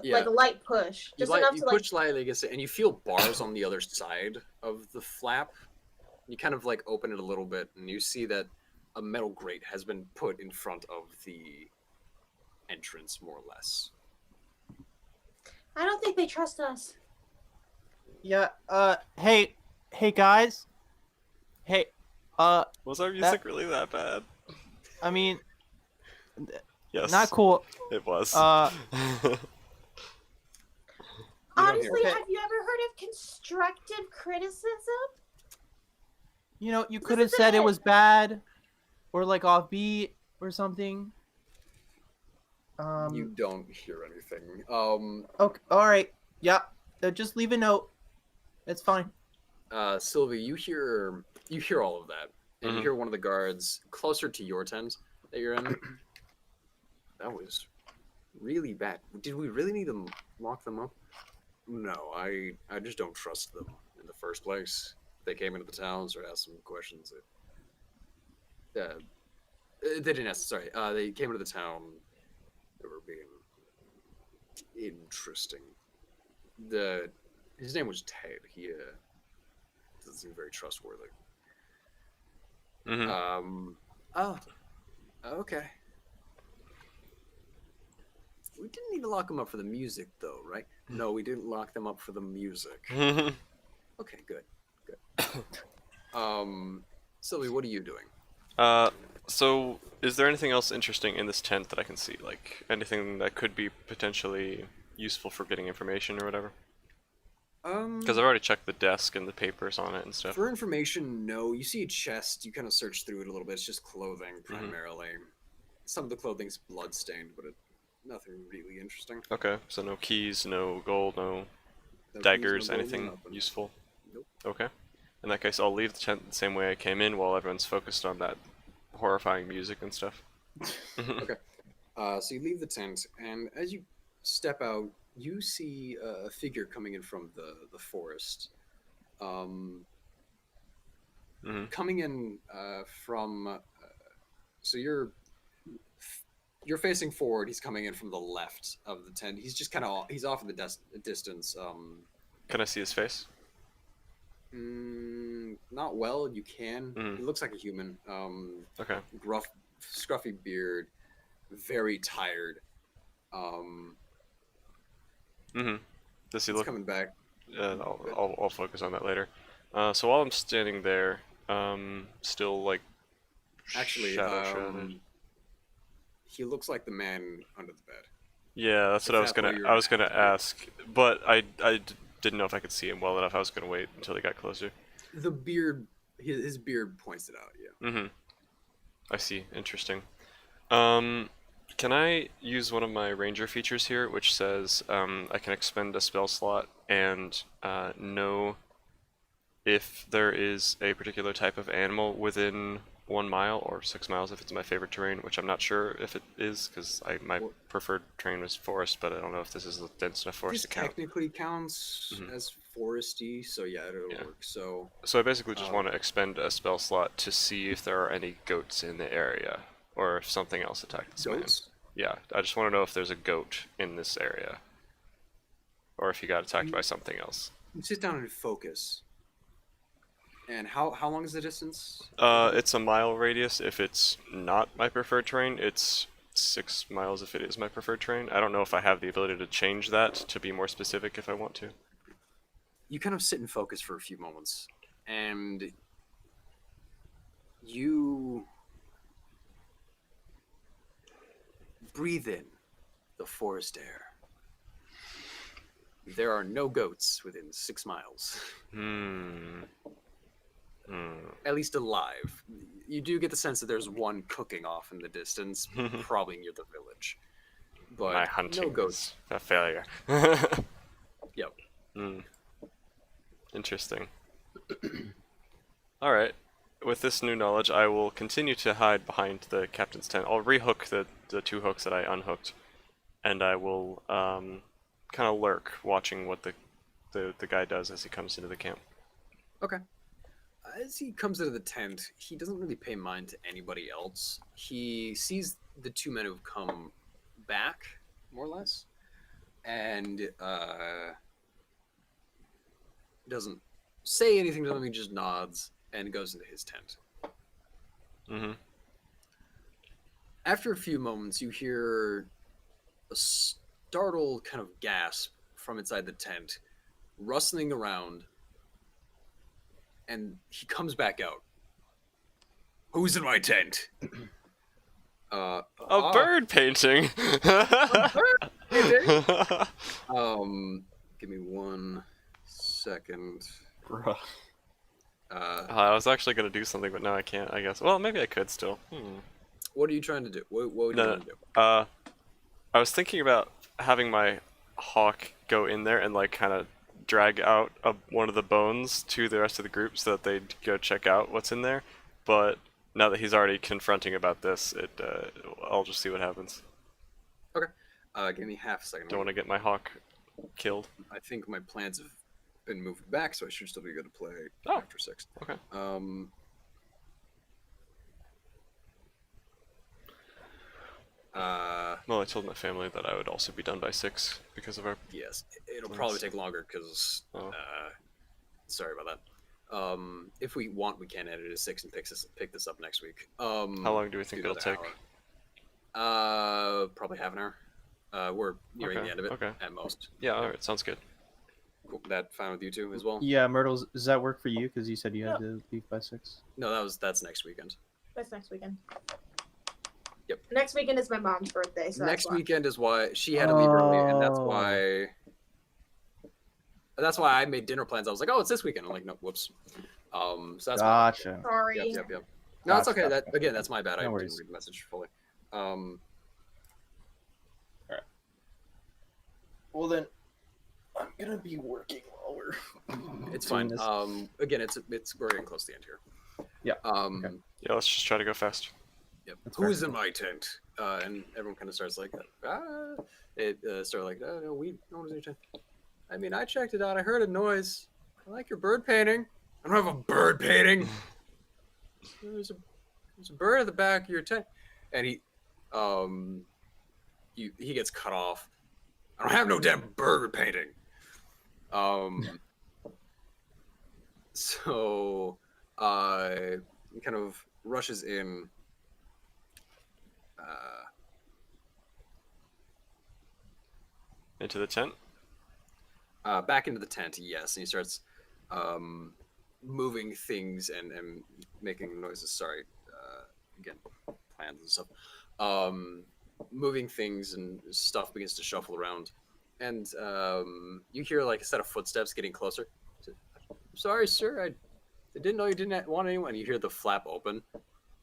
Speaker 4: Yeah.
Speaker 2: like a light push.
Speaker 4: You,
Speaker 2: Just enough
Speaker 4: you
Speaker 2: to
Speaker 4: push lightly against it, and you feel bars on the other side of the flap. You kind of like open it a little bit, and you see that a metal grate has been put in front of the entrance, more or less.
Speaker 2: I don't think they trust us.
Speaker 6: Yeah. Hey, guys. Hey.
Speaker 3: Was our music really that bad?
Speaker 6: I mean,
Speaker 3: Yes.
Speaker 6: not cool.
Speaker 3: It was.
Speaker 2: Honestly,
Speaker 6: it.
Speaker 2: have you ever heard of constructive criticism?
Speaker 6: You know, you
Speaker 2: This
Speaker 6: could have
Speaker 2: isn't
Speaker 6: said it
Speaker 2: it.
Speaker 6: was bad, or like offbeat or something.
Speaker 4: You don't hear anything.
Speaker 6: Okay. All right. Yeah. Just leave a note. It's fine.
Speaker 4: Sylvie, you hear all of that, and you hear one of the guards closer to your tent that you're in. That was really bad. Did we really need to lock them up? No, I just don't trust them in the first place. They came into the town, started asking some questions. They didn't ask. Sorry, they came into the town. They were being interesting. His name was Ted. He doesn't seem very trustworthy. Oh, okay. We didn't need to lock them up for the music, though, right? No, we didn't lock them up for the music. Okay, good. Sylvie, what are you doing?
Speaker 3: So is there anything else interesting in this tent that I can see? Like anything that could be potentially useful for getting information or whatever? Because I've already checked the desk and the papers on it and stuff.
Speaker 4: For information, no. You see a chest. You kind of search through it a little bit. It's just clothing, primarily. Some of the clothing's bloodstained, but nothing really interesting.
Speaker 3: Okay, so no keys, no gold, no
Speaker 4: No
Speaker 3: daggers,
Speaker 4: keys, no gold,
Speaker 3: anything
Speaker 4: nothing.
Speaker 3: useful?
Speaker 4: Nope.
Speaker 3: Okay. In that case, I'll leave the tent the same way I came in while everyone's focused on that horrifying music and stuff.
Speaker 4: Okay. So you leave the tent, and as you step out, you see a figure coming in from the forest. Coming in from... so you're facing forward. He's coming in from the left of the tent. He's just kind of... He's off in the distance.
Speaker 3: Can I see his face?
Speaker 4: not well. You can.
Speaker 3: Mhm.
Speaker 4: He looks like a human.
Speaker 3: Okay.
Speaker 4: Gruff, scruffy beard, very tired. Um,
Speaker 3: Does he
Speaker 4: he's
Speaker 3: look?
Speaker 4: coming back.
Speaker 3: I'll focus on that later. So while I'm standing there, still like
Speaker 4: Actually,
Speaker 3: shadow shrouded.
Speaker 4: he looks like the man under the bed.
Speaker 3: Yeah, that's what
Speaker 4: If
Speaker 3: I was
Speaker 4: that's
Speaker 3: gonna.
Speaker 4: where you're
Speaker 3: I was gonna
Speaker 4: at.
Speaker 3: ask, but didn't know if I could see him well enough. I was gonna wait until he got closer.
Speaker 4: The beard, his beard points it out. Yeah.
Speaker 3: I see. Interesting. Can I use one of my ranger features here, which says I can expend a spell slot and know if there is a particular type of animal within 1 mile or 6 miles if it's my favorite terrain, which I'm not sure if it is because my preferred terrain was forest, but I don't know if this is a dense enough forest
Speaker 4: This
Speaker 3: to count.
Speaker 4: technically counts as foresty, so yeah, it'll work. So
Speaker 3: I basically just want to expend a spell slot to see if there are any goats in the area or if something else attacked this man.
Speaker 4: goats.
Speaker 3: Yeah, I just want to know if there's a goat in this area or if he got attacked by something else.
Speaker 4: You sit down and focus. And how long is the distance?
Speaker 3: It's a mile radius if it's not my preferred terrain. It's 6 miles if it is my preferred terrain. I don't know if I have the ability to change that to be more specific if I want to.
Speaker 4: You kind of sit and focus for a few moments, and you breathe in the forest air. There are no goats within 6 miles. At least alive. You do get the sense that there's one cooking off in the distance, probably near the village. But
Speaker 3: My hunting
Speaker 4: no goats.
Speaker 3: is a failure.
Speaker 4: Yep.
Speaker 3: Interesting. Alright. With this new knowledge, I will continue to hide behind the captain's tent. I'll rehook the 2 hooks that I unhooked, and I will kind of lurk, watching what the guy does as he comes into the camp.
Speaker 4: Okay. As he comes into the tent, he doesn't really pay mind to anybody else. He sees the 2 men who've come back, more or less, and doesn't say anything to them. He just nods and goes into his tent. After a few moments, you hear a startled kind of gasp from inside the tent, rustling around, and he comes back out. Who's in my tent?
Speaker 3: A bird painting!
Speaker 4: Give me 1 second.
Speaker 1: Bruh.
Speaker 3: I was actually going to do something, but now I can't, I guess. Well, maybe I could still.
Speaker 4: What are you trying to do? What would you want to do?
Speaker 3: I was thinking about having my hawk go in there and like kind of drag out one of the bones to the rest of the group so that they'd go check out what's in there. But now that he's already confronting about this, I'll just see what happens.
Speaker 4: Okay. Give me half a second.
Speaker 3: Don't want to get my hawk killed.
Speaker 4: I think my plans have been moved back, so I should still be good to play after 6.
Speaker 3: Okay. Well, I told my family that I would also be done by 6 because of our.
Speaker 4: Yes, it'll probably take longer because. Sorry about that. If we want, we can edit it to 6 and pick this up next week.
Speaker 3: How long do we think it'll take?
Speaker 4: Probably half an hour. We're nearing the end of it at most.
Speaker 3: Yeah, alright, sounds good.
Speaker 4: Cool. That fine with you too as well?
Speaker 1: Yeah, Myrtle, does that work for you? Because you said you had to leave by 6.
Speaker 4: No, that's next weekend.
Speaker 2: That's next weekend.
Speaker 4: Yep.
Speaker 2: Next weekend is my mom's birthday. So
Speaker 4: Next
Speaker 2: that's why.
Speaker 4: weekend is why she had to leave early, and that's why. That's why I made dinner plans. I was like, "Oh, it's this weekend." I'm like, "No, whoops." So that's
Speaker 1: Gotcha.
Speaker 2: Sorry.
Speaker 4: Yep. No, it's okay.
Speaker 1: Gotcha.
Speaker 4: That's my bad.
Speaker 1: No
Speaker 4: I
Speaker 1: worries.
Speaker 4: didn't read the message fully.
Speaker 1: Alright. Well then, I'm gonna be working while we're.
Speaker 4: It's
Speaker 1: doing
Speaker 4: fine.
Speaker 1: this.
Speaker 4: Again, we're getting close to the end here.
Speaker 1: Yeah.
Speaker 4: Okay.
Speaker 3: Yeah, let's just try to go fast.
Speaker 4: Yep.
Speaker 1: That's
Speaker 4: Who's
Speaker 1: fair.
Speaker 4: in my tent? And everyone kind of starts like, started like, no, no one's in your tent. I mean, I checked it out. I heard a noise. I like your bird painting. I don't have a bird painting. There's a bird at the back of your tent, and he gets cut off. I don't have no damn bird painting. So kind of rushes in.
Speaker 3: Into the tent.
Speaker 4: Back into the tent, yes, and he starts moving things and making noises. Sorry, again, plans and stuff. Moving things and stuff begins to shuffle around, and you hear like a set of footsteps getting closer. Sorry, sir, I didn't know you didn't want anyone. You hear the flap open,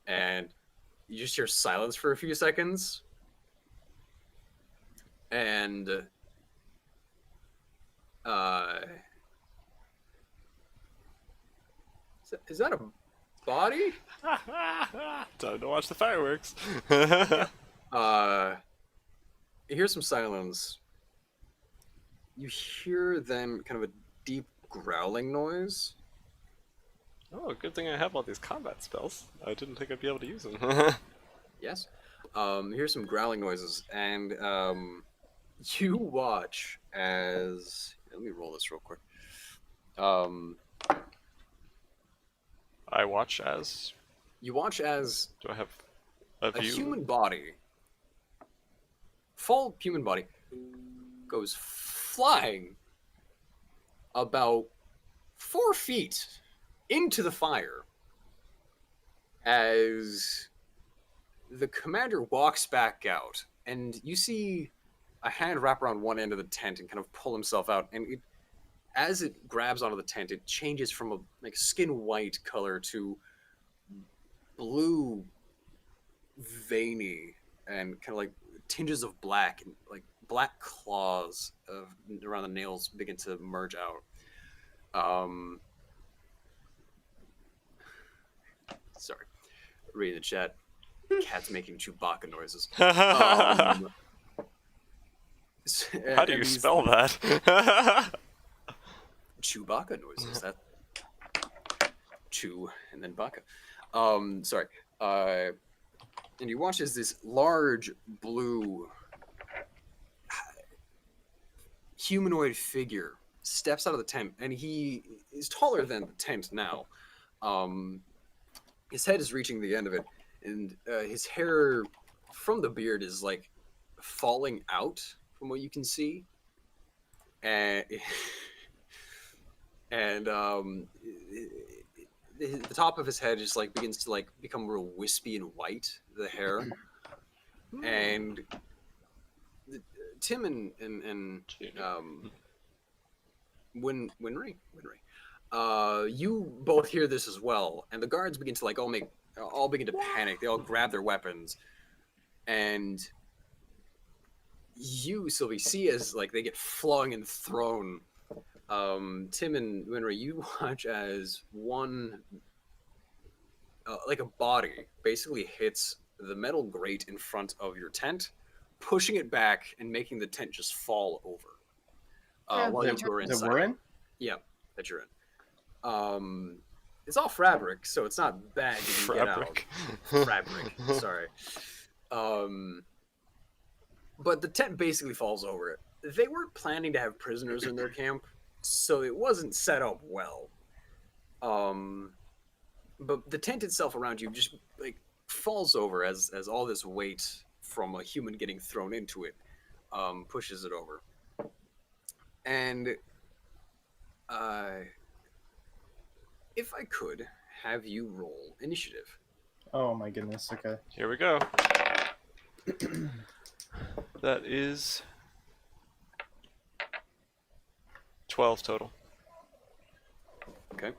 Speaker 4: and you just hear silence for a few seconds, and is that a body?
Speaker 3: Time to watch the fireworks.
Speaker 4: You hear some silence. You hear then kind of a deep growling noise.
Speaker 3: Oh, good thing I have all these combat spells. I didn't think I'd be able to use them.
Speaker 4: Yes. You hear some growling noises, and you watch as. Let me roll this real quick.
Speaker 3: I watch as.
Speaker 4: You watch as
Speaker 3: Do I have a
Speaker 4: a
Speaker 3: view?
Speaker 4: human body, full human body, goes flying about 4 feet into the fire as the commander walks back out, and you see a hand wrap around one end of the tent and kind of pull himself out, and as it grabs onto the tent, it changes from a like skin white color to blue, veiny, and kind of like tinges of black, and like black claws around the nails begin to merge out. Sorry, reading the chat. Cat's making Chewbacca noises.
Speaker 3: How do you spell that?
Speaker 4: Chewbacca noises. That chew and then baka. Sorry. And you watch as this large blue humanoid figure steps out of the tent, and he is taller than the tent now. His head is reaching the end of it, and his hair from the beard is like falling out from what you can see, and the top of his head just like begins to like become real wispy and white, the hair, and Tim and Winry, you both hear this as well, and the guards begin to like all begin to panic. They all grab their weapons, and you, Sylvie, see as like they get flung and thrown. Tim and Winry, you watch as one like a body basically hits the metal grate in front of your tent, pushing it back and making the tent just fall over. While you two are inside.
Speaker 1: That we're in?
Speaker 4: Yeah, that you're in. It's all fabric, so it's not bad to get out. Fabric, sorry. But the tent basically falls over it. They weren't planning to have prisoners in their camp, so it wasn't set up well. But the tent itself around you just like falls over as all this weight from a human getting thrown into it pushes it over. And if I could have you roll initiative.
Speaker 1: Oh my goodness. Okay.
Speaker 3: Here we go. That is 12 total.
Speaker 4: Okay.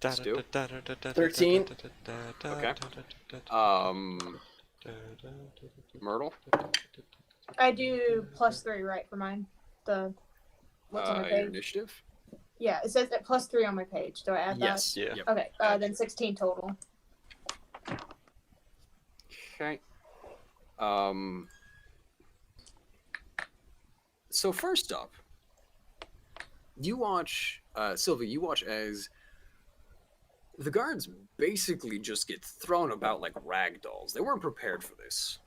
Speaker 4: Stu?
Speaker 1: 13.
Speaker 4: Okay. Myrtle?
Speaker 2: I do +3, right, for mine? What's on my
Speaker 4: Your
Speaker 2: page?
Speaker 4: initiative?
Speaker 2: Yeah, it says that +3 on my page. Do I add
Speaker 4: Yes.
Speaker 3: Yeah.
Speaker 4: Yep.
Speaker 2: that? Okay, then 16 total.
Speaker 4: Okay. So first up, you watch, Sylvie, you watch as the guards basically just get thrown about like rag dolls. They weren't prepared for this.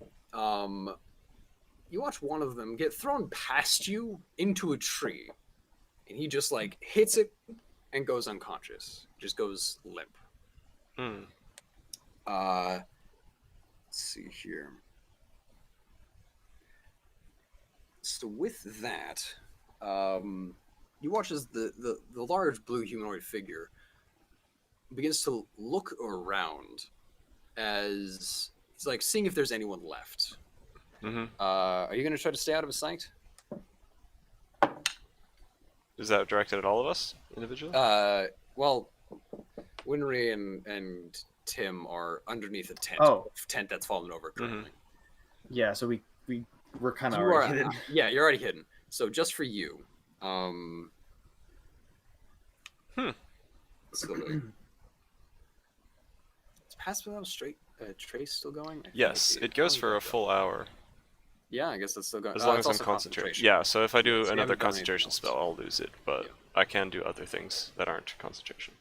Speaker 4: you watch one of them get thrown past you into a tree, and he just like hits it and goes unconscious. Just goes limp.
Speaker 3: Hmm.
Speaker 4: Let's see here. So with that, you watch as the large blue humanoid figure begins to look around as he's like seeing if there's anyone left.
Speaker 3: Mm-hmm.
Speaker 4: Are you going to try to stay out of his sight?
Speaker 3: Is that directed at all of us individually?
Speaker 4: Well, Winry and Tim are underneath a tent.
Speaker 1: Oh.
Speaker 4: Tent that's fallen over currently.
Speaker 1: Yeah, so we're kind of
Speaker 4: You
Speaker 1: already
Speaker 4: are,
Speaker 1: hidden.
Speaker 4: yeah, you're already hidden. So just for you, so is Pass Without a Straight Trace still going? I
Speaker 3: Yes,
Speaker 4: think
Speaker 3: it goes
Speaker 4: probably
Speaker 3: for a
Speaker 4: does go.
Speaker 3: full hour.
Speaker 4: Yeah, I guess that's still going.
Speaker 3: As long
Speaker 4: it's
Speaker 3: as I'm
Speaker 4: also
Speaker 3: concentrating. Yeah, so if I do
Speaker 4: Yeah, so you
Speaker 3: another
Speaker 4: haven't done
Speaker 3: concentration
Speaker 4: anything
Speaker 3: spell, I'll lose it, but
Speaker 4: Yeah.
Speaker 3: I can do other things that aren't concentration.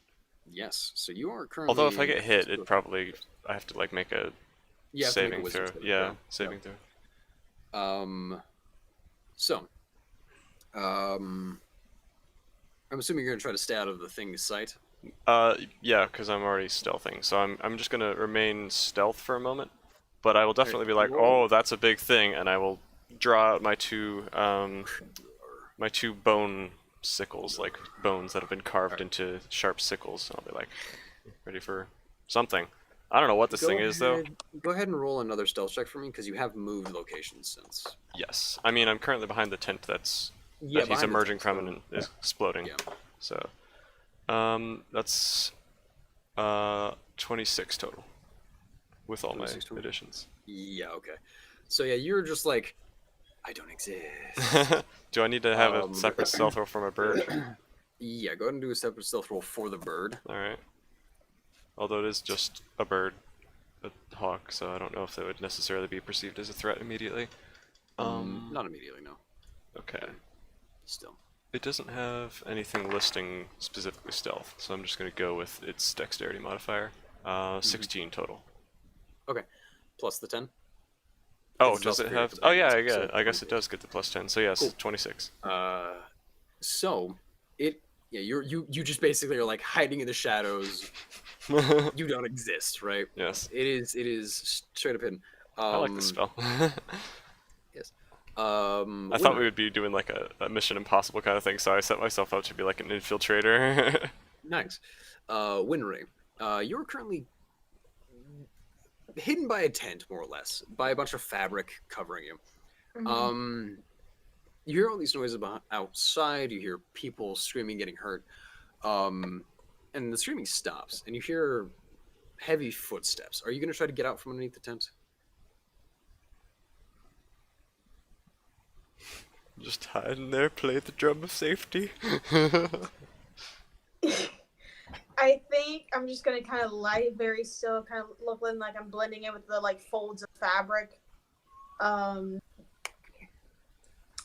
Speaker 4: Yes, so you are currently.
Speaker 3: Although if I get hit, it probably I have to like make a
Speaker 4: You have to make a
Speaker 3: saving throw.
Speaker 4: wisdom saving
Speaker 3: Yeah,
Speaker 4: throw.
Speaker 3: saving throw.
Speaker 4: So, I'm assuming you're gonna try to stay out of the thing's sight.
Speaker 3: Yeah, because I'm already stealthing, so I'm just gonna remain stealth for a moment, but I will definitely be like,
Speaker 4: roll.
Speaker 3: oh, that's a big thing, and I will draw out my two bone sickles, like bones that have been carved into sharp sickles. I'll be like, ready for something. I don't know what this thing is though.
Speaker 4: Go ahead and roll another stealth check for me because you have moved locations since.
Speaker 3: Yes, I mean I'm currently behind the tent that he's
Speaker 4: behind the
Speaker 3: emerging
Speaker 4: tent,
Speaker 3: from
Speaker 4: so-
Speaker 3: and is exploding.
Speaker 4: Yeah.
Speaker 3: So, that's 26 total with all my
Speaker 4: 26 total?
Speaker 3: additions.
Speaker 4: Yeah. Okay. So yeah, you're just like, I don't exist.
Speaker 3: Do I need to have a
Speaker 4: Um,
Speaker 3: separate stealth roll for my bird?
Speaker 4: Yeah. Go ahead and do a separate stealth roll for the bird.
Speaker 3: All right. Although it is just a bird, a hawk, so I don't know if that would necessarily be perceived as a threat immediately.
Speaker 4: Not immediately, no.
Speaker 3: Okay.
Speaker 4: Still.
Speaker 3: It doesn't have anything listing specifically stealth, so I'm just gonna go with its dexterity modifier. 16 total.
Speaker 4: Okay. Plus the 10.
Speaker 3: Oh,
Speaker 4: It's
Speaker 3: does
Speaker 4: stealth
Speaker 3: it
Speaker 4: for your
Speaker 3: have? Oh yeah,
Speaker 4: companions,
Speaker 3: yeah.
Speaker 4: so
Speaker 3: I guess it does get the plus 10. So yes,
Speaker 4: Cool.
Speaker 3: 26.
Speaker 4: So it. Yeah. You just basically are like hiding in the shadows. You don't exist, right?
Speaker 3: Yes.
Speaker 4: It is straight up hidden.
Speaker 3: I like this spell.
Speaker 4: Yes.
Speaker 3: I thought
Speaker 4: Winry.
Speaker 3: we would be doing like a Mission Impossible kind of thing, so I set myself up to be like an infiltrator.
Speaker 4: Nice. Winry, you're currently hidden by a tent, more or less, by a bunch of fabric covering you. You hear all these noises outside. You hear people screaming, getting hurt, and the screaming stops, and you hear heavy footsteps. Are you going to try to get out from underneath the tent?
Speaker 3: Just hide in there, play the drum of safety.
Speaker 2: I think I'm just gonna kind of lie very still, kind of looking like I'm blending in with the like folds of fabric.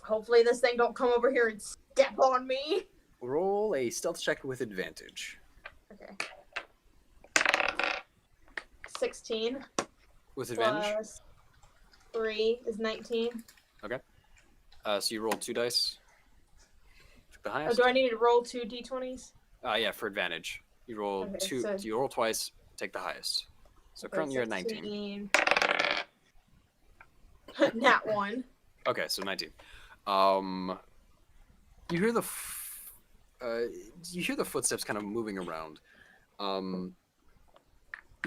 Speaker 2: Hopefully this thing don't come over here and step on me.
Speaker 4: Roll a stealth check with advantage.
Speaker 2: Okay. 16
Speaker 4: With advantage.
Speaker 2: plus 3 is 19.
Speaker 4: So you rolled 2 dice. Took the
Speaker 2: Oh,
Speaker 4: highest.
Speaker 2: do I need to roll 2 d20s?
Speaker 4: Yeah, for advantage. You roll
Speaker 2: Okay,
Speaker 4: two.
Speaker 2: so-
Speaker 4: You roll twice. Take the highest. So currently you're at 19.
Speaker 2: 16. Nat 1.
Speaker 4: Okay, so 19. You hear you hear the footsteps kind of moving around. You're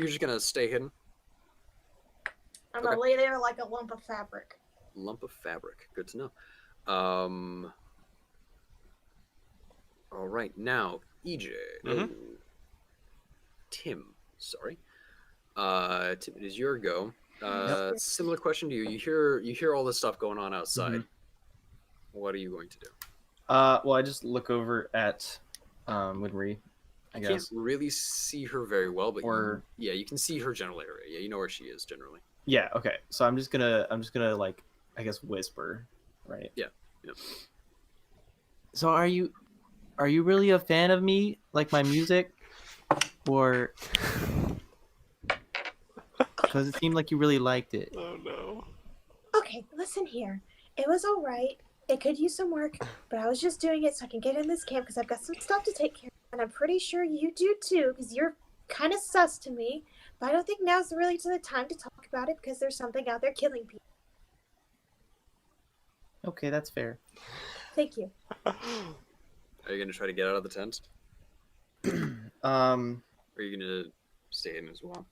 Speaker 4: just gonna stay hidden.
Speaker 2: I'm gonna lay there like a lump of fabric.
Speaker 4: Lump of fabric. Good to know. All right, now EJ. No, Tim. Sorry. Tim, it is your go. Similar question to you. You hear all this stuff going on outside. What are you going to do?
Speaker 1: Well, I just look over at Winry, I
Speaker 4: You can't
Speaker 1: guess.
Speaker 4: really see her very well, but
Speaker 1: Or-
Speaker 4: you can see her general area. Yeah, you know where she is generally.
Speaker 1: Yeah. Okay. So I'm just gonna like, I guess, whisper, right?
Speaker 4: Yeah, yeah.
Speaker 1: So are you really a fan of me, like my music, or? Because it seemed like you really liked it.
Speaker 3: Oh no.
Speaker 8: Okay, listen here. It was all right. It could use some work, but I was just doing it so I can get in this camp because I've got some stuff to take care of. And I'm pretty sure you do too because you're kind of sus to me. But I don't think now's really the time to talk about it because there's something out there killing people.
Speaker 6: Okay, that's fair.
Speaker 8: Thank you.
Speaker 4: Are you gonna try to get out of the tent?
Speaker 6: Um,
Speaker 4: Or are you gonna stay in as well?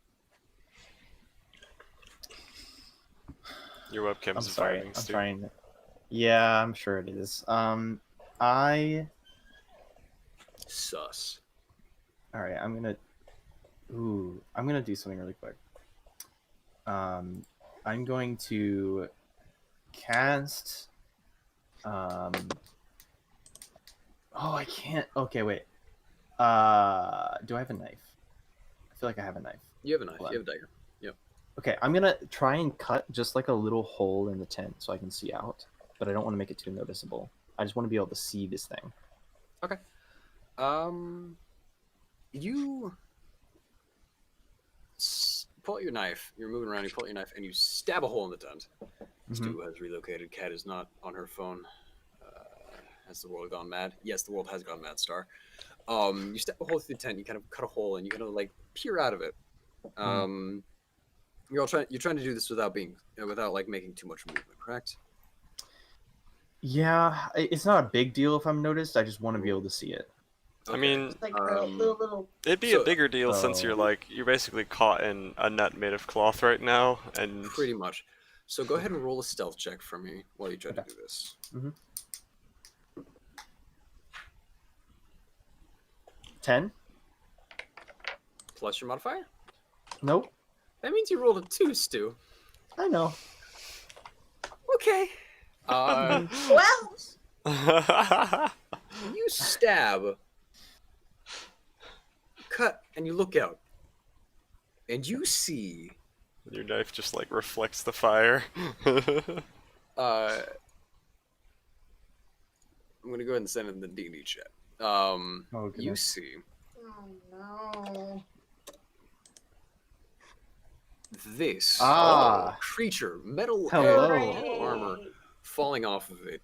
Speaker 3: Your webcam's
Speaker 6: I'm sorry.
Speaker 3: environment,
Speaker 6: I'm
Speaker 3: Stu.
Speaker 6: trying. Yeah, I'm sure it is. I.
Speaker 4: Sus.
Speaker 6: All right, I'm gonna. Ooh, I'm gonna do something really quick. I'm going to cast. Oh, I can't. Okay, wait. Do I have a knife? I feel like I have a knife.
Speaker 4: You have a knife.
Speaker 6: Hold
Speaker 4: You have a dagger.
Speaker 6: Okay, I'm gonna try and cut just like a little hole in the tent so I can see out, but I don't want to make it too noticeable. I just want to be able to see this thing.
Speaker 4: Okay. You pull out your knife. You're moving around. You pull out your knife and you stab a hole in the tent.
Speaker 6: Mhm.
Speaker 4: Stu has relocated. Kat is not on her phone. Has the world gone mad? Yes, the world has gone mad. Star. You stab a hole through the tent. You kind of cut a hole and you kind of like peer out of it. You're trying to do this without like making too much movement, correct?
Speaker 6: Yeah, it's not a big deal if I'm noticed. I just want to be able to see it.
Speaker 3: I mean,
Speaker 2: It's like the little.
Speaker 3: it'd be
Speaker 4: so-
Speaker 3: a bigger deal since you're basically caught in a net made of cloth right now, and
Speaker 4: Pretty much. So go ahead and roll a stealth check for me while you try to
Speaker 6: Okay.
Speaker 4: do this.
Speaker 6: 10?
Speaker 4: Plus your modifier.
Speaker 6: Nope.
Speaker 4: That means you rolled a 2, Stu.
Speaker 6: I know.
Speaker 4: Okay.
Speaker 2: Well,
Speaker 4: You stab, cut, and you look out, and you see
Speaker 3: your knife just like reflects the fire.
Speaker 4: I'm gonna go ahead and send it in the D&D chat.
Speaker 6: Oh,
Speaker 4: You
Speaker 6: goodness.
Speaker 4: see
Speaker 2: oh no.
Speaker 4: this creature, metal
Speaker 6: Hello.
Speaker 4: armor falling off of it,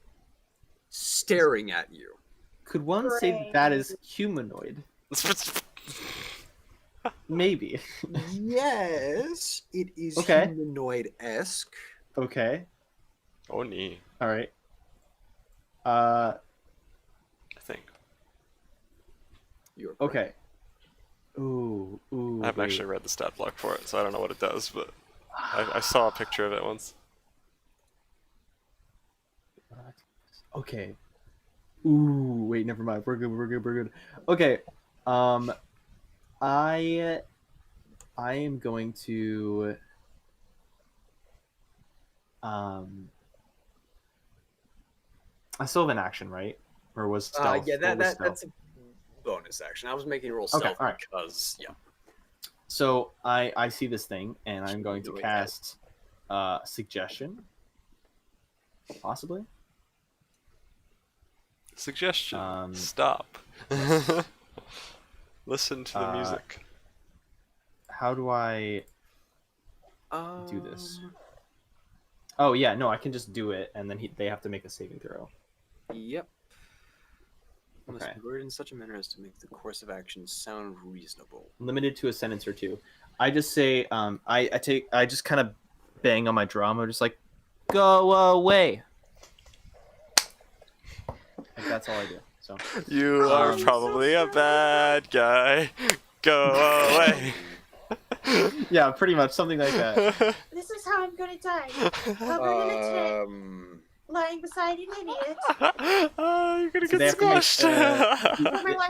Speaker 4: staring at you.
Speaker 6: Could one say that that is humanoid? Maybe.
Speaker 4: Yes, it is
Speaker 6: Okay.
Speaker 4: humanoid-esque.
Speaker 6: Okay.
Speaker 3: Oh, neat.
Speaker 6: All right.
Speaker 3: I think.
Speaker 4: You're
Speaker 6: Okay. Ooh.
Speaker 3: I haven't
Speaker 6: wait.
Speaker 3: actually read the stat block for it, so I don't know what it does, but I saw a picture of it once.
Speaker 6: Okay. Ooh, wait, never mind. We're good. Okay. I am going to I still have an action, right? Or was stealth?
Speaker 4: yeah,
Speaker 6: what was stealth?
Speaker 4: that's a bonus action. I was making you roll stealth
Speaker 6: Okay, alright.
Speaker 4: because, yeah.
Speaker 6: So I see this thing and I'm going to
Speaker 4: Do it.
Speaker 6: cast suggestion. Possibly.
Speaker 3: Suggestion. Stop. Listen to the music.
Speaker 6: How do I do this?
Speaker 4: Um,
Speaker 6: Oh yeah, no, I can just do it and then they have to make a saving throw.
Speaker 4: Yep. Must
Speaker 6: Okay.
Speaker 4: be worded in such a manner as to make the course of action sound reasonable.
Speaker 6: Limited to a sentence or two. I just say I just kind of bang on my drum. I'm just like, go away. Like, that's all I do. So
Speaker 3: You are probably a bad guy. Go away.
Speaker 6: yeah, pretty much something like that.
Speaker 8: This is how I'm gonna die. Covered in a tent, lying beside an idiot.
Speaker 3: You're gonna
Speaker 6: So they
Speaker 3: get
Speaker 6: have to make,
Speaker 3: squashed.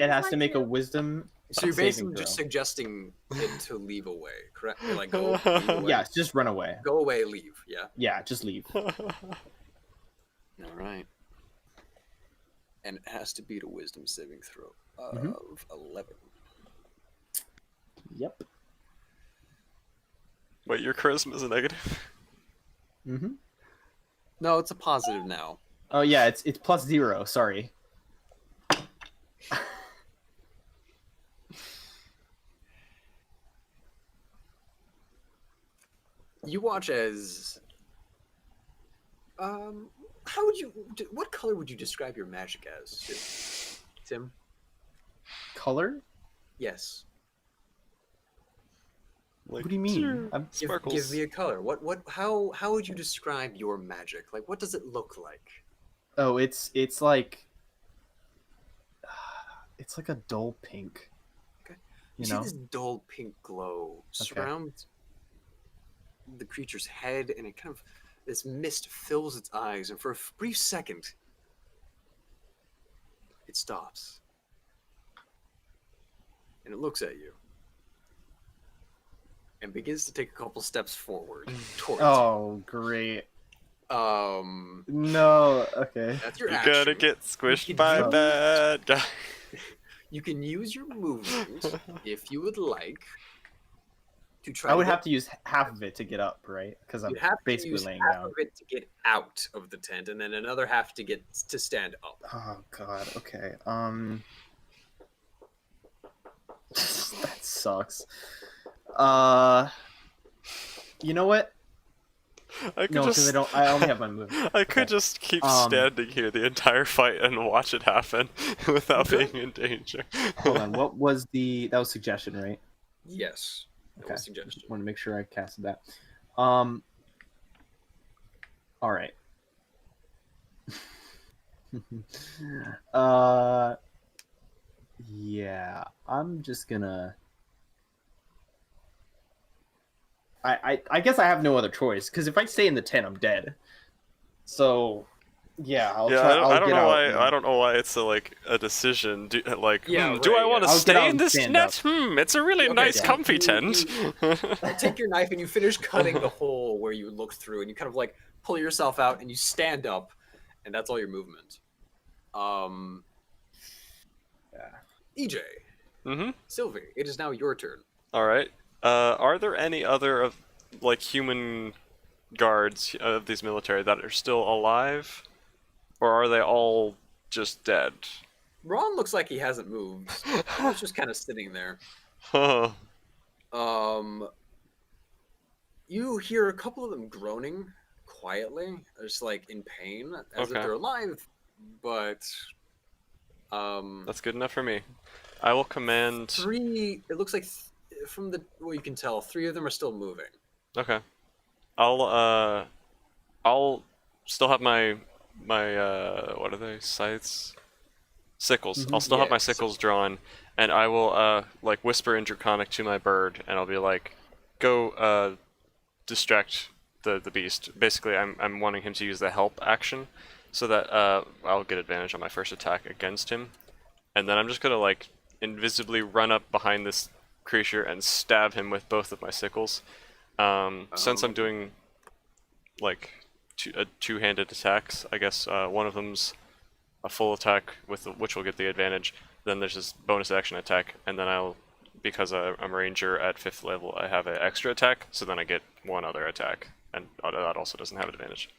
Speaker 6: it has to make a wisdom.
Speaker 4: So you're
Speaker 6: saving
Speaker 4: basically just
Speaker 6: throw.
Speaker 4: suggesting it to leave away, correct? You're like, go away.
Speaker 6: Yeah, just run away.
Speaker 4: Go away, leave, yeah?
Speaker 6: Yeah, just leave.
Speaker 4: All right. And it has to beat a wisdom saving throw of 11.
Speaker 6: Yep.
Speaker 3: Wait, your charisma is a negative?
Speaker 6: Mm-hmm.
Speaker 4: No, it's a positive now.
Speaker 6: Oh yeah, it's +0. Sorry.
Speaker 4: You watch as How would you? What color would you describe your magic as, Tim?
Speaker 1: Color?
Speaker 4: Yes.
Speaker 3: Like,
Speaker 1: What do you mean?
Speaker 3: sparkles.
Speaker 4: Give me a color. How would you describe your magic? Like, what does it look like?
Speaker 1: Oh, it's like a dull pink.
Speaker 4: Okay.
Speaker 1: You
Speaker 4: see
Speaker 1: know?
Speaker 4: this dull pink glow surround the creature's head, and it kind of this mist fills its eyes, and for a brief second, it stops, and it looks at you, and begins to take a couple steps forward towards
Speaker 1: Oh, great.
Speaker 4: you.
Speaker 1: No. Okay.
Speaker 4: That's your
Speaker 3: You're
Speaker 4: action.
Speaker 3: gonna get squished
Speaker 4: can
Speaker 3: by
Speaker 4: use-
Speaker 3: bad guy.
Speaker 4: You can use your movement if you would like to try.
Speaker 1: I would
Speaker 4: to
Speaker 1: have to use half of it to get up, right? Because I'm
Speaker 4: You'd have to
Speaker 1: basically
Speaker 4: use
Speaker 1: laying
Speaker 4: half
Speaker 1: down.
Speaker 4: of it to get out of the tent, and then another half to get to stand up.
Speaker 1: Oh God. Okay. That sucks. You know what?
Speaker 3: I could
Speaker 1: No, because
Speaker 3: just.
Speaker 1: I only have my move.
Speaker 3: I could
Speaker 1: Okay.
Speaker 3: just keep
Speaker 1: Um,
Speaker 3: standing here the entire fight and watch it happen without being in danger.
Speaker 1: Hold on. What was that was suggestion, right?
Speaker 4: Yes. That
Speaker 1: Okay.
Speaker 4: was suggestion.
Speaker 1: Want to make sure I casted that. All right. Yeah. I'm just gonna. I guess I have no other choice because if I stay in the tent, I'm dead. So, yeah, I'll
Speaker 3: Yeah,
Speaker 1: try.
Speaker 3: I don't
Speaker 1: get
Speaker 3: know
Speaker 1: out
Speaker 3: why.
Speaker 1: and-
Speaker 3: I don't know why it's a decision. Do
Speaker 4: Yeah,
Speaker 3: I
Speaker 4: right,
Speaker 3: want to
Speaker 4: yeah.
Speaker 1: I'll get
Speaker 3: stay
Speaker 1: out
Speaker 3: in
Speaker 1: and
Speaker 3: this
Speaker 1: stand
Speaker 3: net? It's a really
Speaker 4: Okay,
Speaker 3: nice,
Speaker 4: yeah.
Speaker 3: comfy
Speaker 4: You-
Speaker 3: tent.
Speaker 4: You take your knife and you finish cutting the hole where you looked through, and you kind of like pull yourself out and you stand up, and that's all your movement. EJ,
Speaker 3: Mm-hmm.
Speaker 4: Sylvie, it is now your turn.
Speaker 3: All right. Are there any other of like human guards of these military that are still alive, or are they all just dead?
Speaker 4: Ron looks like he hasn't moved. He's just kind of sitting there.
Speaker 3: Huh.
Speaker 4: You hear a couple of them groaning quietly, just like in pain, as if
Speaker 3: Okay.
Speaker 4: they're alive, but
Speaker 3: That's good enough for me. I will command.
Speaker 4: three. It looks like from the what you can tell, three of them are still moving.
Speaker 3: Okay. I'll still have my what are they? Scythes? Sickles. I'll still have my
Speaker 4: Yeah,
Speaker 3: sickles drawn, and I will like whisper in Draconic to my bird, and I'll be like, go distract the beast. Basically, I'm wanting him to use the help action, so that I'll get advantage on my first attack against him, and then I'm just gonna like invisibly run up behind this creature and stab him with both of my sickles. Since I'm doing like two-handed attacks, I guess one of them's a full attack with which will get the advantage. Then there's this bonus action attack, and then I'll, because I'm a ranger at 5th level, I have an extra attack, so then I get one other attack, and that also doesn't have advantage.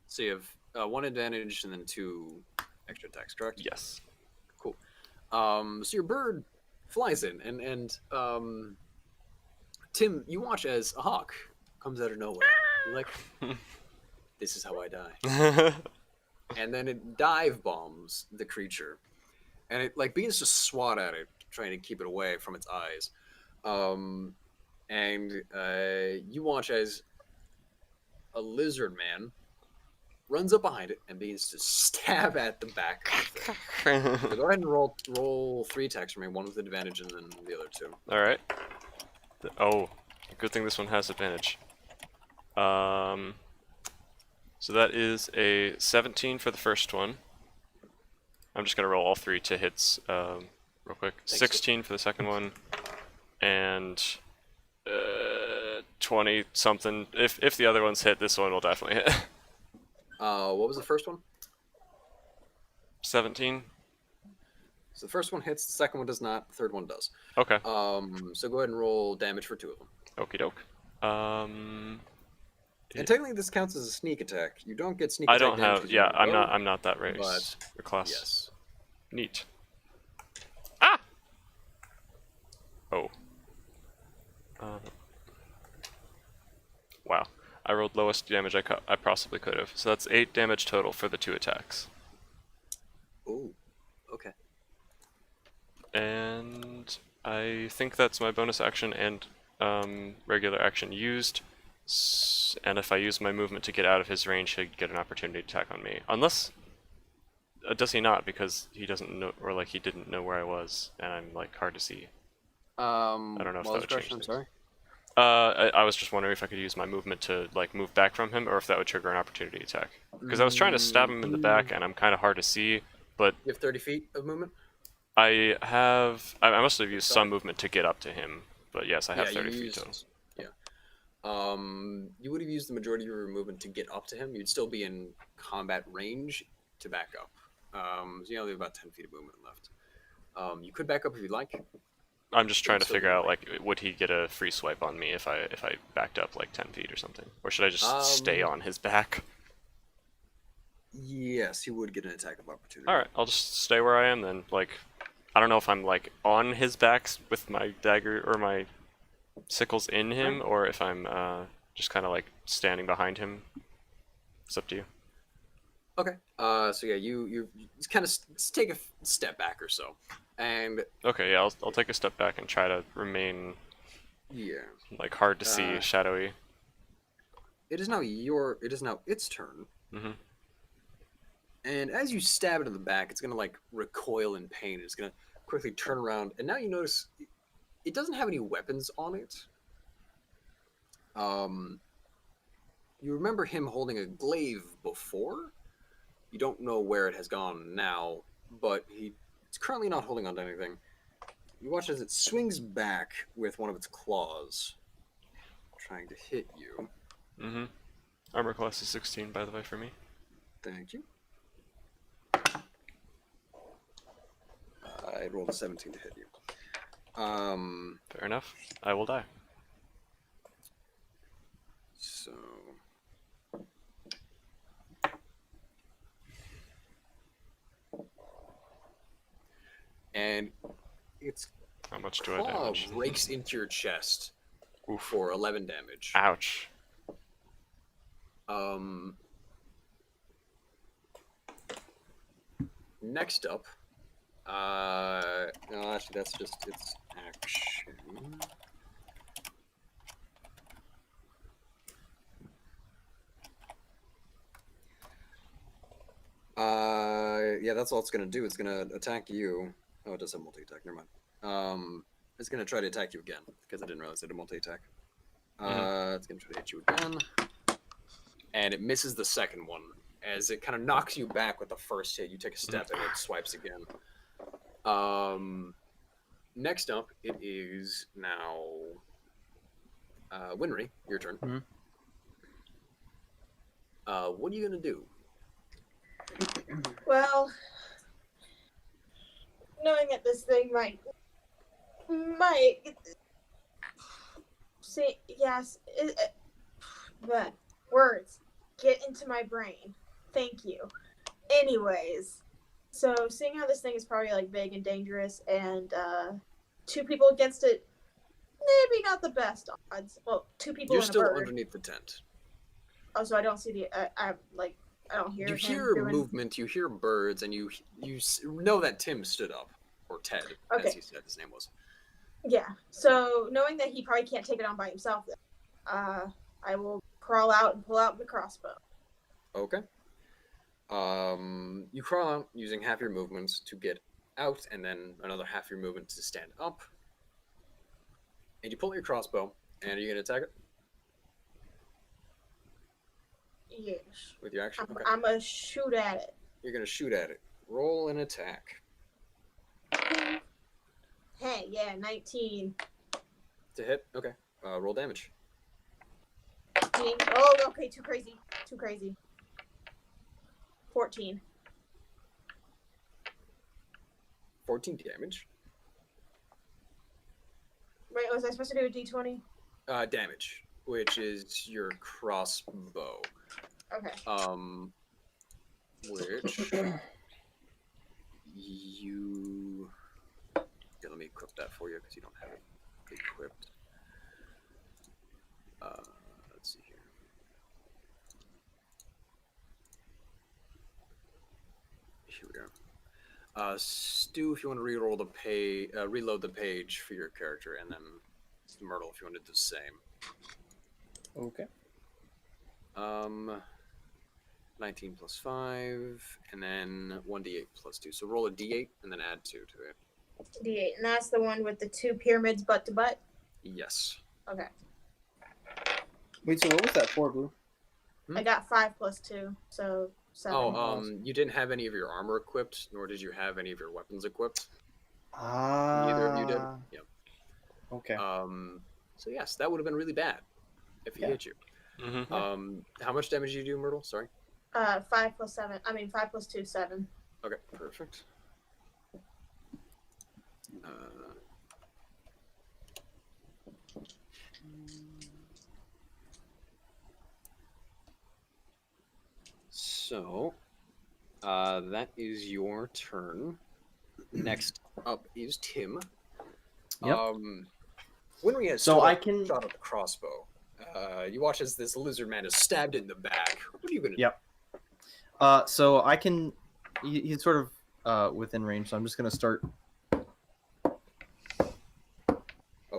Speaker 4: So you have one advantage and then two extra attacks, correct?
Speaker 3: Yes.
Speaker 4: Cool. So your bird flies in, and Tim, you watch as a hawk comes out of nowhere. You're like, this is how I die. And then it dive bombs the creature, and it like begins to swat at it, trying to keep it away from its eyes. And you watch as a lizard man runs up behind it and begins to stab at the back of the thing. So go ahead and roll 3 attacks for me, one with advantage and then the other 2.
Speaker 3: Alright. Oh, good thing this one has advantage. So that is a 17 for the first one. I'm just gonna roll all 3 to hits real quick.
Speaker 4: Thanks.
Speaker 3: 16 for the second one, and 20 something. If the other ones hit, this one will definitely hit.
Speaker 4: What was the first one?
Speaker 3: 17.
Speaker 4: So the first one hits, the second one does not, the third one does.
Speaker 3: Okay.
Speaker 4: So go ahead and roll damage for 2 of them.
Speaker 3: Okie doke.
Speaker 4: And technically, this counts as a sneak attack. You don't get sneak
Speaker 3: I
Speaker 4: attack
Speaker 3: don't
Speaker 4: damage
Speaker 3: have.
Speaker 4: 'cause you're
Speaker 3: Yeah,
Speaker 4: on the road,
Speaker 3: I'm not that race
Speaker 4: but
Speaker 3: or class.
Speaker 4: Yes.
Speaker 3: Neat. Ah. Oh. Wow. I rolled lowest damage I possibly could have. So that's 8 damage total for the 2 attacks.
Speaker 4: Ooh. Okay.
Speaker 3: And I think that's my bonus action and regular action used. And if I use my movement to get out of his range, he'd get an opportunity to attack on me. Unless, does he not? Because he doesn't know, or like he didn't know where I was, and I'm like hard to see. I don't know if that would change things.
Speaker 4: I'm sorry.
Speaker 3: I was just wondering if I could use my movement to like move back from him, or if that would trigger an opportunity attack. Because I was trying to stab him in the back, and I'm kind of hard to see. But
Speaker 4: You have 30 feet of movement?
Speaker 3: I must have used some movement to get up to him. But yes, I have 30 feet total.
Speaker 4: Yeah. You would have used the majority of your movement to get up to him. You'd still be in combat range to back up. So you only have about 10 feet of movement left. You could back up if you'd like.
Speaker 3: I'm just trying to figure out like, would he get a free swipe on me if I backed up like 10 feet or something, or should I just stay on his back?
Speaker 4: Yes, he would get an attack of opportunity.
Speaker 3: All right, I'll just stay where I am then. Like, I don't know if I'm like on his back with my dagger or my sickles in him, or if I'm just kind of like standing behind him. It's up to you.
Speaker 4: Okay. So yeah, you kind of take a step back or so, and
Speaker 3: Okay, yeah, I'll take a step back and try to remain
Speaker 4: yeah,
Speaker 3: like hard to see, shadowy.
Speaker 4: it is now its turn.
Speaker 3: Mm-hmm.
Speaker 4: And as you stab it in the back, it's gonna like recoil in pain. It's gonna quickly turn around, and now you notice it doesn't have any weapons on it. You remember him holding a glaive before. You don't know where it has gone now, but it's currently not holding on to anything. You watch as it swings back with one of its claws, trying to hit you.
Speaker 3: Mm-hmm. Armor class is 16, by the way, for me.
Speaker 4: Thank you. I rolled a 17 to hit you.
Speaker 3: Fair enough. I will die.
Speaker 4: So... And its
Speaker 3: How much do I
Speaker 4: claw
Speaker 3: damage?
Speaker 4: rakes into your chest
Speaker 3: Oof.
Speaker 4: for 11 damage.
Speaker 3: Ouch.
Speaker 4: Next up, no, actually, that's just its action. Yeah, that's all it's gonna do. It's gonna attack you. Oh, it does have multi-attack. Never mind. It's gonna try to attack you again because I didn't realize it had a multi-attack. It's gonna try to hit you again, and it misses the second one as it kind of knocks you back with the first hit. You take a step and it swipes again. Next up, it is now Winry. Your turn. What are you gonna do?
Speaker 2: Well, knowing that this thing might see, yes, but words get into my brain. Thank you. Anyways, so seeing how this thing is probably like big and dangerous, and 2 people against it, maybe not the best odds. Well, 2 people.
Speaker 4: You're
Speaker 2: and
Speaker 4: still
Speaker 2: a bird.
Speaker 4: underneath the tent.
Speaker 2: Oh, so I don't see the. I don't hear.
Speaker 4: You
Speaker 2: him
Speaker 4: hear
Speaker 2: doing...
Speaker 4: movement, you hear birds, and you know that Tim stood up, or Ted, as he said his name was.
Speaker 2: Yeah. So knowing that he probably can't take it on by himself, I will crawl out and pull out the crossbow.
Speaker 4: Okay. You crawl out using half your movements to get out, and then another half your movement to stand up. And you pull out your crossbow, and are you gonna attack it?
Speaker 2: Yes.
Speaker 4: With your action? Okay.
Speaker 2: I'm gonna shoot at it.
Speaker 4: You're gonna shoot at it. Roll an attack.
Speaker 2: Hey, yeah, 19.
Speaker 4: To hit? Okay. Roll damage.
Speaker 2: 15. Oh, okay, too crazy. 14.
Speaker 4: 14 damage.
Speaker 2: Wait, was I supposed to do a d20?
Speaker 4: Damage, which is your crossbow.
Speaker 2: Okay.
Speaker 4: Which you... Yeah, let me equip that for you because you don't have it equipped. Let's see here. Here we go. Stu, if you want to reroll the reload the page for your character, and then Myrtle, if you want to do the same.
Speaker 1: Okay.
Speaker 4: 19 plus 5, and then 1d8 plus 2. So roll a d8 and then add 2 to it.
Speaker 2: D8, and that's the one with the 2 pyramids butt to butt.
Speaker 4: Yes.
Speaker 2: Okay.
Speaker 1: Wait, so what was that for, Blue?
Speaker 2: I got 5 plus 2, so 7.
Speaker 4: You didn't have any of your armor equipped, nor did you have any of your weapons equipped.
Speaker 1: Ah.
Speaker 4: Neither of you did. Yep.
Speaker 1: Okay.
Speaker 4: So yes, that would have been really bad if he hit you.
Speaker 3: Mm-hmm.
Speaker 4: How much damage did you do, Myrtle? Sorry.
Speaker 2: 5 plus 7. I mean 5 plus 2, 7.
Speaker 4: Okay, perfect. So, that is your turn. Next up is Tim.
Speaker 1: Yep.
Speaker 4: Winry has
Speaker 1: So
Speaker 4: stood
Speaker 1: I
Speaker 4: up,
Speaker 1: can-
Speaker 4: shot at the crossbow. You watch as this lizard man is stabbed in the back. What are you gonna
Speaker 1: Yep. So I can. He's sort of within range, so I'm just gonna start.
Speaker 4: do?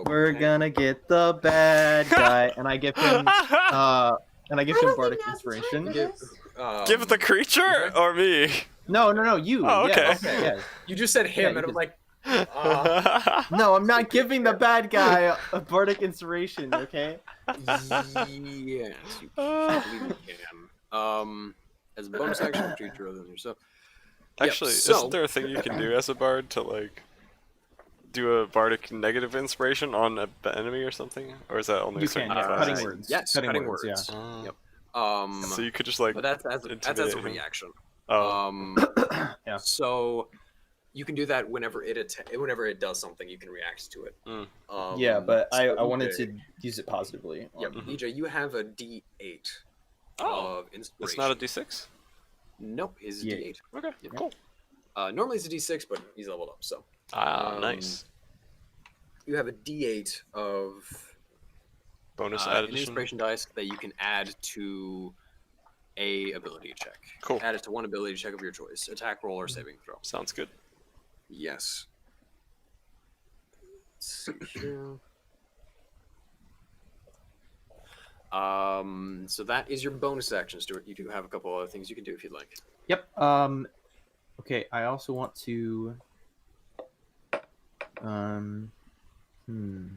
Speaker 1: We're
Speaker 4: Okay.
Speaker 1: gonna get the bad guy, and I give him. And I give him bardic inspiration.
Speaker 3: Give the creature or me?
Speaker 1: No, you.
Speaker 3: Oh, okay.
Speaker 1: Yes, yes.
Speaker 4: You just said him,
Speaker 1: Yeah,
Speaker 4: and
Speaker 1: you
Speaker 4: I'm like,
Speaker 1: No, I'm not giving the bad guy a bardic inspiration. Okay.
Speaker 4: yes, you can. As a bonus action, creature other than yourself.
Speaker 3: Actually,
Speaker 4: so-
Speaker 3: isn't there a thing you can do as a bard to like do a bardic negative inspiration on an enemy or something, or is that only
Speaker 1: You
Speaker 3: a certain
Speaker 1: can, yeah.
Speaker 3: class?
Speaker 1: Cutting words.
Speaker 4: Yes,
Speaker 1: Cutting
Speaker 4: words.
Speaker 1: words,
Speaker 3: Oh.
Speaker 4: Yep.
Speaker 3: So you could just like
Speaker 4: But that's as a
Speaker 3: intimidate him.
Speaker 4: reaction.
Speaker 3: Oh,
Speaker 1: Yeah.
Speaker 4: So you can do that whenever it does something, you can react to it.
Speaker 3: Mm.
Speaker 1: Yeah, but I
Speaker 4: so
Speaker 1: wanted
Speaker 4: EJ
Speaker 1: to use it positively.
Speaker 4: Yep,
Speaker 3: Mhm.
Speaker 4: EJ, you have a D8
Speaker 3: Oh,
Speaker 4: of inspiration.
Speaker 3: it's not a D6.
Speaker 4: Nope, his
Speaker 1: Yeah.
Speaker 4: D8.
Speaker 3: Okay,
Speaker 4: Yeah.
Speaker 3: cool.
Speaker 4: Normally it's a D6, but he's leveled up, so
Speaker 3: Ah, nice.
Speaker 4: you have a D8 of
Speaker 3: Bonus
Speaker 4: an
Speaker 3: addition.
Speaker 4: inspiration dice that you can add to a ability check.
Speaker 3: Cool.
Speaker 4: Add it to one ability check of your choice: attack roll or saving throw.
Speaker 3: Sounds good.
Speaker 4: Yes. Let's see here. So that is your bonus action, Stuart. You do have a couple other things you can do if you'd like.
Speaker 1: Yep. Okay. I also want to.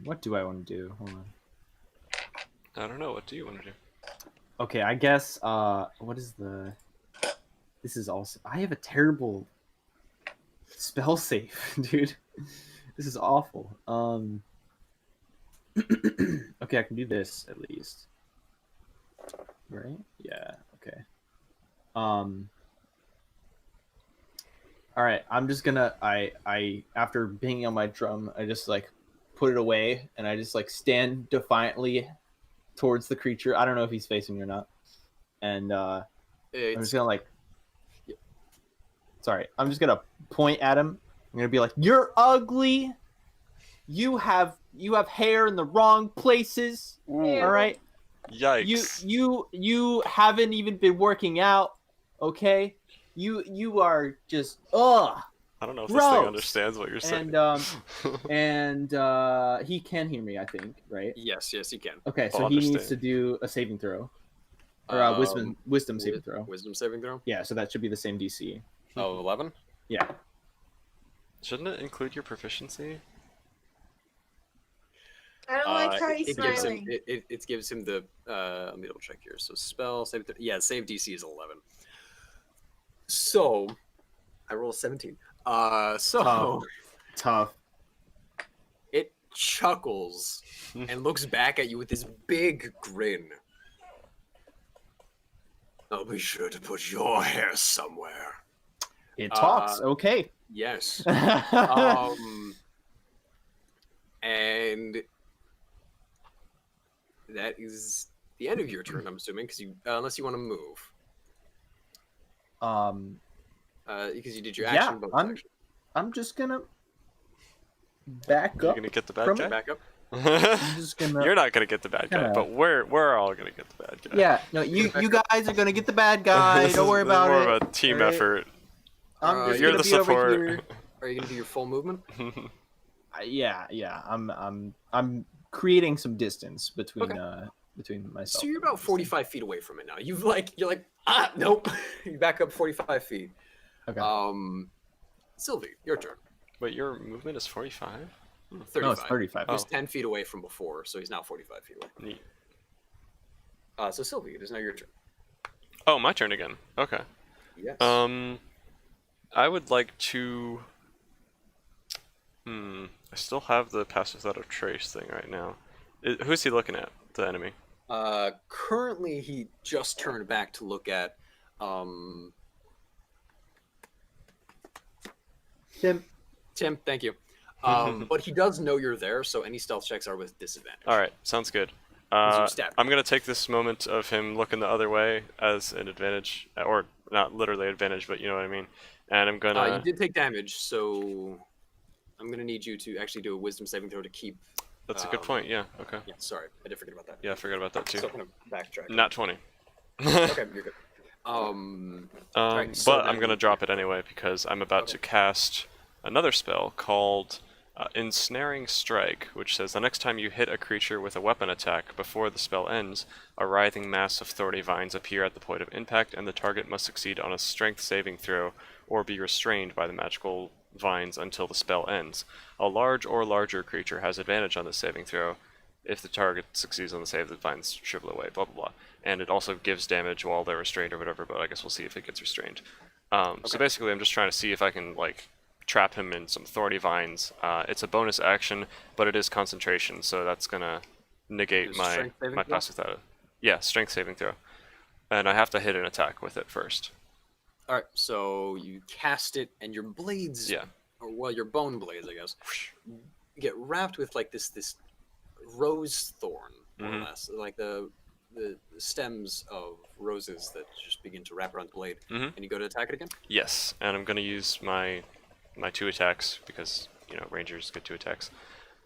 Speaker 1: What do I want to do? Hold on.
Speaker 3: I don't know. What do you want to do?
Speaker 1: Okay. I guess. What is the? This is also. I have a terrible spell save, dude. This is awful. Okay, I can do this at least. Right? Yeah. Okay. All right. I'm just gonna. I after banging on my drum, I just like put it away, and I just like stand defiantly towards the creature. I don't know if he's facing me or not, and I'm
Speaker 4: It's,
Speaker 1: just gonna like. Sorry, I'm just gonna point at him. I'm gonna be like, "You're ugly. You have hair in the wrong places.
Speaker 2: Yeah.
Speaker 1: All right.
Speaker 3: Yikes.
Speaker 1: You haven't even been working out. Okay. You are just ugh."
Speaker 3: I don't know if this thing
Speaker 1: Gross.
Speaker 3: understands what you're saying.
Speaker 1: And he can hear me, I think, right?
Speaker 4: yes, you can.
Speaker 1: Okay, so
Speaker 3: I'll
Speaker 1: he needs
Speaker 3: understand.
Speaker 1: to do a saving throw, or wisdom saving throw.
Speaker 4: Wisdom saving throw.
Speaker 1: Yeah, so that should be the same DC.
Speaker 4: Oh, 11.
Speaker 1: Yeah.
Speaker 3: Shouldn't it include your proficiency?
Speaker 2: I don't like how he's
Speaker 4: it gives him
Speaker 2: smiling.
Speaker 4: it gives him the let me double check here. So spell save save DC is 11. So I roll 17. So
Speaker 1: Tough.
Speaker 4: it chuckles and looks back at you with this big grin. I'll be sure to put your hair somewhere.
Speaker 1: It talks. Okay.
Speaker 4: Yes.
Speaker 1: Uh,
Speaker 4: And that is the end of your turn, I'm assuming, because you unless you want to move, because you did your
Speaker 1: Yeah,
Speaker 4: action. bonus
Speaker 1: I'm-
Speaker 4: action.
Speaker 1: I'm just gonna back
Speaker 3: You're
Speaker 1: up.
Speaker 3: gonna get the bad
Speaker 1: from
Speaker 3: guy?
Speaker 1: it?
Speaker 4: Back up.
Speaker 1: I'm just gonna.
Speaker 3: You're not gonna get the bad guy,
Speaker 1: Kinda-
Speaker 3: but we're all gonna get the bad guy.
Speaker 1: Yeah. No, you guys are gonna get the bad guy.
Speaker 3: This
Speaker 1: Don't
Speaker 3: is
Speaker 1: worry about
Speaker 3: more
Speaker 1: it.
Speaker 3: of a team
Speaker 1: Alright?
Speaker 3: effort.
Speaker 1: I'm just
Speaker 3: You're
Speaker 1: gonna
Speaker 3: the
Speaker 1: be over
Speaker 3: support.
Speaker 1: here.
Speaker 4: Are you gonna do your full movement?
Speaker 1: Yeah. I'm creating some distance between
Speaker 4: Okay.
Speaker 1: between myself.
Speaker 4: So you're
Speaker 1: and
Speaker 4: about
Speaker 1: this thing.
Speaker 4: 45 feet away from it now. You're like, nope. You back up 45 feet.
Speaker 1: Okay.
Speaker 4: Sylvie, your turn.
Speaker 3: Wait, your movement is 45?
Speaker 4: 35.
Speaker 1: No, it's 35.
Speaker 4: He was
Speaker 3: Oh.
Speaker 4: 10 feet away from before, so he's now 45 feet away.
Speaker 3: Neat.
Speaker 4: So Sylvie, it is now your turn.
Speaker 3: Oh, my turn again. Okay.
Speaker 4: Yes.
Speaker 3: I would like to. I still have the pass without a trace thing right now. Who's he looking at? The enemy.
Speaker 4: Currently, he just turned back to look at. Tim, thank you. But he does know you're there, so any stealth checks are with disadvantage.
Speaker 3: All right, sounds good.
Speaker 4: you stab.
Speaker 3: I'm gonna take this moment of him looking the other way as an advantage, or not literally advantage, but you know what I mean. And I'm gonna.
Speaker 4: You did take damage, so I'm gonna need you to actually do a wisdom saving throw to keep.
Speaker 3: That's a good point. Yeah. Okay.
Speaker 4: Yeah, sorry, I did forget about that.
Speaker 3: Yeah, I forgot about that too.
Speaker 4: So I'm gonna backtrack.
Speaker 3: Not 20.
Speaker 4: Okay, you're good. Right, so
Speaker 3: but I'm
Speaker 4: then-
Speaker 3: gonna drop it anyway because I'm about to cast another spell called Ensnaring Strike, which says the next time you hit a creature with a weapon attack before the spell ends, a writhing mass of thorny vines appear at the point of impact, and the target must succeed on a strength saving throw or be restrained by the magical vines until the spell ends. A large or larger creature has advantage on this saving throw. If the target succeeds on the save, the vines shrivel away, blah blah blah. And it also gives damage while they're restrained or whatever, but I guess we'll see if it gets restrained. So basically I'm just trying to see if I can, like, trap him in some thorny vines. It's a bonus action, but it is concentration, so that's gonna negate
Speaker 4: Is
Speaker 3: my
Speaker 4: strength saving throw?
Speaker 3: pass without it. Yeah, strength saving throw. And I have to hit an attack with it first.
Speaker 4: All right, so you cast it, and your blades,
Speaker 3: Yeah.
Speaker 4: or well, your bone blades, I guess, get wrapped with like this rose thorn, more or less, like the stems of roses that just begin to wrap around the blade. And you go to attack it again.
Speaker 3: Yes, and I'm gonna use my 2 attacks because, you know, rangers get 2 attacks.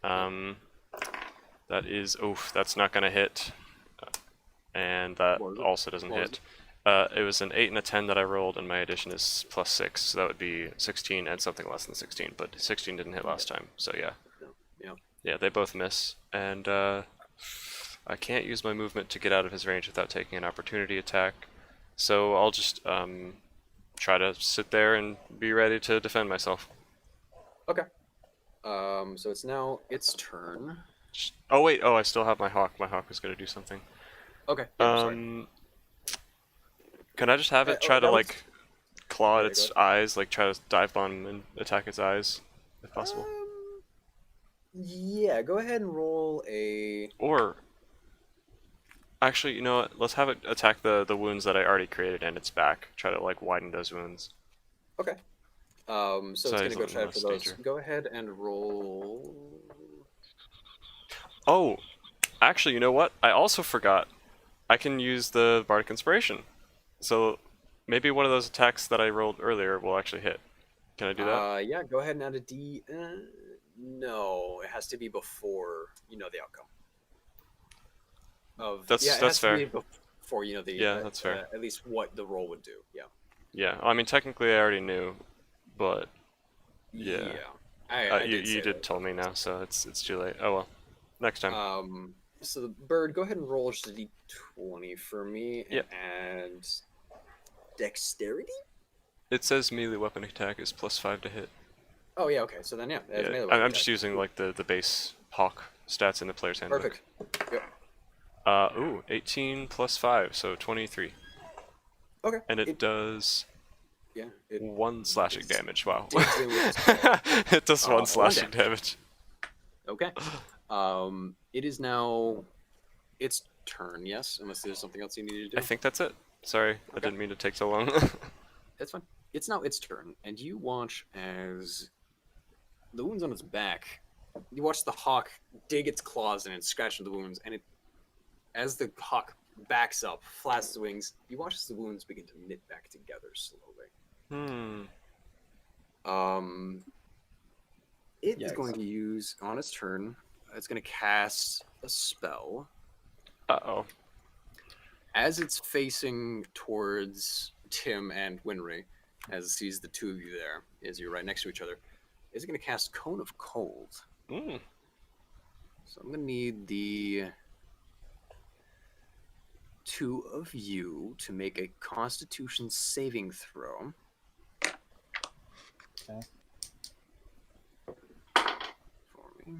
Speaker 3: That is, that's not gonna hit, and that
Speaker 4: What was it?
Speaker 3: also doesn't
Speaker 4: What was
Speaker 3: hit. It was an 8 and a 10 that I rolled, and my addition is +6, so that would be 16 and something less than 16. But 16 didn't hit last time, so yeah. Yeah, they both miss, and I can't use my movement to get out of his range without taking an opportunity attack. So I'll just try to sit there and be ready to defend myself.
Speaker 4: Okay. So it's now its turn.
Speaker 3: Oh wait, I still have my hawk. My hawk was gonna do something.
Speaker 4: Okay. Yeah, sorry.
Speaker 3: Can I just have it try to
Speaker 4: that was-
Speaker 3: like claw at
Speaker 4: Okay,
Speaker 3: its
Speaker 4: go
Speaker 3: eyes, like try to dive bomb and attack its eyes, if possible?
Speaker 4: Yeah, go ahead and roll a.
Speaker 3: Or actually, you know what? Let's have it attack the wounds that I already created and its back. Try to like widen those wounds.
Speaker 4: Okay. So
Speaker 3: So
Speaker 4: it's
Speaker 3: he's
Speaker 4: gonna
Speaker 3: not
Speaker 4: go
Speaker 3: in
Speaker 4: try
Speaker 3: less
Speaker 4: for those.
Speaker 3: danger.
Speaker 4: Go ahead and roll.
Speaker 3: Oh, actually, you know what? I also forgot. I can use the Bardic Inspiration. So maybe one of those attacks that I rolled earlier will actually hit. Can I do that?
Speaker 4: Yeah, go ahead and add a D. No, it has to be before you know the outcome.
Speaker 3: That's
Speaker 4: it has to
Speaker 3: fair.
Speaker 4: be before you know the.
Speaker 3: Yeah, that's fair.
Speaker 4: At least what the roll would do. Yeah.
Speaker 3: Yeah. I mean, technically, I already knew, but yeah.
Speaker 4: I
Speaker 3: you
Speaker 4: say
Speaker 3: did
Speaker 4: that.
Speaker 3: tell me now, so it's too late. Oh well. Next time.
Speaker 4: So the bird, go ahead and roll just a D20 for me.
Speaker 3: Yep.
Speaker 4: And dexterity.
Speaker 3: It says melee weapon attack is +5 to hit.
Speaker 4: Oh yeah, okay. So then yeah, that's melee
Speaker 3: Yeah,
Speaker 4: weapon
Speaker 3: I'm just
Speaker 4: attack.
Speaker 3: using like the base hawk stats in the player's handbook.
Speaker 4: Perfect. Yep.
Speaker 3: 18 + 5, so 23.
Speaker 4: Okay.
Speaker 3: And it does
Speaker 4: Yeah. It
Speaker 3: 1 slashing
Speaker 4: it's-
Speaker 3: damage. Wow.
Speaker 4: digs in with its claw.
Speaker 3: It does 1
Speaker 4: 1
Speaker 3: slashing damage.
Speaker 4: Okay. It is now its turn. Yes, unless there's something else you need to do.
Speaker 3: I think that's it. Sorry, I
Speaker 4: Okay.
Speaker 3: didn't mean to take so long.
Speaker 4: That's fine. It's now its turn, and you watch as the wounds on its back. You watch the hawk dig its claws in and scratch into the wounds, and as the hawk backs up, flaps its wings, you watch as the wounds begin to knit back together slowly. It is
Speaker 1: Yikes.
Speaker 4: going to use on its turn. It's going to cast a spell.
Speaker 3: Uh-oh.
Speaker 4: As it's facing towards Tim and Winry, as it sees the two of you there, as you're right next to each other, is going to cast Cone of Cold.
Speaker 3: Mm.
Speaker 4: So I'm going to need the two of you to make a Constitution saving throw.
Speaker 1: Okay.
Speaker 4: For me.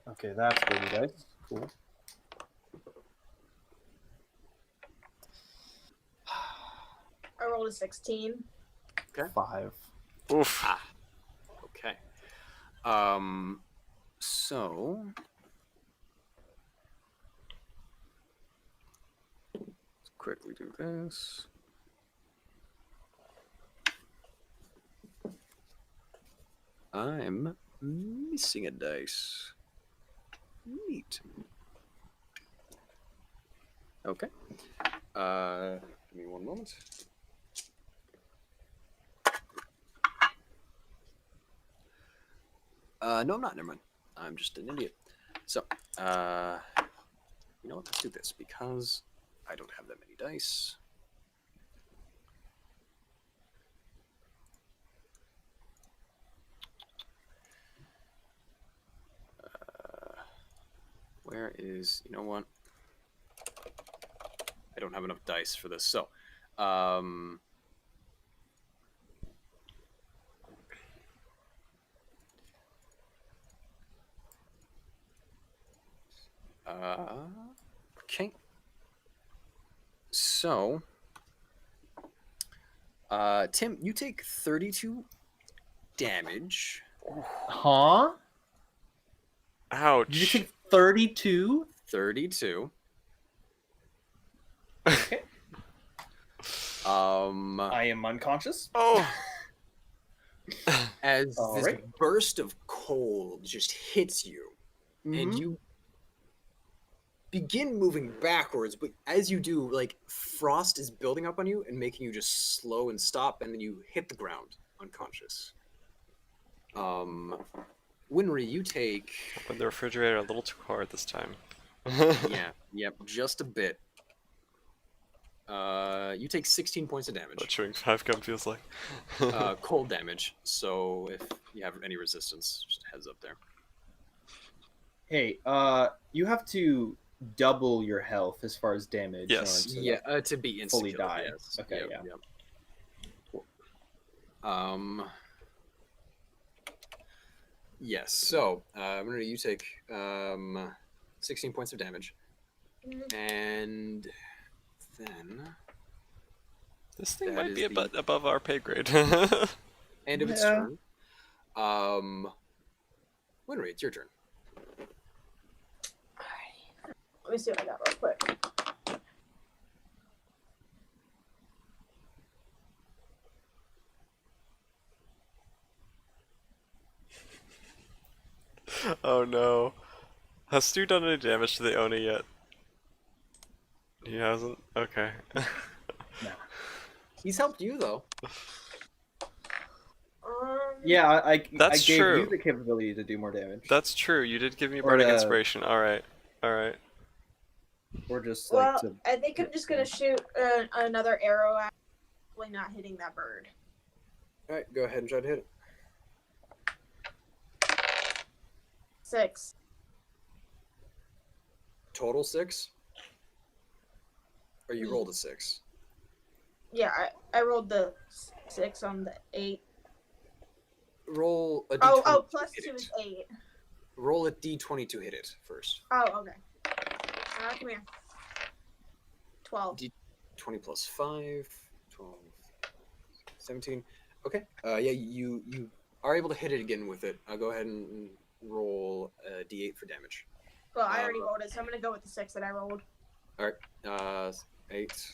Speaker 1: Okay, that's 30 dice. Cool.
Speaker 2: I rolled a 16.
Speaker 1: 5.
Speaker 3: Oof.
Speaker 4: Okay. So let's quickly do this. I'm missing a dice. Neat. Okay. Give me one moment. No, I'm not. Never mind. I'm just an idiot. So, you know what? Let's do this because I don't have that many dice. Where is? You know what? I don't have enough dice for this. So, okay. So, Tim, you take 32 damage.
Speaker 1: Huh?
Speaker 3: Ouch.
Speaker 1: Did you take 32?
Speaker 4: 32.
Speaker 1: Okay.
Speaker 4: I
Speaker 1: I am unconscious.
Speaker 3: Oh.
Speaker 4: as
Speaker 1: All
Speaker 4: this
Speaker 1: right.
Speaker 4: burst of cold just hits you, and
Speaker 1: Mhm.
Speaker 4: you begin moving backwards, but as you do, like frost is building up on you and making you just slow and stop, and then you hit the ground unconscious. Winry, you take
Speaker 3: Opened the refrigerator a little too hard this time.
Speaker 4: yep, just a bit. You take 16 points of
Speaker 3: What
Speaker 4: damage.
Speaker 3: chewing 5 gum feels like.
Speaker 4: Cold damage. So if you have any resistance, just a heads up there.
Speaker 1: Hey, you have to double your health as far as damage. in
Speaker 3: Yes.
Speaker 1: order to,
Speaker 4: Yeah, to be insta
Speaker 1: fully die.
Speaker 4: Yes.
Speaker 1: Okay,
Speaker 4: Yep,
Speaker 1: yeah.
Speaker 4: Yep. Cool. Yes. So, Winry, you take 16 points of damage, and then
Speaker 3: This thing
Speaker 4: That
Speaker 3: might
Speaker 4: is
Speaker 3: be a
Speaker 4: the-
Speaker 3: bit above our pay grade.
Speaker 4: end of its
Speaker 1: Yeah.
Speaker 4: turn. Winry, it's your turn.
Speaker 2: Alrighty. Let me see what I got real quick.
Speaker 3: Oh no. Has Stu done any damage to the Oni yet? He hasn't? Okay.
Speaker 4: He's helped you though.
Speaker 1: Yeah, I
Speaker 3: That's
Speaker 1: gave
Speaker 3: true.
Speaker 1: you the capability to do more damage.
Speaker 3: That's true, you did give me
Speaker 1: Or
Speaker 3: Bardic
Speaker 1: to-
Speaker 3: Inspiration. Alright. Alright.
Speaker 1: Or just
Speaker 2: Well,
Speaker 1: like to.
Speaker 2: I think I'm just gonna shoot another arrow at, hopefully not hitting that bird.
Speaker 4: All right, go ahead and try to hit it.
Speaker 2: 6.
Speaker 4: Total 6. Or you rolled a 6.
Speaker 2: Yeah, I rolled the 6 on the 8.
Speaker 4: Roll a d20.
Speaker 2: Oh, plus
Speaker 4: to hit
Speaker 2: 2
Speaker 4: it.
Speaker 2: is 8.
Speaker 4: Roll a d20 to hit it first.
Speaker 2: Oh, okay. Come here. 12.
Speaker 4: 20 plus 5, 12, 17. Okay. Yeah, you are able to hit it again with it. I'll go ahead and roll a d8 for damage.
Speaker 2: Well, I already rolled it, so I'm gonna go with the 6 that I rolled.
Speaker 4: All right. 8.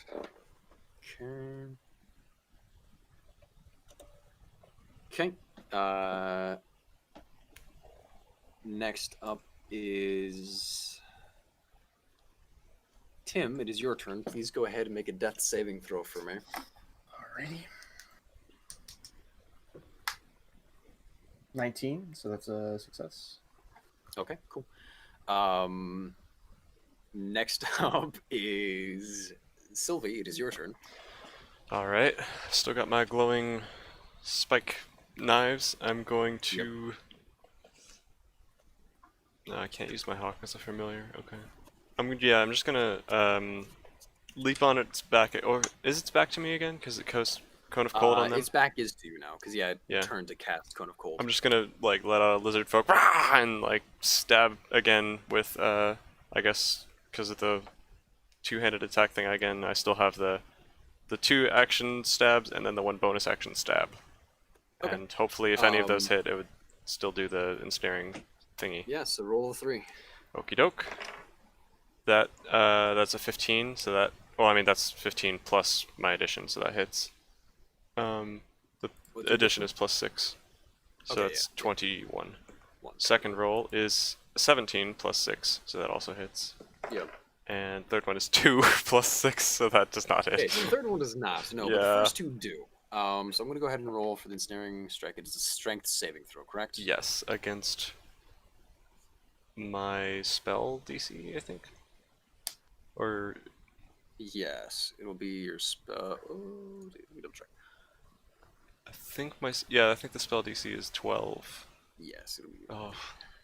Speaker 4: Okay. Okay. Next up is Tim. It is your turn. Please go ahead and make a death saving throw for me.
Speaker 1: Alrighty. 19, so that's a success.
Speaker 4: Okay, cool. Next up is Sylvie. It is your turn.
Speaker 3: Alright, still got my glowing spike knives. I'm going to... No, I can't use my hawk as a familiar. Okay. I'm just gonna leap on its back, or is its back to me again? Because it costs Cone of Cold on them?
Speaker 4: Its back is to you now, because it
Speaker 3: Yeah.
Speaker 4: turned to cast Cone of Cold.
Speaker 3: I'm just gonna like let out a lizard folk and like stab again with I guess because of the two-handed attack thing again. I still have the 2 action stabs and then the 1 bonus action stab.
Speaker 4: Okay.
Speaker 3: And hopefully, if any of those hit, it would still do the ensnaring thingy.
Speaker 4: Yeah, so roll a 3.
Speaker 3: Okie doke. That's a 15. So that that's 15 plus my addition, so that hits. The
Speaker 4: What's
Speaker 3: addition is plus 6, so
Speaker 4: Okay,
Speaker 3: that's
Speaker 4: yeah.
Speaker 3: 21.
Speaker 4: One.
Speaker 3: Second roll is 17 plus 6, so that also hits.
Speaker 4: Yep.
Speaker 3: And third one is 2 plus 6, so that does not hit.
Speaker 4: Okay, so the third one does not. No, but the
Speaker 3: Yeah.
Speaker 4: first 2 do. So I'm going to go ahead and roll for the ensnaring strike. It is a strength saving throw, correct?
Speaker 3: Yes, against my spell DC, I think. Or
Speaker 4: Yes, it'll be your spell. Oh, let me double check.
Speaker 3: I think I think the spell DC is 12.
Speaker 4: Yes, it'll be.
Speaker 3: Oh,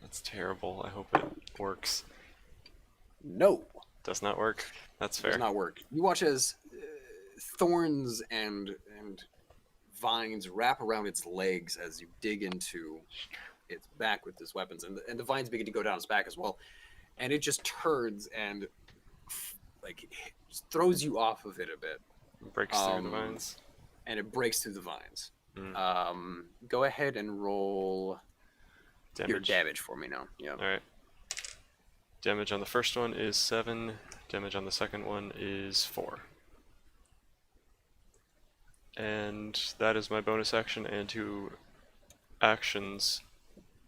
Speaker 3: that's terrible. I hope it works.
Speaker 4: No,
Speaker 3: Does not work. That's fair.
Speaker 4: does not work. You watch as thorns and vines wrap around its legs as you dig into its back with these weapons, and the vines begin to go down its back as well, and it just turns and like just throws you off of it a bit,
Speaker 3: Breaks through the vines.
Speaker 4: and it breaks through the vines.
Speaker 3: Mm.
Speaker 4: Go ahead and roll your
Speaker 3: Damage.
Speaker 4: damage for me now. Yeah.
Speaker 3: Alright. Damage on the first one is 7. Damage on the second one is 4. And that is my bonus action and 2 actions.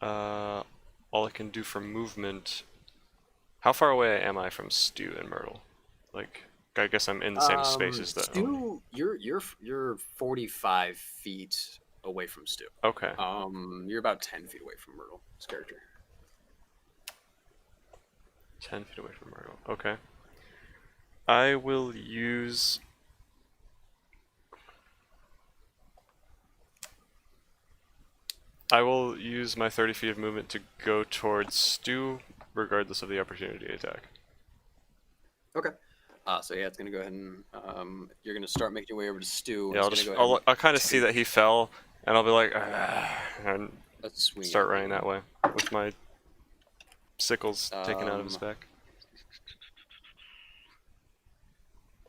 Speaker 3: All I can do for movement. How far away am I from Stu and Myrtle? Like, I guess I'm in the same space as the.
Speaker 4: Stu, you're 45 feet away from Stu.
Speaker 3: Okay.
Speaker 4: You're about 10 feet away from Myrtle, his character.
Speaker 3: 10 feet away from Myrtle. Okay. I will use. My 30 feet of movement to go towards Stu, regardless of the opportunity attack.
Speaker 4: Okay. So yeah, it's gonna go ahead and you're gonna start making your way over to Stu.
Speaker 3: Yeah, I'll kind of see that he fell, and I'll be like, and start running that way with my sickles taken out of his back.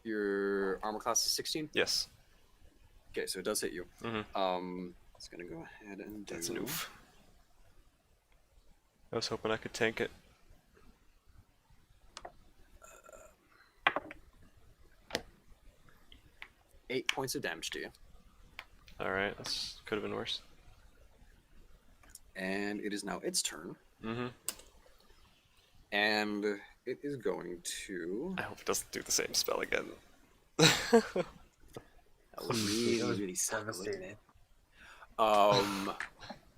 Speaker 4: Your armor class is 16.
Speaker 3: Yes.
Speaker 4: Okay, so it does hit you.
Speaker 3: Mm-hmm.
Speaker 4: It's gonna go ahead and do.
Speaker 3: That's an oof. I was hoping I could tank it.
Speaker 4: 8 points of damage to you.
Speaker 3: Alright, that's could have been worse.
Speaker 4: And it is now its turn.
Speaker 3: Mm-hmm.
Speaker 4: And it is going to.
Speaker 3: I hope it doesn't do the same spell again.
Speaker 4: That would really suck, wouldn't it?
Speaker 3: I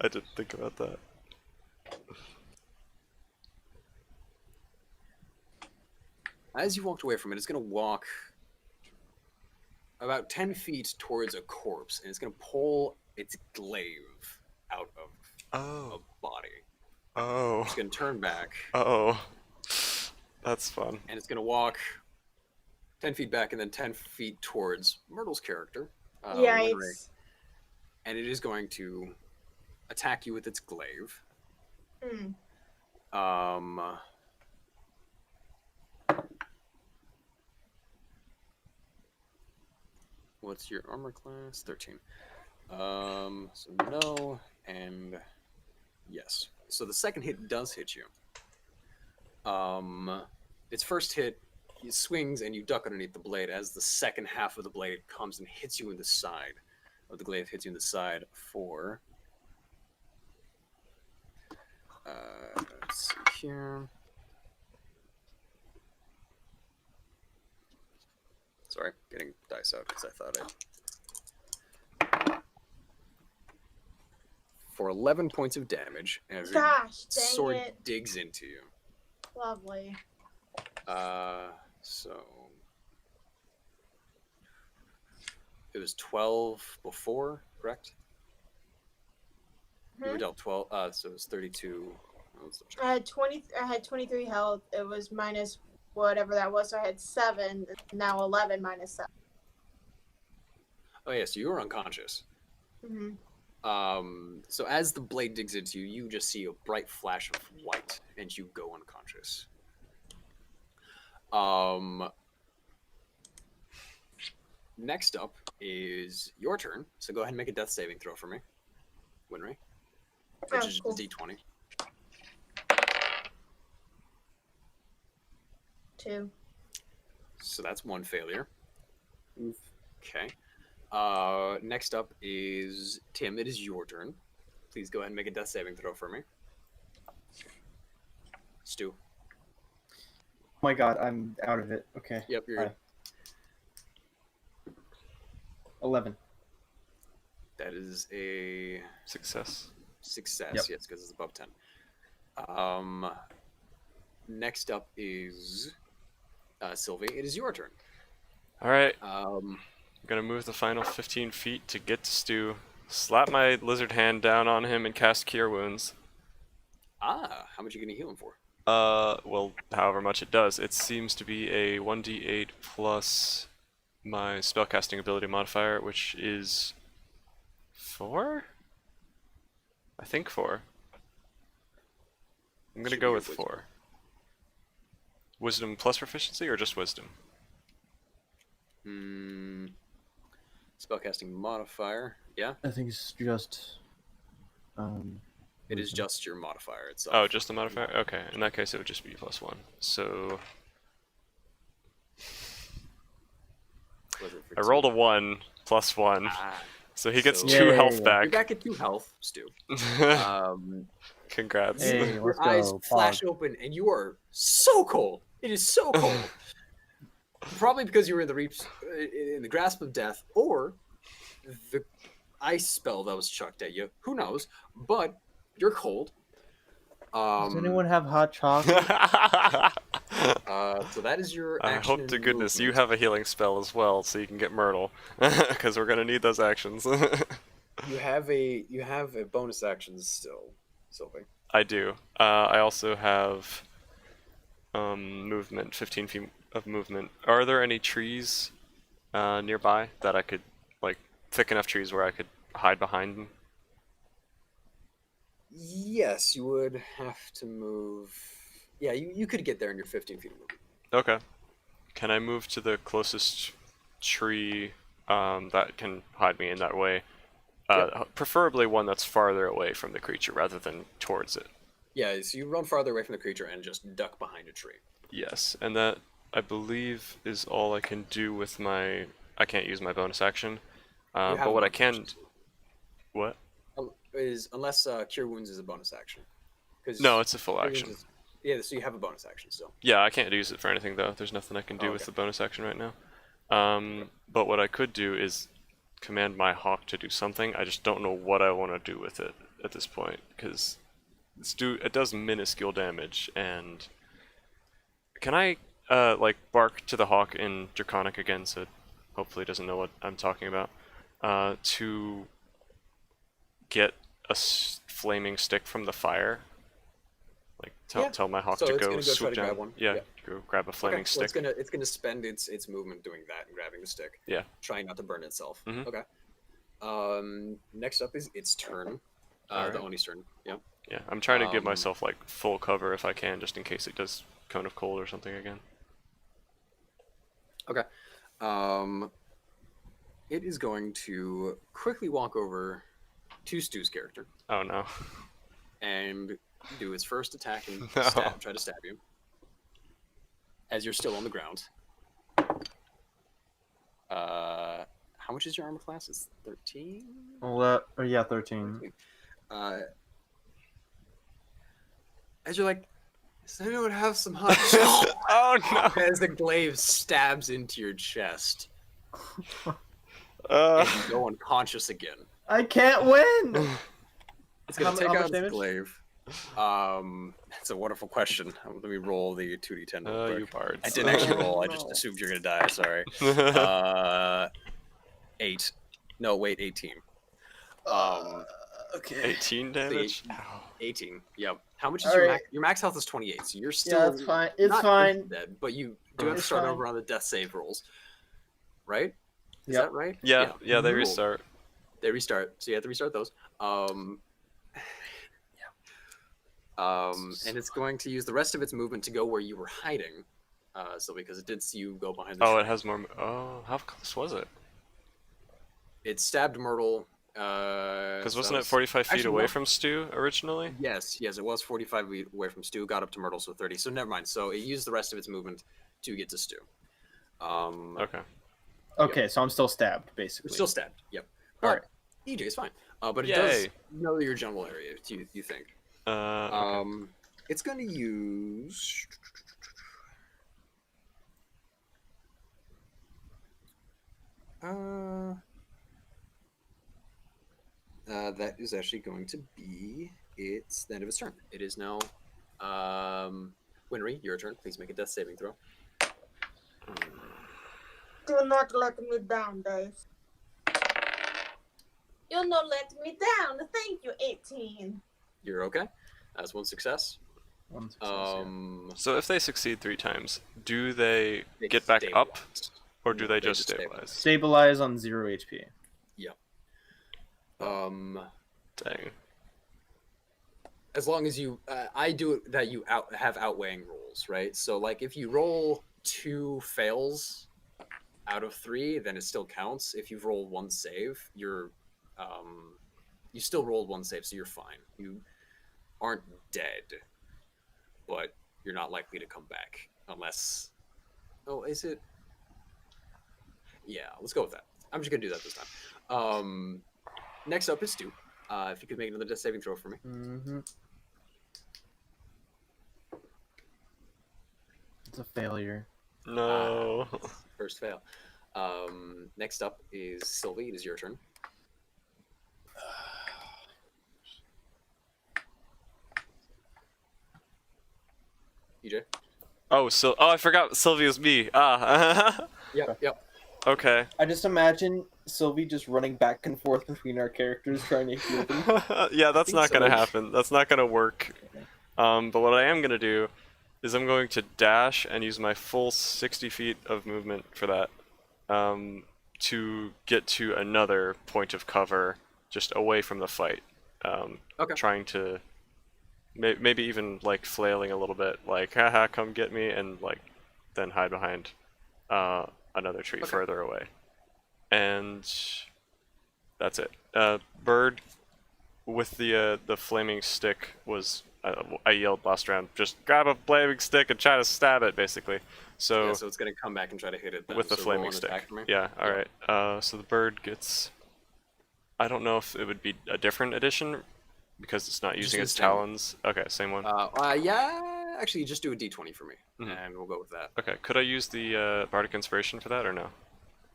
Speaker 3: didn't think about that.
Speaker 4: As you walked away from it, it's going to walk about 10 feet towards a corpse, and it's going to pull its glaive out of a body.
Speaker 3: Oh.
Speaker 4: It's going to turn back.
Speaker 3: Oh. That's fun.
Speaker 4: And it's going to walk 10 feet back and then 10 feet towards Myrtle's character.
Speaker 2: Yikes.
Speaker 4: And it is going to attack you with its glaive. What's your armor class? 13. So no, and yes. So the second hit does hit you. Its first hit, it swings and you duck underneath the blade as the second half of the blade comes and hits you in the side. Of the glaive hits you in the side for. Let's see here. Sorry, getting dice out because I thought for 11 points of damage, and the
Speaker 2: Gosh, dang
Speaker 4: sword
Speaker 2: it.
Speaker 4: digs into you.
Speaker 2: Lovely.
Speaker 4: So It was 12 before, correct? You were dealt 12. So it was 32.
Speaker 8: I had 23 health. It was minus whatever that was. So I had 7. Now 11 minus 7.
Speaker 4: Oh yeah, so you were unconscious.
Speaker 8: Mm-hmm.
Speaker 4: So as the blade digs into you, you just see a bright flash of white, and you go unconscious. Next up is your turn. So go ahead and make a death saving throw for me, Winry, which is
Speaker 8: cool.
Speaker 4: D20.
Speaker 8: 2.
Speaker 4: So that's 1 failure. Okay. Next up is Tim. It is your turn. Please go ahead and make a death saving throw for me. Stu.
Speaker 1: Oh my god, I'm out of it. Okay.
Speaker 4: Yep, you're good.
Speaker 1: 11.
Speaker 4: That is a
Speaker 3: Success.
Speaker 4: success,
Speaker 1: Yep.
Speaker 4: yes, because it's above 10. Next up is Sylvie. It is your turn.
Speaker 3: Alright. I'm gonna move the final 15 feet to get to Stu, slap my lizard hand down on him, and cast Cure Wounds.
Speaker 4: How much are you going to heal him for?
Speaker 3: Well, however much it does. It seems to be a 1d8 plus my spellcasting ability modifier, which is 4? I think 4. I'm gonna
Speaker 4: Should
Speaker 3: go
Speaker 4: be
Speaker 3: with
Speaker 4: wisdom.
Speaker 3: 4. Wisdom plus proficiency, or just wisdom?
Speaker 4: Spellcasting modifier. Yeah,
Speaker 1: I think it's just.
Speaker 4: it is just your modifier itself.
Speaker 3: Oh, just the modifier? Okay, in that case it would just be +1. So
Speaker 4: Was it for
Speaker 3: I
Speaker 4: two?
Speaker 3: rolled a 1 plus 1,
Speaker 4: Ah,
Speaker 3: so he gets
Speaker 4: so-
Speaker 3: 2
Speaker 1: Yay.
Speaker 3: health
Speaker 4: You're
Speaker 3: back.
Speaker 4: back at 2 health, Stu.
Speaker 3: Congrats.
Speaker 1: Hey,
Speaker 4: Your
Speaker 1: let's
Speaker 4: eyes
Speaker 1: go,
Speaker 4: flash
Speaker 1: Pog.
Speaker 4: open, and you are so cold. It is so cold. Probably because you were in the grasp of death, or the ice spell that was chucked at you. Who knows? But you're cold.
Speaker 1: Does anyone have hot chocolate?
Speaker 4: So that is your
Speaker 3: I
Speaker 4: action.
Speaker 3: hope to
Speaker 4: and
Speaker 3: goodness you
Speaker 4: movement.
Speaker 3: have a healing spell as well, so you can get Myrtle, because we're gonna need those actions.
Speaker 4: You have a bonus actions still, Sylvie.
Speaker 3: I do. I also have movement, 15 feet of movement. Are there any trees nearby that I could, like, thick enough trees where I could hide behind them?
Speaker 4: Yes, you would have to move. Yeah, you could get there in your 15 feet of movement.
Speaker 3: Okay. Can I move to the closest tree that can hide me in that way? Preferably one that's farther away from the creature rather than towards it.
Speaker 4: Yeah, so you run farther away from the creature and just duck behind a tree.
Speaker 3: Yes, and that, I believe, is all I can do with my... I can't use my bonus action.
Speaker 4: You have
Speaker 3: But what
Speaker 4: a
Speaker 3: I can...
Speaker 4: bonus action.
Speaker 3: What?
Speaker 4: Is unless Cure Wounds is a bonus action. 'Cause
Speaker 3: No, it's a full
Speaker 4: Cure Wounds
Speaker 3: action.
Speaker 4: Yeah, so you have a bonus action still.
Speaker 3: Yeah, I can't use it for anything, though. There's nothing I can do
Speaker 4: Oh,
Speaker 3: with
Speaker 4: okay.
Speaker 3: the bonus action right now. But what I could do is command my hawk to do something. I just don't know what I want to do with it at this point, because it does minuscule damage, and... Can I, like, bark to the hawk in Draconic again, so it hopefully doesn't know what I'm talking about, to get a flaming stick from the fire? Like, tell my hawk
Speaker 4: So
Speaker 3: to
Speaker 4: it's
Speaker 3: go
Speaker 4: gonna go try
Speaker 3: swoop
Speaker 4: to
Speaker 3: down.
Speaker 4: grab one?
Speaker 3: Yeah,
Speaker 4: Yeah.
Speaker 3: go grab a flaming
Speaker 4: Okay, well,
Speaker 3: stick.
Speaker 4: it's gonna spend its movement doing that and grabbing the stick.
Speaker 3: Yeah.
Speaker 4: Trying not to burn itself.
Speaker 3: Mhm.
Speaker 4: Okay. Next up is its turn.
Speaker 3: Alright.
Speaker 4: The Oni's turn. Yeah.
Speaker 3: Yeah, I'm trying to give
Speaker 4: Um,
Speaker 3: myself, like, full cover if I can, just in case it does Cone of Cold or something again.
Speaker 4: Okay. It is going to quickly walk over to Stu's character
Speaker 3: Oh no.
Speaker 4: and do its first attack and
Speaker 3: No.
Speaker 4: try to stab you. As you're still on the ground. How much is your armor class? It's 13?
Speaker 1: Yeah, 13.
Speaker 4: As you're like, does anyone have some hot
Speaker 3: Oh no!
Speaker 4: As the glaive stabs into your chest, and you go unconscious again.
Speaker 1: I can't win.
Speaker 4: It's gonna
Speaker 1: How
Speaker 4: take
Speaker 1: much
Speaker 4: out its
Speaker 1: damage?
Speaker 4: glaive. That's a wonderful question. Let me roll the 2d10 real
Speaker 3: You
Speaker 4: quick.
Speaker 3: bards.
Speaker 4: I didn't actually roll. I just assumed you're gonna die. Sorry. 8. No, wait, 18.
Speaker 1: Okay.
Speaker 3: 18 damage. Ow.
Speaker 4: 18. Yep. How much is
Speaker 1: All
Speaker 4: your
Speaker 1: right.
Speaker 4: max? Your max health is 28, so you're still.
Speaker 1: Yeah, it's fine. It's
Speaker 4: not
Speaker 1: fine.
Speaker 4: dead, but you do have to
Speaker 1: It's
Speaker 4: start
Speaker 1: fine.
Speaker 4: over on the death save rolls, right? Is
Speaker 1: Yep.
Speaker 4: that right?
Speaker 3: Yeah, they
Speaker 4: Cool.
Speaker 3: restart.
Speaker 4: They restart, so you have to restart those. And it's going to use the rest of its movement to go where you were hiding. So because it did see you go behind the
Speaker 3: Oh,
Speaker 4: shrine.
Speaker 3: it has more. Oh, how close was it?
Speaker 4: It stabbed Myrtle.
Speaker 3: Because
Speaker 4: so
Speaker 3: wasn't
Speaker 4: that
Speaker 3: it
Speaker 4: was-
Speaker 3: 45 feet
Speaker 4: actually,
Speaker 3: away
Speaker 4: no.
Speaker 3: from Stu originally?
Speaker 4: Yes, it was 45 feet away from Stu, got up to Myrtle, so 30. So never mind. So it used the rest of its movement to get to Stu.
Speaker 3: Okay.
Speaker 1: Okay, so I'm still stabbed, basically.
Speaker 4: It's still stabbed. Yep.
Speaker 1: All
Speaker 4: But
Speaker 1: right.
Speaker 4: EJ is fine. But it
Speaker 3: Yay.
Speaker 4: does know your general area. You think?
Speaker 3: Okay.
Speaker 4: It's going to use. That is actually going to be its the end of its turn. It is now. Winry, your turn. Please make a death saving throw.
Speaker 2: Do not let me down, Dave. You'll not let me down. Thank you, 18.
Speaker 4: You're okay. That's one success.
Speaker 1: One success, yeah.
Speaker 3: So if they succeed 3 times, do they
Speaker 4: They
Speaker 3: get back up,
Speaker 4: stabilize.
Speaker 3: or do
Speaker 4: No,
Speaker 3: they
Speaker 4: they
Speaker 3: just
Speaker 4: just
Speaker 3: stabilize?
Speaker 1: Stabilize on 0 HP.
Speaker 3: Dang.
Speaker 4: As long as you, I do it that you have outweighing rolls, right? So like if you roll 2 fails out of 3, then it still counts. If you've rolled 1 save, you're, you still rolled 1 save, so you're fine. You aren't dead, but you're not likely to come back unless. Oh, is it? Yeah, let's go with that. I'm just gonna do that this time. Next up is Stu. If you could make another death saving throw for me.
Speaker 1: Mm-hmm. It's a failure.
Speaker 3: No.
Speaker 4: First fail. Next up is Sylvie. It is your turn. EJ.
Speaker 3: Oh, I forgot Sylvia's me. Ah.
Speaker 4: Yep.
Speaker 3: Okay.
Speaker 1: I just imagine Sylvie just running back and forth between our characters trying to heal them.
Speaker 3: Yeah, that's
Speaker 4: think
Speaker 3: not gonna
Speaker 4: so.
Speaker 3: happen. That's not gonna work. But what I am gonna do is I'm going to dash and use my full 60 feet of movement for that, to get to another point of cover just away from the fight.
Speaker 4: Okay.
Speaker 3: Trying to maybe even like flailing a little bit, like haha, come get me, and like then hide behind another tree further away. And that's it. Bird with the flaming stick was. I yelled last round, just grab a flaming stick and try to stab it, basically. So,
Speaker 4: Yeah, so it's gonna come back and try to hit it then.
Speaker 3: with the
Speaker 4: So roll
Speaker 3: flaming
Speaker 4: an
Speaker 3: stick.
Speaker 4: attack for me.
Speaker 3: Yeah, alright. So the bird gets... I don't know if it would be a different edition, because it's not using
Speaker 4: the
Speaker 3: its
Speaker 4: same one.
Speaker 3: talons. Okay, same one.
Speaker 4: Yeah, actually, just do a d20 for me, and we'll go with that.
Speaker 3: Okay, could I use the Bardic Inspiration for that, or no?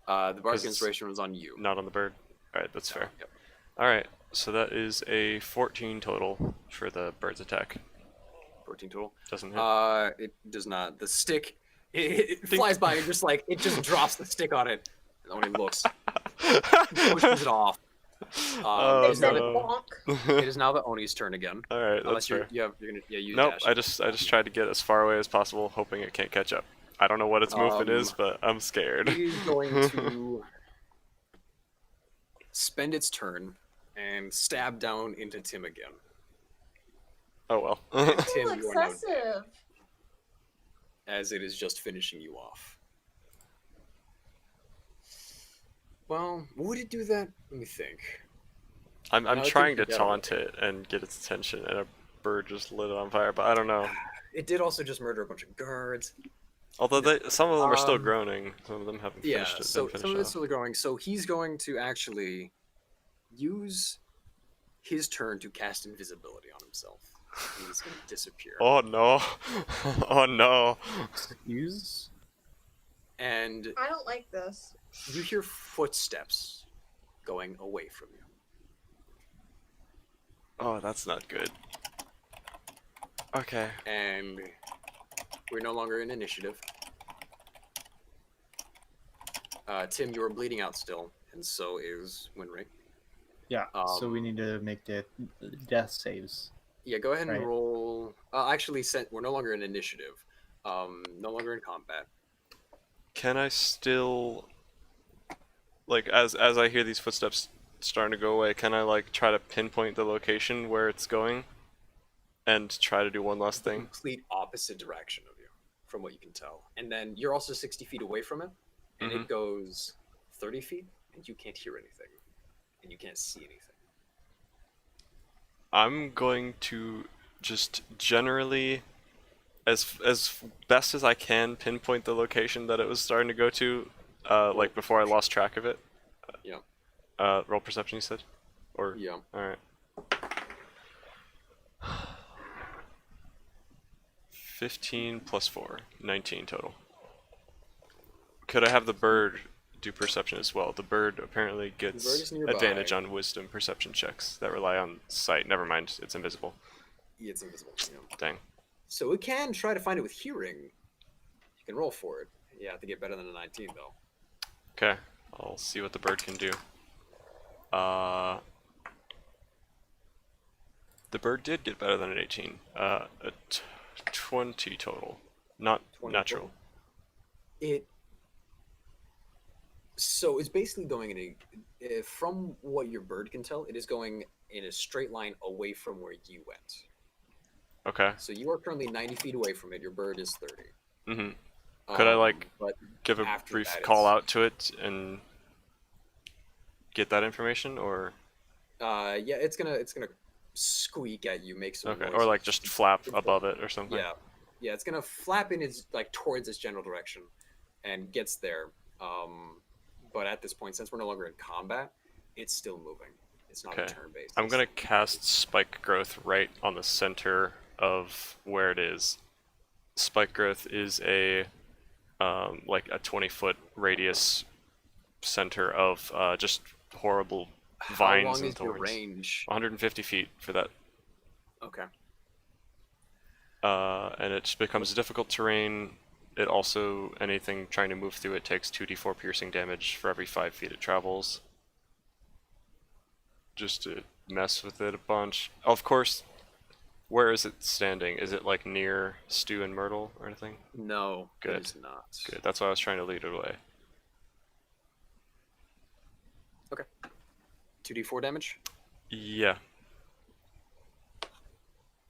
Speaker 4: The Bardic
Speaker 3: it's
Speaker 4: Inspiration was on you.
Speaker 3: Not on the bird? Alright, that's fair.
Speaker 4: Yep.
Speaker 3: Alright, so that is a 14 total for the bird's attack.
Speaker 4: 14 total.
Speaker 3: Doesn't hit.
Speaker 4: It does not. The stick, it flies by and just like, it just drops the stick on it. And when it looks, pushes it off.
Speaker 3: Oh,
Speaker 2: They
Speaker 4: It's now
Speaker 2: said
Speaker 3: no.
Speaker 2: bonk.
Speaker 4: It is now the Oni's turn again.
Speaker 3: Alright, that's
Speaker 4: Unless
Speaker 3: fair.
Speaker 4: you're gonna, you
Speaker 3: Nope,
Speaker 4: dash.
Speaker 3: I just tried to get as far away as possible, hoping it can't catch up. I don't know what its movement is, but I'm scared.
Speaker 4: It is going to spend its turn and stab down into Tim again.
Speaker 3: Oh well.
Speaker 4: Tim,
Speaker 2: Ooh,
Speaker 4: you are now dead,
Speaker 2: excessive.
Speaker 4: as it is just finishing you off. Well, would it do that? Let me think.
Speaker 3: I'm
Speaker 4: No, I think
Speaker 3: trying to
Speaker 4: you got it.
Speaker 3: taunt it and get its attention, and a bird just lit it on fire, but I don't know.
Speaker 4: It did also just murder a bunch of guards.
Speaker 3: Although some of them are still
Speaker 4: Um,
Speaker 3: groaning, some of them haven't
Speaker 4: Yeah,
Speaker 3: finished it.
Speaker 4: so
Speaker 3: didn't
Speaker 4: some of
Speaker 3: finish
Speaker 4: it's still growing. So he's going to actually use his turn to cast invisibility on himself. He's going to disappear.
Speaker 3: off. Oh no! Oh no!
Speaker 1: Excuse?
Speaker 4: And
Speaker 2: I don't like this.
Speaker 4: you hear footsteps going away from you.
Speaker 3: Oh, that's not good. Okay.
Speaker 4: And we're no longer in initiative. Tim, you are bleeding out still. and so is Winray.
Speaker 1: Yeah. So we need to make death saves.
Speaker 4: Yeah, go ahead and
Speaker 1: Right.
Speaker 4: roll. We're no longer in initiative. No longer in combat.
Speaker 3: Can I still, like, as I hear these footsteps starting to go away, can I like try to pinpoint the location where it's going, and try to do one last thing?
Speaker 4: Complete opposite direction of you, from what you can tell. And then you're also 60 feet away from it, and it goes 30 feet, and you can't hear anything, and you can't see anything.
Speaker 3: I'm going to just generally, as best as I can, pinpoint the location that it was starting to go to, like before I lost track of it.
Speaker 4: Yeah.
Speaker 3: Roll perception, you said? Or
Speaker 4: Yeah.
Speaker 3: all right. 15 plus 4, 19 total. Could I have the bird do perception as well? The bird apparently gets advantage on wisdom perception checks that rely on sight. Never mind, it's invisible.
Speaker 4: Yeah, it's invisible. Yeah.
Speaker 3: Dang.
Speaker 4: So it can try to find it with hearing. You can roll for it. You have to get better than a 19, though.
Speaker 3: Okay, I'll see what the bird can do. The bird did get better than an 18. 20 total, not
Speaker 4: 20
Speaker 3: natural.
Speaker 4: total. So it's basically going in from what your bird can tell, it is going in a straight line away from where you went.
Speaker 3: Okay.
Speaker 4: So you are currently 90 feet away from it. Your bird is 30.
Speaker 3: Mm-hmm. Could I like
Speaker 4: but
Speaker 3: give a brief call out to it and get that information, or?
Speaker 4: Yeah, it's gonna squeak at you, make some noise.
Speaker 3: Or like just flap above it or something.
Speaker 4: Yeah, it's gonna flap in its towards its general direction, and gets there. But at this point, since we're no longer in combat, it's still moving. It's not a turn based.
Speaker 3: I'm gonna cast Spike Growth right on the center of where it is. Spike Growth is a like a 20-foot radius center of just horrible vines and thorns.
Speaker 4: How long is your range?
Speaker 3: 150 feet for that.
Speaker 4: Okay.
Speaker 3: And it just becomes difficult terrain. It also, anything trying to move through it takes 2d4 piercing damage for every 5 feet it travels. Just to mess with it a bunch. Of course, where is it standing? Is it like near Stu and Myrtle or anything?
Speaker 4: No,
Speaker 3: good.
Speaker 4: It is not.
Speaker 3: Good, that's why I was trying to lead it away.
Speaker 4: Okay. 2d4 damage?
Speaker 3: Yeah.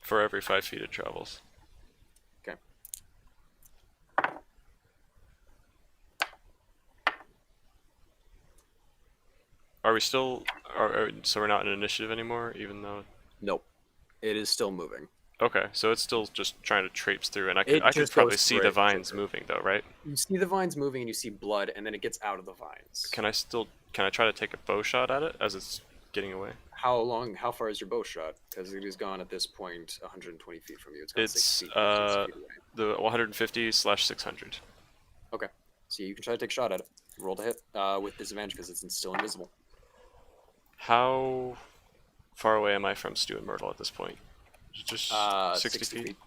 Speaker 3: For every 5 feet it travels.
Speaker 4: Okay.
Speaker 3: Are we still... so we're not in initiative anymore, even though...
Speaker 4: Nope. It is still moving.
Speaker 3: Okay, so it's still just trying to traipse through, and I could probably see the vines moving, though, right?
Speaker 4: You see the vines moving, and you see blood, and then it gets out of the vines.
Speaker 3: Can I try to take a bow shot at it as it's getting away?
Speaker 4: How far is your bow shot? Because it is gone at this point 120 feet from you. It's 6 feet, 6 feet away.
Speaker 3: The 150/600.
Speaker 4: Okay, so you can try to take a shot at it. Roll to hit with disadvantage because it's still invisible.
Speaker 3: How far away am I from Stu and Myrtle at this point? Just 60 feet?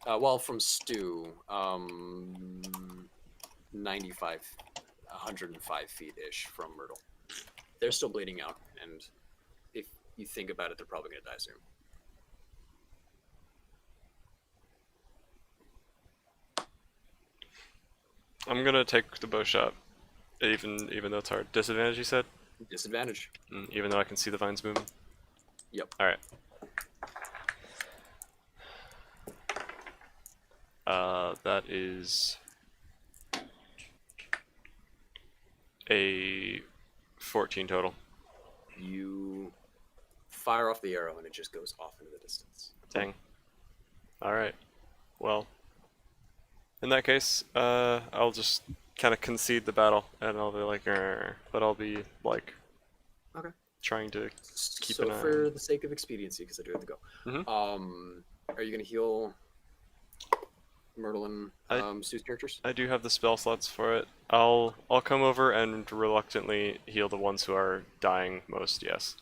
Speaker 4: Well, from Stu, 95, 105 feet-ish from Myrtle. They're still bleeding out, and if you think about it, they're probably going to die soon.
Speaker 3: I'm going to take the bow shot, even though it's hard. Disadvantage, you said?
Speaker 4: Disadvantage.
Speaker 3: Even though I can see the vines moving?
Speaker 4: Yep.
Speaker 3: Alright. That is a 14 total.
Speaker 4: You fire off the arrow and it just goes off into the distance.
Speaker 3: Dang. Alright. Well, in that case, I'll just kind of concede the battle, and I'll be like, but I'll be like,
Speaker 4: okay,
Speaker 3: trying to keep
Speaker 4: so
Speaker 3: an eye.
Speaker 4: For the sake of expediency, because I do have to go. Are you gonna heal Myrtle and Stu's characters?
Speaker 3: I do have the spell slots for it. I'll come over and reluctantly heal the ones who are dying most. Yes.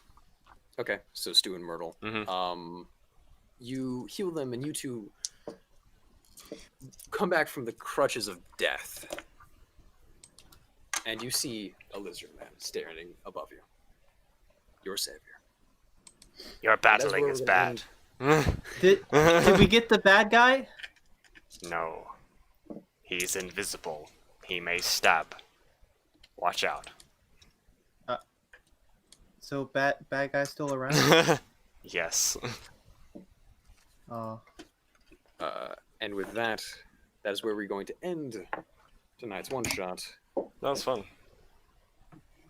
Speaker 4: Okay, so Stu and Myrtle. You heal them, and you two come back from the crutches of death. and you see a lizard man standing above you. Your savior.
Speaker 7: Your
Speaker 4: That's
Speaker 7: battling
Speaker 4: where
Speaker 7: is
Speaker 4: we're
Speaker 7: bad.
Speaker 4: gonna
Speaker 1: Did we get the bad guy?
Speaker 7: No. He's invisible. He may stab. Watch out.
Speaker 1: So bad guy's still around?
Speaker 7: Yes.
Speaker 1: Oh,
Speaker 4: And with that, that is where we're going to end tonight's one shot.
Speaker 3: That was fun.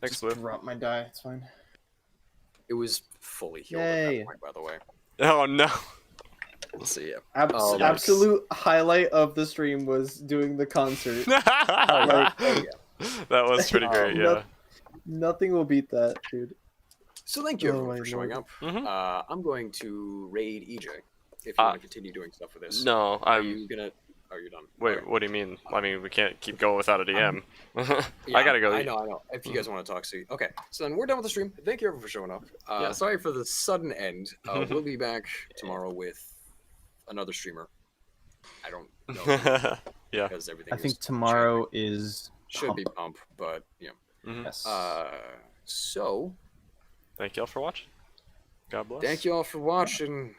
Speaker 3: Thanks, Lou.
Speaker 1: drop my die. It's fine.
Speaker 4: It was fully healed at
Speaker 1: Yay.
Speaker 4: that point, by the way.
Speaker 3: Oh no.
Speaker 4: So yeah.
Speaker 1: Abs-
Speaker 4: Yikes.
Speaker 1: absolute highlight of the stream was doing the concert.
Speaker 3: That was pretty great,
Speaker 1: No-
Speaker 3: yeah.
Speaker 1: Nothing will beat that, dude.
Speaker 4: So thank you
Speaker 1: Oh
Speaker 4: everyone
Speaker 1: my
Speaker 4: for showing up.
Speaker 3: Mhm.
Speaker 4: I'm going to raid EJ if you want to continue doing stuff with this.
Speaker 3: No,
Speaker 4: Are
Speaker 3: I'm.
Speaker 4: you gonna? Are you done?
Speaker 3: Wait,
Speaker 4: Okay.
Speaker 3: what do you mean? I mean, we can't keep going without a DM.
Speaker 4: Yeah,
Speaker 3: I gotta go.
Speaker 4: I know. If you guys want to talk, see. Okay, so then we're done with the stream. Thank you everyone for showing up.
Speaker 3: Yeah.
Speaker 4: Sorry for the sudden end. We'll be back tomorrow with another streamer. I don't know
Speaker 3: Yeah.
Speaker 4: because everything.
Speaker 1: I think
Speaker 4: is
Speaker 1: tomorrow is
Speaker 4: should be
Speaker 1: Pump.
Speaker 4: pump, but yeah.
Speaker 3: Mhm.
Speaker 1: Yes.
Speaker 4: So
Speaker 3: Thank y'all for watching. God bless.
Speaker 4: thank you all for watching.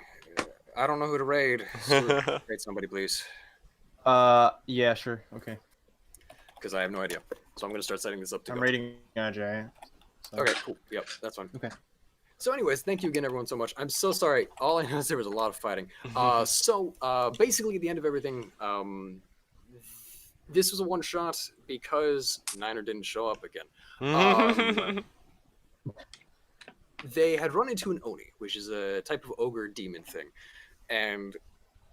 Speaker 4: I don't know who to raid. So raid somebody, please,
Speaker 1: yeah, sure. Okay.
Speaker 4: because I have no idea. So I'm gonna start setting this up to
Speaker 1: I'm
Speaker 4: go.
Speaker 1: rating Ajay. So.
Speaker 4: Okay, cool. Yep, that's fine.
Speaker 1: Okay.
Speaker 4: So, anyways, thank you again, everyone, so much. I'm so sorry. All I know is there was a lot of fighting. Basically, at the end of everything, this was a one shot because Niner didn't show up again. They had run into an Oni, which is a type of ogre demon thing, and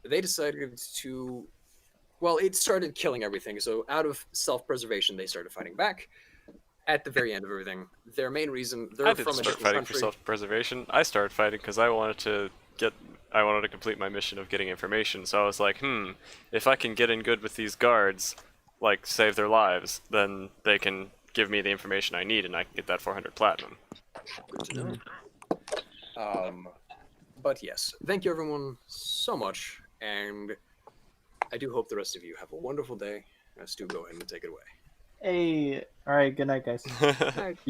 Speaker 4: they decided to. Well, it started killing everything. So, out of self-preservation, they started fighting back. At the very end of everything, their main reason they're
Speaker 3: I didn't
Speaker 4: from a
Speaker 3: start
Speaker 4: different
Speaker 3: fighting
Speaker 4: country.
Speaker 3: for self-preservation. I started fighting because I wanted to complete my mission of getting information. So I was like, if I can get in good with these guards, like save their lives, then they can give me the information I need, and I can get that 400 platinum.
Speaker 4: Good to know. But yes, thank you everyone so much, and I do hope the rest of you have a wonderful day. Stu, go ahead and take it away.
Speaker 1: Hey. All right. Good night, guys.
Speaker 3: See ya.